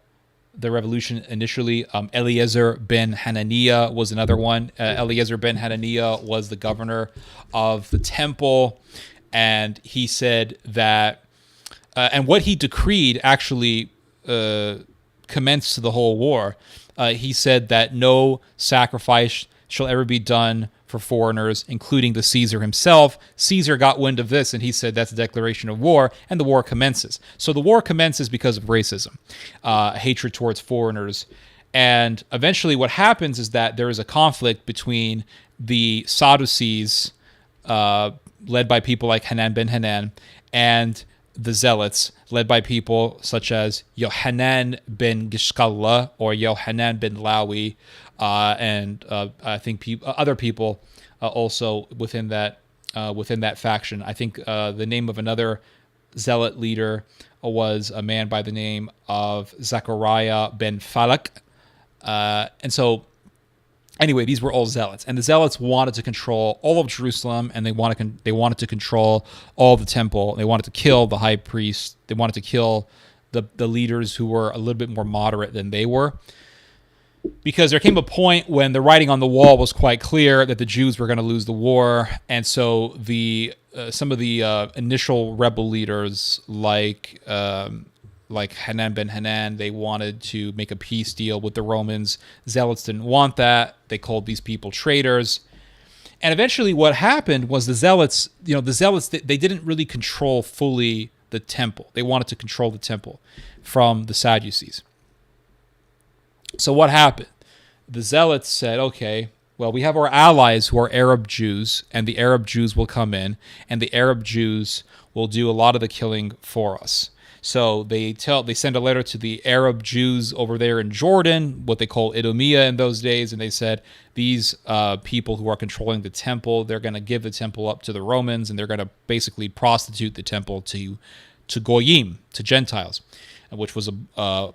revolution initially. Eliezer ben Hananiah was another one. Eliezer ben Hananiah was the governor of the temple, and he said that, and what he decreed actually commenced the whole war. He said that no sacrifice shall ever be done for foreigners, including the Caesar himself. Caesar got wind of this, and he said that's a declaration of war, and the war commences. So the war commences because of racism, hatred towards foreigners. And eventually what happens is that there is a conflict between the Sadducees, led by people like Hanan ben Hanan, and the Zealots, led by people such as Yohanan ben Gishkalla or Yohanan ben Lawi, and I think other people also within that faction. I think the name of another Zealot leader was a man by the name of Zechariah ben Falak. And so, anyway, these were all Zealots, and the Zealots wanted to control all of Jerusalem, and they wanted to control all the temple. They wanted to kill the high priest. They wanted to kill the leaders who were a little bit more moderate than they were, because there came a point when the writing on the wall was quite clear that the Jews were going to lose the war, and so some of the initial rebel leaders, like Hanan ben Hanan, they wanted to make a peace deal with the Romans. Zealots didn't want that. They called these people traitors. And eventually what happened was the Zealots, they didn't really control fully the temple. They wanted to control the temple from the Sadducees. So what happened? The Zealots said, okay, well, we have our allies who are Arab Jews, and the Arab Jews will come in, and the Arab Jews will do a lot of the killing for us. So they send a letter to the Arab Jews over there in Jordan, what they call Idumea in those days, and they said these people who are controlling the temple, they're going to give the temple up to the Romans, and they're going to basically prostitute the temple to Goyim, to Gentiles, which was a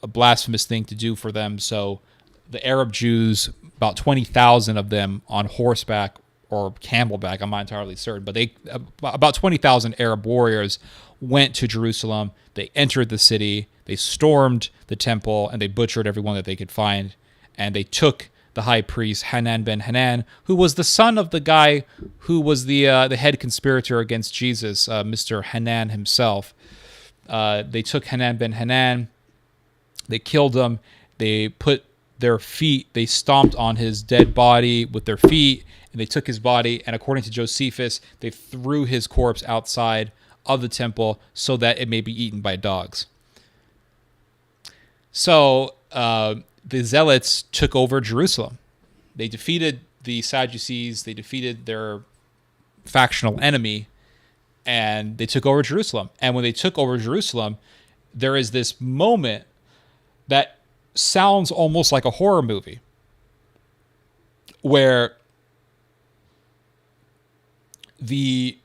blasphemous thing to do for them. So the Arab Jews, about 20,000 of them on horseback or camelback, I'm not entirely certain, but about 20,000 Arab warriors went to Jerusalem. They entered the city, they stormed the temple, and they butchered everyone that they could find. And they took the high priest Hanan ben Hanan, who was the son of the guy who was the head conspirator against Jesus, Mr. Hanan himself. They took Hanan ben Hanan, they killed him, They put their feet, they stomped on his dead body with their feet, and they took his body, and according to Josephus, they threw his corpse outside of the temple so that it may be eaten by dogs. So the Zealots took over Jerusalem. They defeated the Sadducees, they defeated their factional enemy, and they took over Jerusalem. And when they took over Jerusalem, there is this moment that sounds almost like a horror movie where the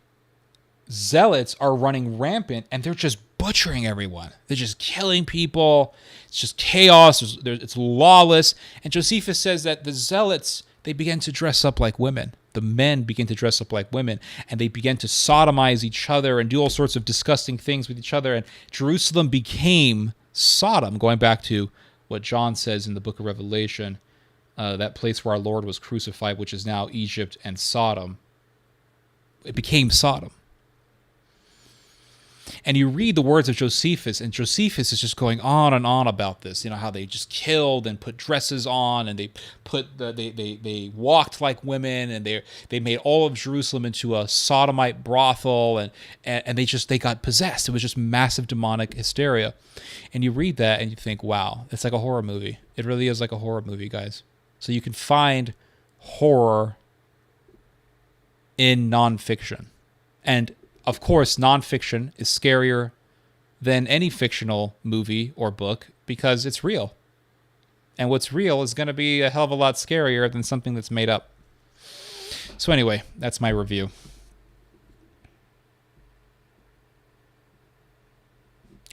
Zealots are running rampant and they're just butchering everyone. They're just killing people. It's just chaos. It's lawless. And Josephus says that the Zealots, they began to dress up like women. The men begin to dress up like women, and they began to sodomize each other and do all sorts of disgusting things with each other. And Jerusalem became Sodom, going back to what John says in the book of Revelation, that place where our Lord was crucified, which is now Egypt and Sodom. It became Sodom. And you read the words of Josephus, and Josephus is just going on and on about this. You know, how they just killed and put dresses on, and they walked like women, and they made all of Jerusalem into a sodomite brothel, and they got possessed. It was just massive demonic hysteria. And you read that and you think, wow, it's like a horror movie. It really is like a horror movie, guys. So you can find horror in nonfiction. And of course, nonfiction is scarier than any fictional movie or book because it's real. And what's real is going to be a hell of a lot scarier than something that's made up. So anyway, that's my review.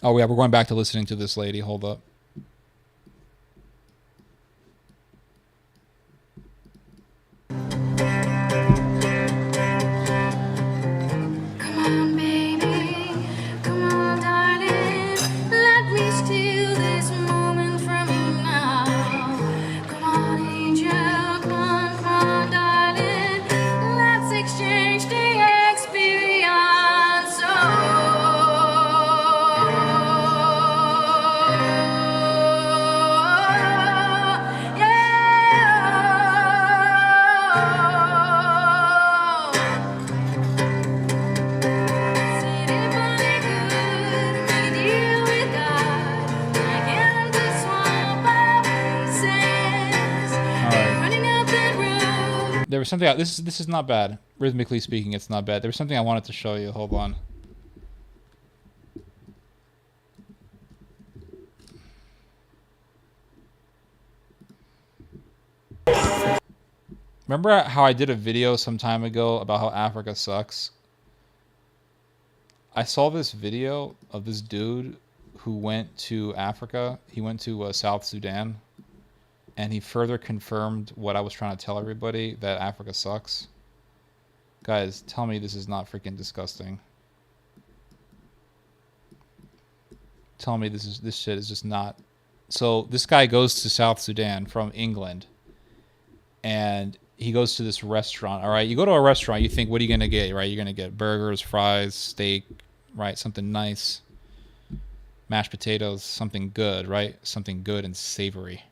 Oh yeah, we're going back to listening to this lady. Hold up. There was something. This is not bad. Rhythmically speaking, it's not bad. There was something I wanted to show you. Hold on. Remember how I did a video some time ago about how Africa sucks? I saw this video of this dude who went to Africa. He went to South Sudan. And he further confirmed what I was trying to tell everybody, that Africa sucks. Guys, tell me this is not freaking disgusting. Tell me this shit is just not. So this guy goes to South Sudan from England. And he goes to this restaurant. All right, you go to a restaurant, you think, what are you going to get? Right, you're going to get burgers, fries, steak, right? Something nice. Mashed potatoes, something good, right? Something good and savory.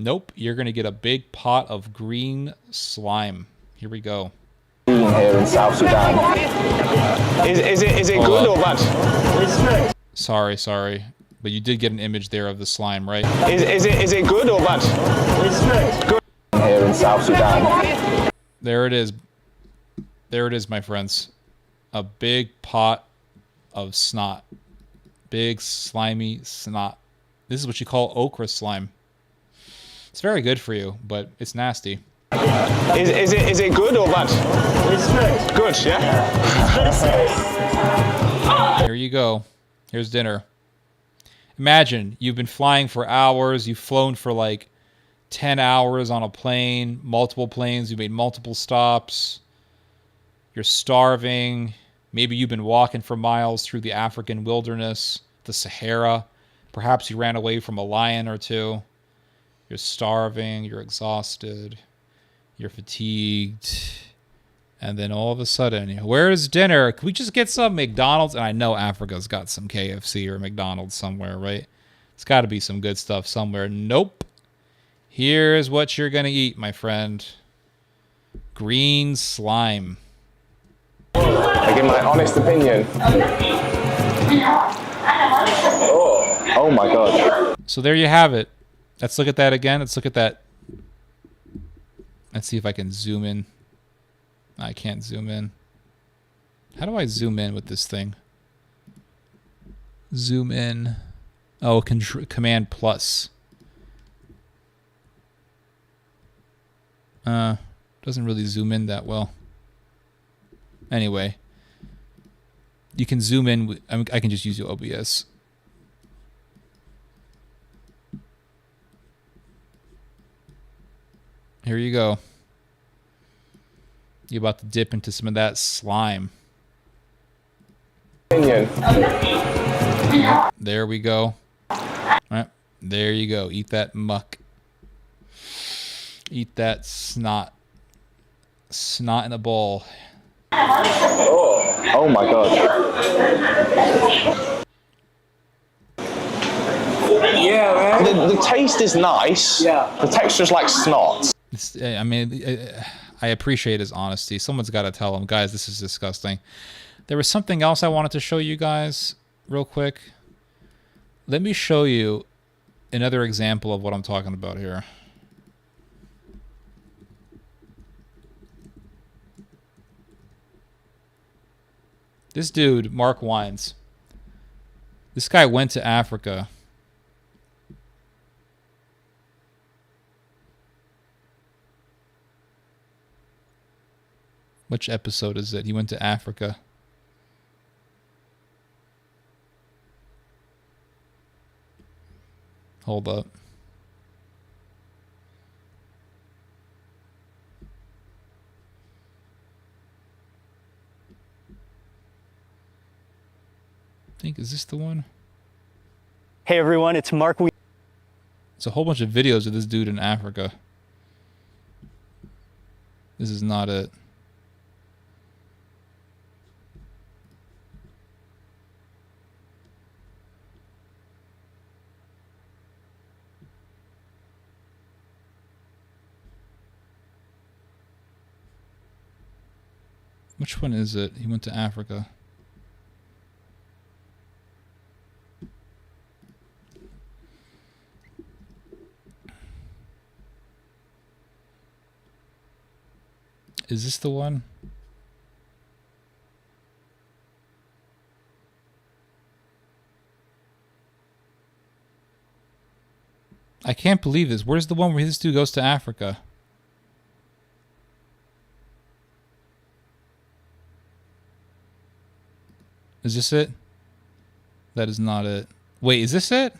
Nope, you're going to get a big pot of green slime. Here we go. Here in South Sudan. Is it good or bad? Sorry. But you did get an image there of the slime, right? Is it good or bad? Good. Here in South Sudan. There it is. There it is, my friends. A big pot of snot. Big, slimy snot. This is what you call okra slime. It's very good for you, but it's nasty. Is it good or bad? It's good. Good, yeah? Here you go. Here's dinner. Imagine you've been flying for hours. You've flown for like 10 hours on a plane, multiple planes. You've made multiple stops. You're starving. Maybe you've been walking for miles through the African wilderness, the Sahara. Perhaps you ran away from a lion or two. You're starving, you're exhausted, you're fatigued, And then all of a sudden, where's dinner? Can we just get some McDonald's? And I know Africa's got some KFC or McDonald's somewhere, right? It's got to be some good stuff somewhere. Nope. Here's what you're going to eat, my friend. Green slime. I give my honest opinion. Oh my god. So there you have it. Let's look at that again. Let's look at that. Let's see if I can zoom in. I can't zoom in. How do I zoom in with this thing? Zoom in. Oh, command plus. Doesn't really zoom in that well. Anyway, you can zoom in. I can just use your OBS. Here you go. You're about to dip into some of that slime. There we go. All right, there you go. Eat that muck. Eat that snot. Snot in a bowl. Oh my god. Yeah, man. The taste is nice. Yeah. The texture's like snot. I mean, I appreciate his honesty. Someone's got to tell him, guys, this is disgusting. There was something else I wanted to show you guys real quick. Let me show you another example of what I'm talking about here. This dude, Mark Wines. This guy went to Africa. Which episode is it? He went to Africa. Hold up. I think, is this the one? Hey everyone, it's Mark. It's a whole bunch of videos of this dude in Africa. This is not it. Which one is it? He went to Africa. Is this the one? I can't believe this. Where's the one where this dude goes to Africa? Is this it? That is not it. Wait, is this it?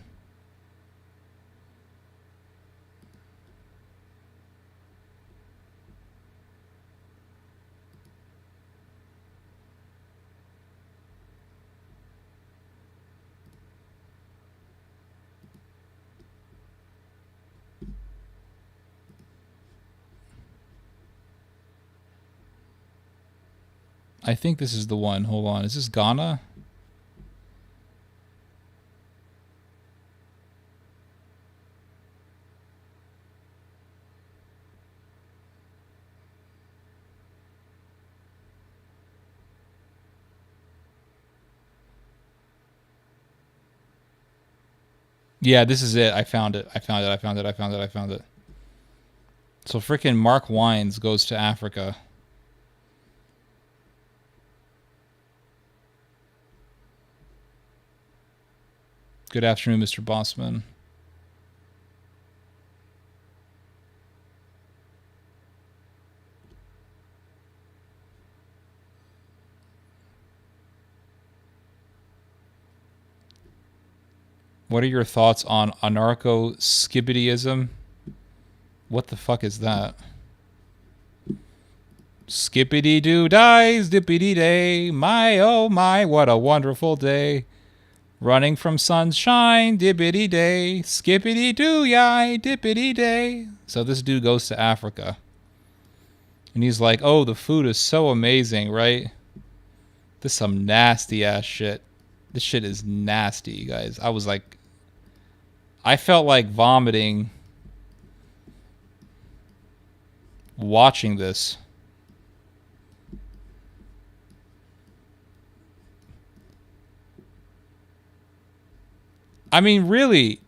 I think this is the one. Hold on. Is this Ghana? Yeah, this is it. I found it. I found it. I found it. I found it. I found it. So freaking Mark Wines goes to Africa. Good afternoon, Mr. Bossman. What are your thoughts on anarcho-skibbityism? What the fuck is that? Skippity-doo dies, dippity-day. My, oh my, what a wonderful day. Running from sunshine, dippity-day. Skippity-doo-yai, dippity-day. So this dude goes to Africa. And he's like, oh, the food is so amazing, right? This is some nasty ass shit. This shit is nasty, you guys. I was like, I felt like vomiting watching this. I mean, really,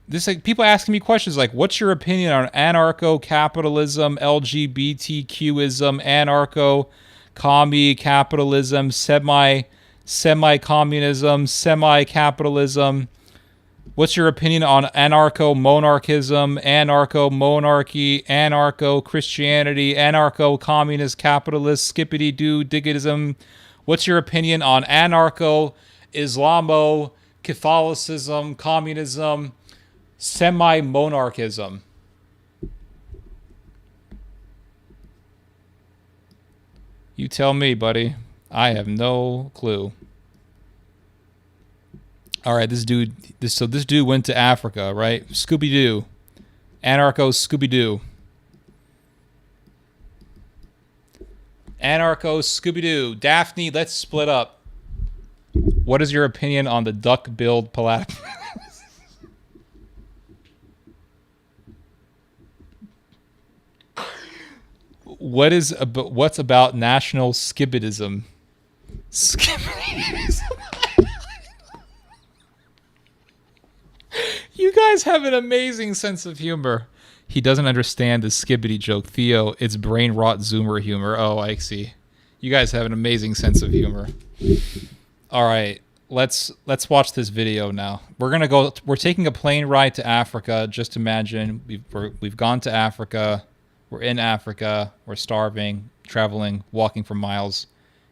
this like people asking me questions like, "What's your opinion on anarcho-capitalism, LGBTQism, anarcho-commie capitalism, semi-communism, semi-capitalism? What's your opinion on anarcho-monarchism, anarcho-monarchy, anarcho-Christianity, anarcho-communist capitalist, skippity-doo diggitism? What's your opinion on anarcho-Islamo Catholicism, communism, semi-monarchism?" You tell me, buddy. I have no clue. All right, this dude went to Africa, right? Scooby-Doo. Anarcho Scooby-Doo. Anarcho Scooby-Doo. Daphne, let's split up. What is your opinion on the duck-billed platypus? What's about national skibidism? Skibidism. You guys have an amazing sense of humor. He doesn't understand the skibidi joke. Theo, it's brain rot zoomer humor. Oh, I see. You guys have an amazing sense of humor. All right, let's watch this video now. We're taking a plane ride to Africa. Just imagine we've gone to Africa. We're in Africa. We're starving, traveling, walking for miles.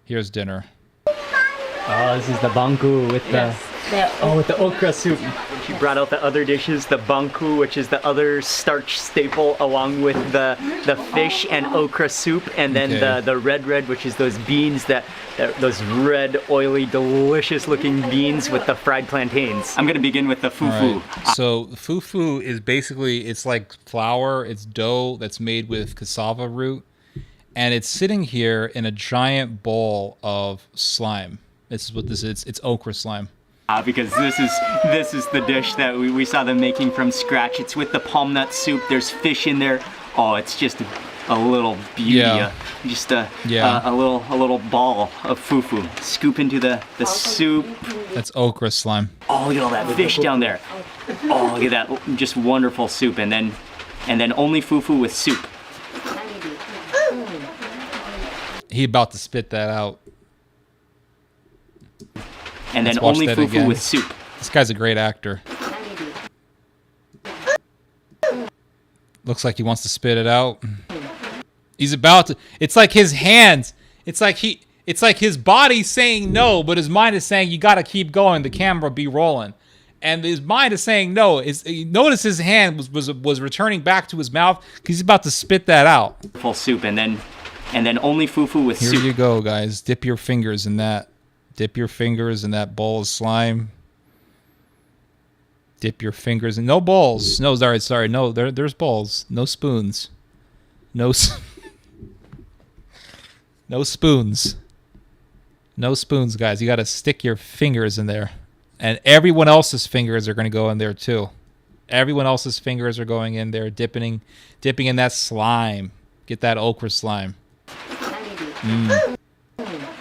Here's dinner. Oh, this is the banku with with the okra soup. She brought out the other dishes, the banku, which is the other starch staple, along with the fish and okra soup, and then the red, which is those beans those red, oily, delicious-looking beans with the fried plantains. I'm gonna begin with the fufu. Right. So fufu is basically, it's like flour, it's dough that's made with cassava root, and it's sitting here in a giant bowl of slime. This is what this is. It's okra slime. Because this is the dish that we saw them making from scratch. It's with the palm nut soup. There's fish in there. Oh, it's just a little beauty. Yeah. Just a little ball of fufu. Scoop into the soup. That's okra slime. Oh, look at all that fish down there. Oh, look at that just wonderful soup. And then only fufu with soup. He about to spit that out. And then only fufu again. With soup. This guy's a great actor. Looks like he wants to spit it out. He's about to. It's like his hands. It's like his body saying no, but his mind is saying you got to keep going. The camera be rolling, and his mind is saying no. Notice his hand was returning back to his mouth because he's about to spit that out. Full soup, and then only fufu with soup. Here you go, guys. Dip your fingers in that. Dip your fingers in that bowl of slime. Dip your fingers in... No balls. No, sorry. No, there's balls. No spoons. No spoons. No spoons, guys. You got to stick your fingers in there. And everyone else's fingers are going to go in there, too. Everyone else's fingers are going in there, dipping in that slime. Get that okra slime.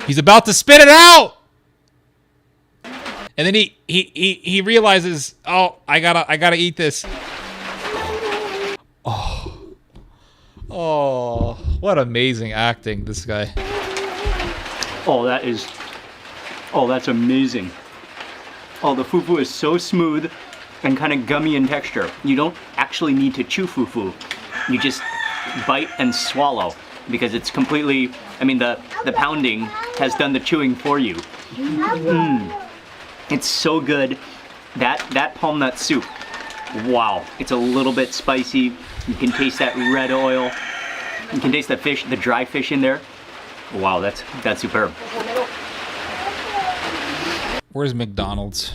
He's about to spit it out! And then he realizes, oh, I gotta eat this. Oh, what amazing acting, this guy. That's amazing. Oh, the fufu is so smooth and kind of gummy in texture. You don't actually need to chew fufu. You just bite and swallow because it's completely, the pounding has done the chewing for you. It's so good. That palm nut soup, wow. It's a little bit spicy. You can taste that red oil. You can taste the fish, the dry fish in there. Wow, that's superb. Where's McDonald's?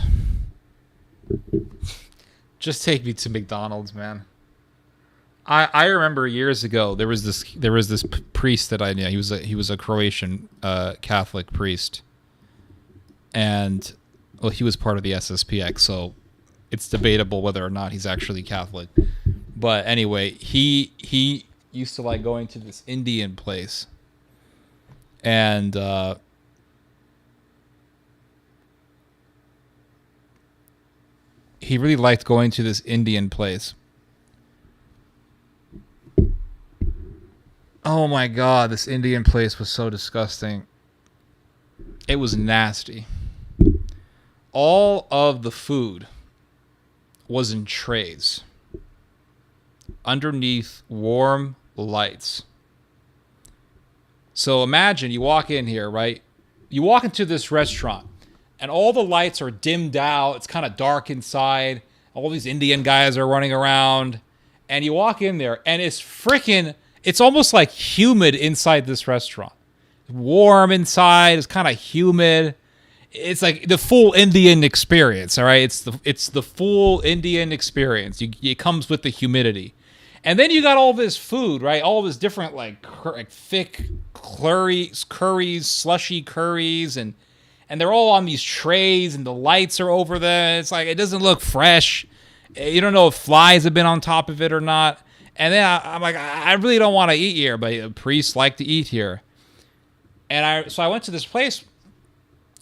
Just take me to McDonald's, man. I remember years ago there was this priest that I knew. He was a Croatian Catholic priest, and well, he was part of the SSPX, so it's debatable whether or not he's actually Catholic. But anyway, he used to like going to this Indian place, and he really liked going to this Indian place. Oh my God, this Indian place was so disgusting. It was nasty. All of the food was in trays underneath warm lights. So imagine you walk in here, right? You walk into this restaurant and all the lights are dimmed out. It's kind of dark inside. All these Indian guys are running around. And you walk in there and it's almost like humid inside this restaurant. Warm inside, it's kind of humid. It's like the full Indian experience, all right? It's the full Indian experience. It comes with the humidity. And then you got all this food, right? All this different like thick curries, slushy curries, and they're all on these trays, and the lights are over them. It's like it doesn't look fresh. You don't know if flies have been on top of it or not. And then I'm like, I really don't want to eat here, but priests like to eat here. And so I went to this place,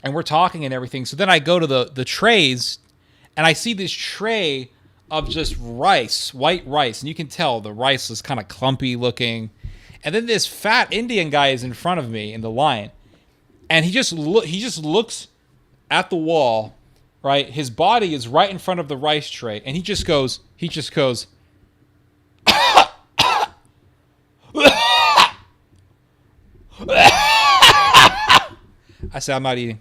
and we're talking and everything. So then I go to the trays, and I see this tray of just rice, white rice. And you can tell the rice is kind of clumpy looking. And then this fat Indian guy is in front of me in the line. And he just looks at the wall, right? His body is right in front of the rice tray. And he just goes, I said, I'm not eating.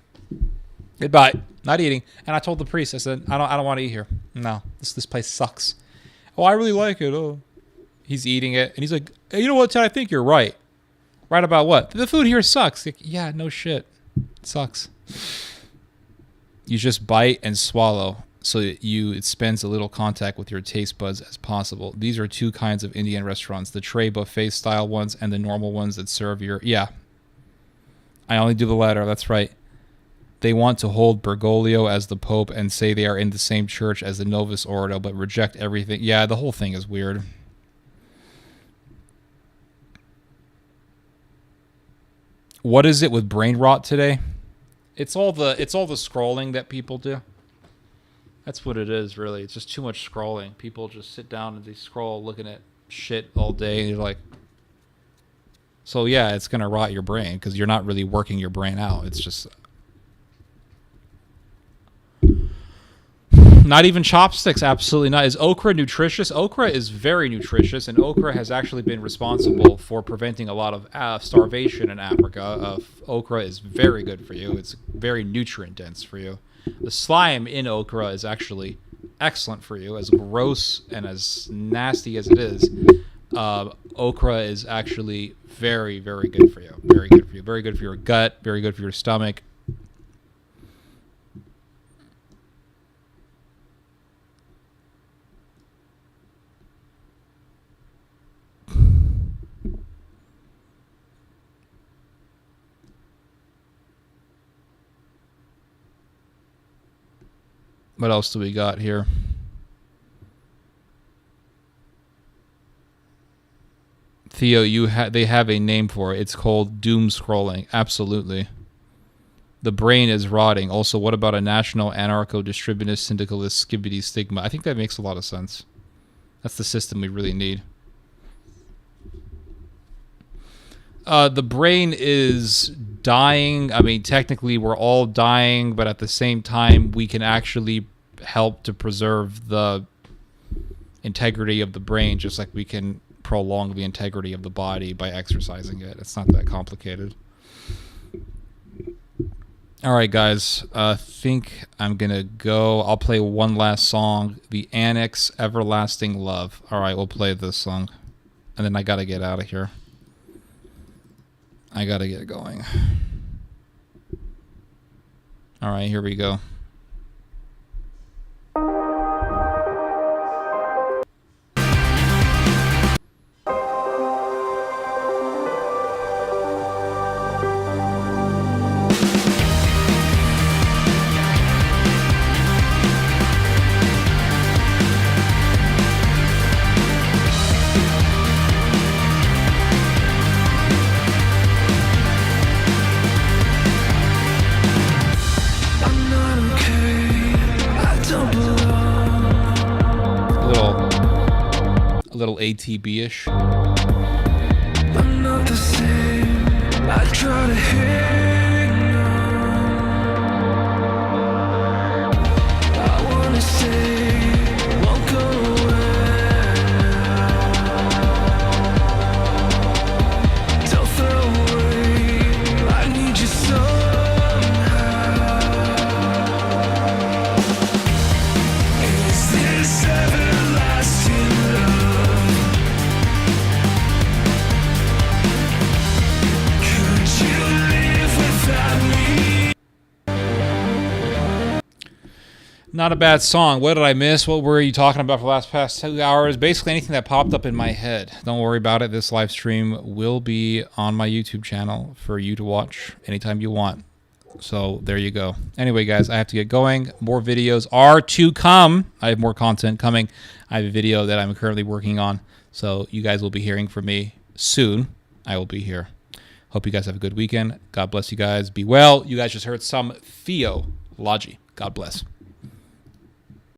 Goodbye. Not eating. And I told the priest, I said, I don't want to eat here. No, this place sucks. Oh, I really like it. Oh, he's eating it. And he's like, hey, you know what, Ted? I think you're right. Right about what? The food here sucks. Like, yeah, no shit. It sucks. You just bite and swallow so it spends a little contact with your taste buds as possible. These are two kinds of Indian restaurants, the tray buffet style ones and the normal ones that serve your... Yeah. I only do the latter. That's right. They want to hold Bergoglio as the Pope and say they are in the same church as the Novus Ordo, but reject everything. Yeah, the whole thing is weird. What is it with brain rot today? It's all the scrolling that people do. That's what it is, really. It's just too much scrolling. People just sit down and they scroll looking at shit all day, and you're like... So yeah, it's going to rot your brain because you're not really working your brain out. It's just... Not even chopsticks, absolutely not. Is okra nutritious? Okra is very nutritious, and okra has actually been responsible for preventing a lot of starvation in Africa. Okra is very good for you. It's very nutrient dense for you. The slime in okra is actually excellent for you. As gross and as nasty as it is, okra is actually very, very good for you. Very good for you. Very good for your gut. Very good for your stomach. What else do we got here? Theo, they have a name for it. It's called doom scrolling. Absolutely. The brain is rotting. Also, what about a national anarcho-distributionist syndicalist skibbity stigma? I think that makes a lot of sense. That's the system we really need. The brain is dying. I mean, technically we're all dying, but at the same time we can actually help to preserve the integrity of the brain, just like we can prolong the integrity of the body by exercising it. It's not that complicated. All right, guys. I think I'm going to go. I'll play one last song. The Annex, Everlasting Love. All right, we'll play this song. And then I got to get out of here. I got to get going. All right, here we go. little ATB-ish. I'm not the same. I try to hang on. I wanna say, won't go away. Don't throw away. I need you somehow. Is this everlasting love? Could you live without me? Not a bad song. What did I miss? What were you talking about for the past 2 hours? Basically anything that popped up in my head. Don't worry about it. This live stream will be on my YouTube channel for you to watch anytime you want. So there you go. Anyway, guys, I have to get going. More videos are to come. I have more content coming. I have a video that I'm currently working on. So you guys will be hearing from me soon. I will be here. Hope you guys have a good weekend. God bless you guys. Be well. You guys just heard some Theology. God bless.